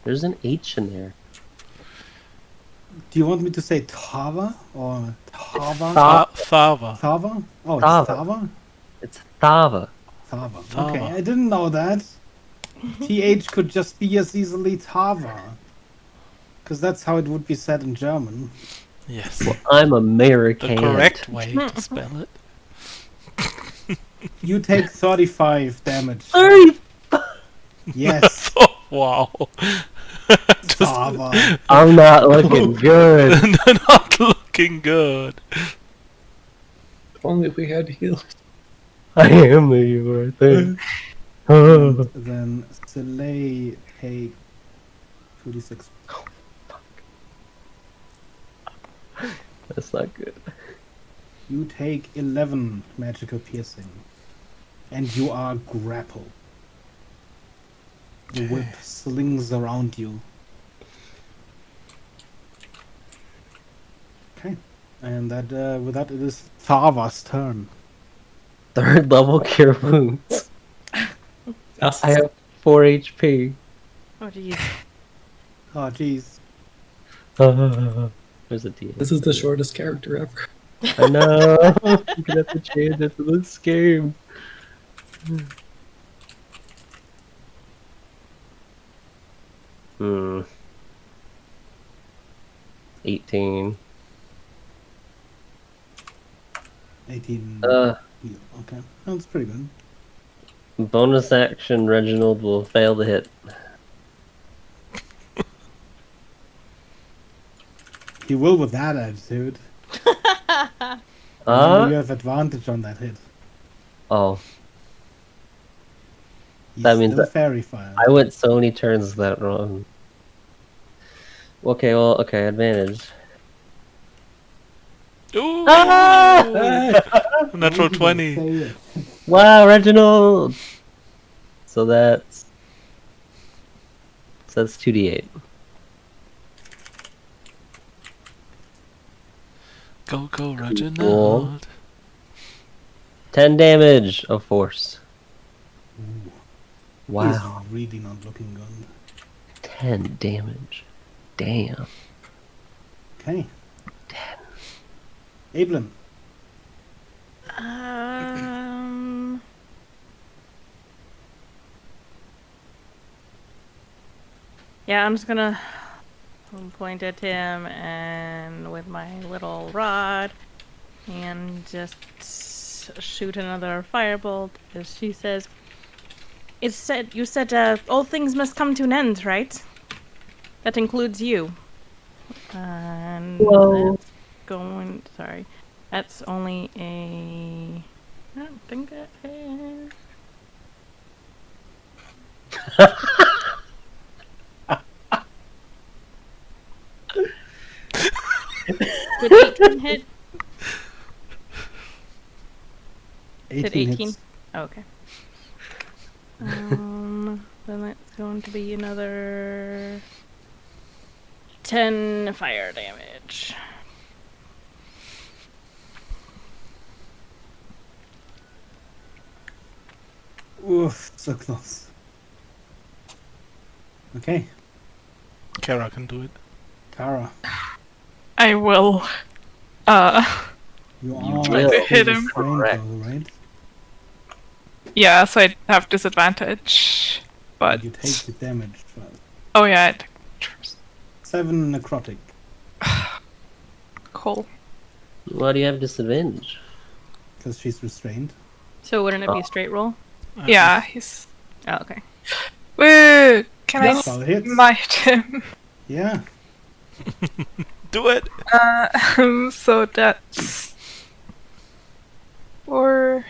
There's an H in there. Do you want me to say Tava or Tava? Thava. Tava? Oh, it's Tava. Tava? It's Thava. Tava. Tava. Okay, I didn't know that. TH could just be as easily Tava. Because that's how it would be said in German. Yes. Well, I'm The American. correct way to spell it. You take 35 damage. Sorry. Yes, Oh, wow. Tava. I'm not looking good. Not looking good. If only we had healed. I am the right there. And then Soleil take 2d6. That's not good. You take 11 magical piercing. And you are grappled. The whip slings around you. Okay. And that with that it is Thava's turn. 3rd level cure wounds. I have 4 HP. Oh jeez. Oh jeez. There's a D. This is the shortest character ever. I know. I'm gonna have to change it to this game. Hmm. 18. 18. Heal. Okay. That's pretty good. Bonus action, Reginald will fail to hit. He will with that attitude. Remember, you have advantage on that hit. Oh, He's That means still that- fairy fire. I went so many turns that wrong. Okay, well, okay, advantage. Ooh! Ah! Natural 20. Say it. Wow, Reginald! So that's 2d8. Go, go, Reginald. Cool. 10 damage of force. Ooh, Wow. He's really not looking good. 10 damage. Damn. Okay. 10. Ablin. Yeah, I'm just gonna point at him and with my little rod and just shoot another firebolt as she says, you said all things must come to an end, right? That includes you. And Whoa. that's only a, I don't think that is. Did 18 hit? 18 Did 18? hits. Oh, okay. Then that's going to be another 10 fire damage. Oof, so close. Okay, Kara can do it. Kara. I will. You You are try to hit him. restrained Correct. though, right? Yeah, so I have disadvantage. But You take the damage first. oh yeah, I take first. 7 necrotic. Cool. Why do you have disadvantage? Because she's restrained. So wouldn't it be a straight roll? Yeah, he's. Oh, okay. Woo! Can Yes, I all hits. smite him? Yeah. Do it! So that's 4.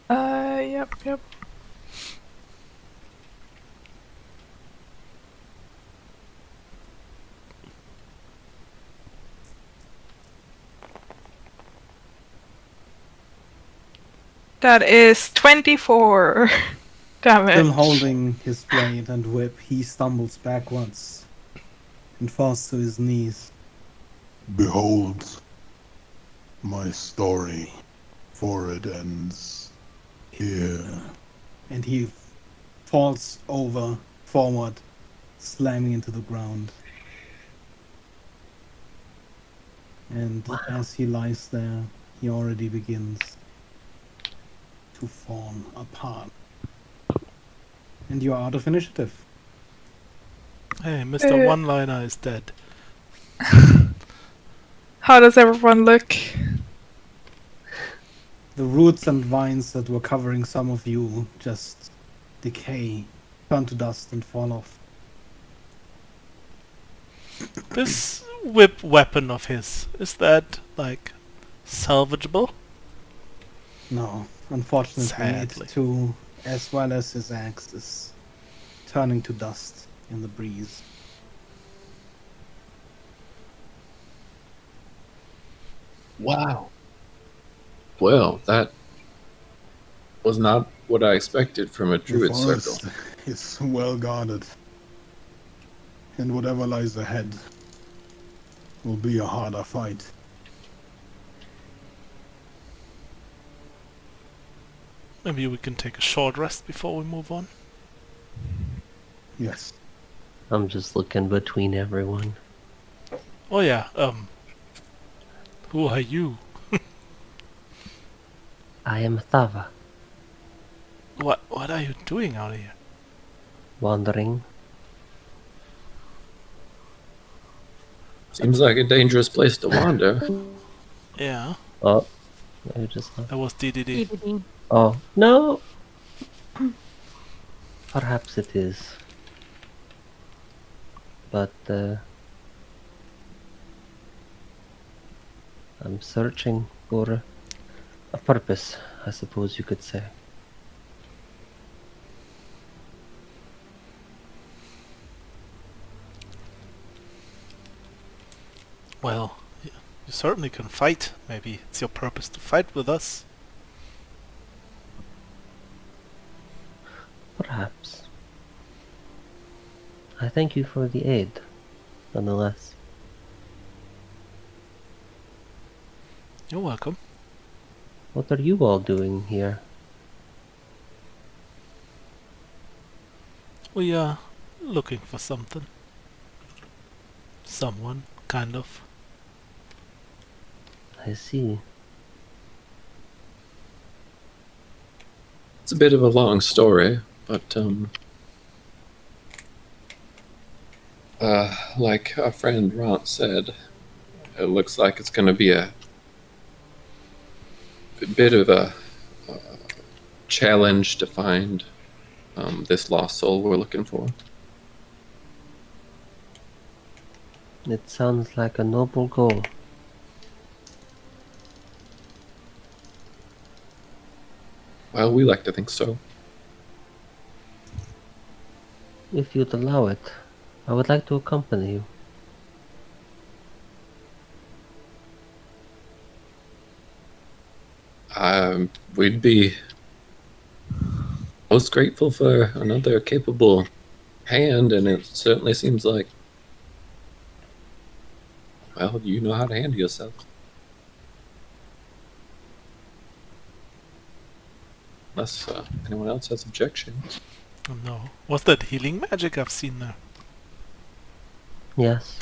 Yep. That is 24 damage. Still holding his blade and whip, he stumbles backwards and falls to his knees. Behold my story, for it ends here. And he falls forward, slamming into the ground. And as he lies there, he already begins to fall apart. And you're out of initiative. Hey, Mr. One-Liner is dead. How does everyone look? The roots and vines that were covering some of you just decay, turn to dust and fall off. This whip weapon of his, is that, like, salvageable? No, unfortunately, Sadly. it too, as well as his axe, is turning to dust in the breeze. Wow. Well, that was not what I expected from a The druid forest circle. is well guarded, and whatever lies ahead will be a harder fight. Maybe we can take a short rest before we move on. Yes. I'm just looking between everyone. Oh yeah, who are you? I am Thava, What are you doing out here? wandering. Seems like a dangerous place to wander. Yeah, Oh, I just left. that was DDD. DDD. Oh, no! Perhaps it is. But, I'm searching for a purpose, I suppose you could say. Well, you certainly can fight. Maybe it's your purpose to fight with us. Perhaps. I thank you for the aid. nonetheless. You're welcome. What are you all doing here? We are looking for something. Someone, kind of. I see. It's a bit of a long story, but like our friend Ront said, it looks like it's going to be a bit of a challenge to find this lost soul we're looking for. It sounds like a noble goal. Well, we like to think so. If you'd allow it, I would like to accompany you. We'd be most grateful for another capable hand, and it certainly seems like, well, you know how to handle yourself. Unless anyone else has objections. Oh no. What's that healing magic I've seen there? Yes.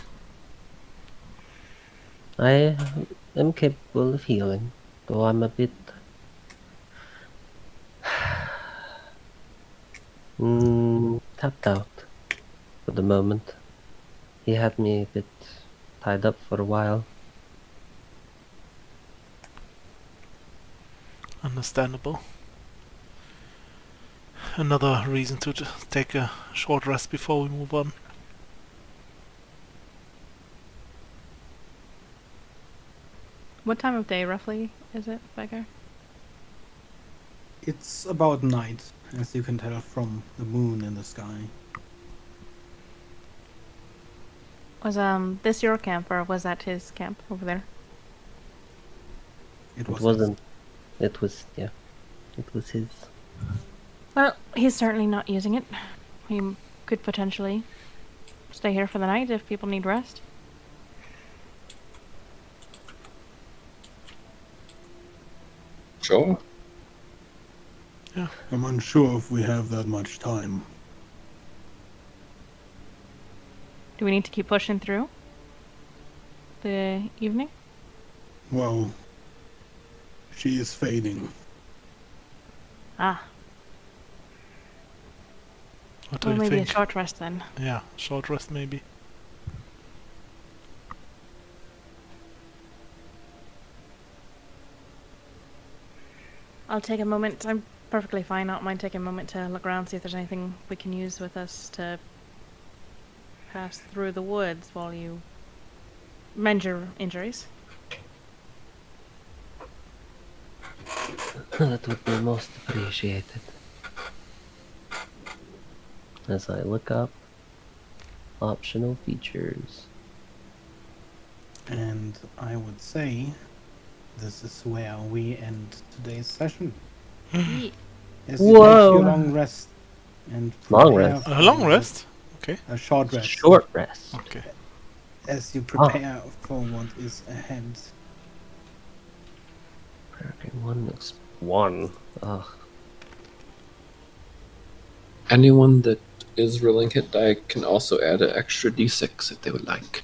I am capable of healing, though I'm a bit tapped out for the moment. He had me a bit tied up for a while. Understandable. Another reason to just take a short rest before we move on. What time of day roughly is it, Beggar? It's about night, as you can tell from the moon in the sky. Was this your camp or was that his camp over there? It It wasn't. It was, yeah. It was his. Well, he's certainly not using it. He could potentially stay here for the night if people need rest. Sure. I'm unsure if we have that much time. Do we need to keep pushing through the evening? Well, she is fading. Ah, What do well, you maybe think? a short rest then. Yeah, short rest maybe. I'll take a moment. I'm perfectly fine. I don't mind taking a moment to look around, see if there's anything we can use with us to pass through the woods while you mend your injuries. That would be most appreciated. As I look up optional features. And I would say this is where we end today's session. As you Whoa. take your long rest and Long prepare rest. A long rest? Okay. A short rest. Short rest. Okay. As you prepare for what is ahead. Arcane 1 is 1. Ugh. Anyone that is rolling hit die can also add an extra d6 if they would like.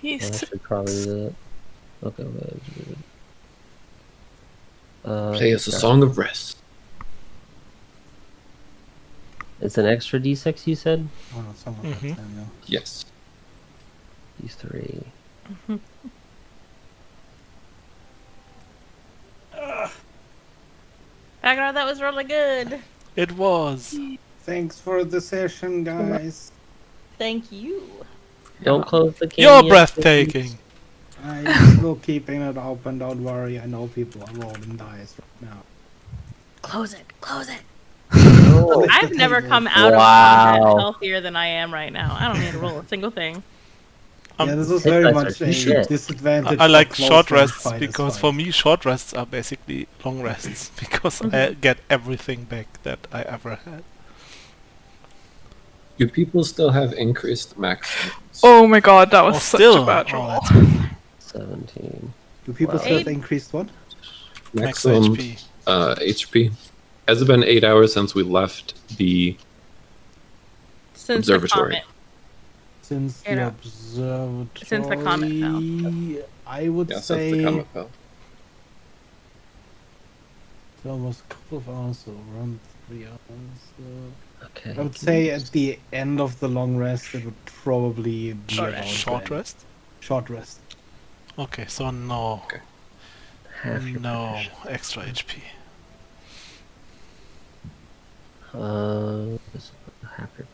I should probably do it. Okay. Play us a yeah. song of rest. It's an extra d6, you said? Oh, no, someone Mhm. else, I know. Yes. These 3. Background, that was really good. It was. Thanks for the session, guys. Thank you. Don't close the can You're yet, breathtaking. I'm still keeping it open, don't worry. I know people are rolling dice right now. Close it. Close it. please. I've never table. come out Wow. of combat healthier than I am right now. I don't need to roll a single thing. Yeah, this is hit very dice much are a shit. disadvantage. I like for short close-range rests fighters because fight. for me short rests are basically long rests because I get everything back that I ever had. Do people still have increased max? Oh my god, that was Oh, such still. a bad Oh, roll. that's good. 17. Do people Wow. still have Eight. increased what? Max Maximum HP. HP. Has it been 8 hours since we left the Since observatory? the comet. Since Eight the hours. observatory, Since the comet fell. I would Yeah, since say the comet fell. it's almost a couple of hours, so around 3 hours. Okay. I would say at the end of the long rest, it would probably be Short about rest. Short then. rest? Short rest. Okay, so no. Okay. Half your No proficiency. extra HP. This is half your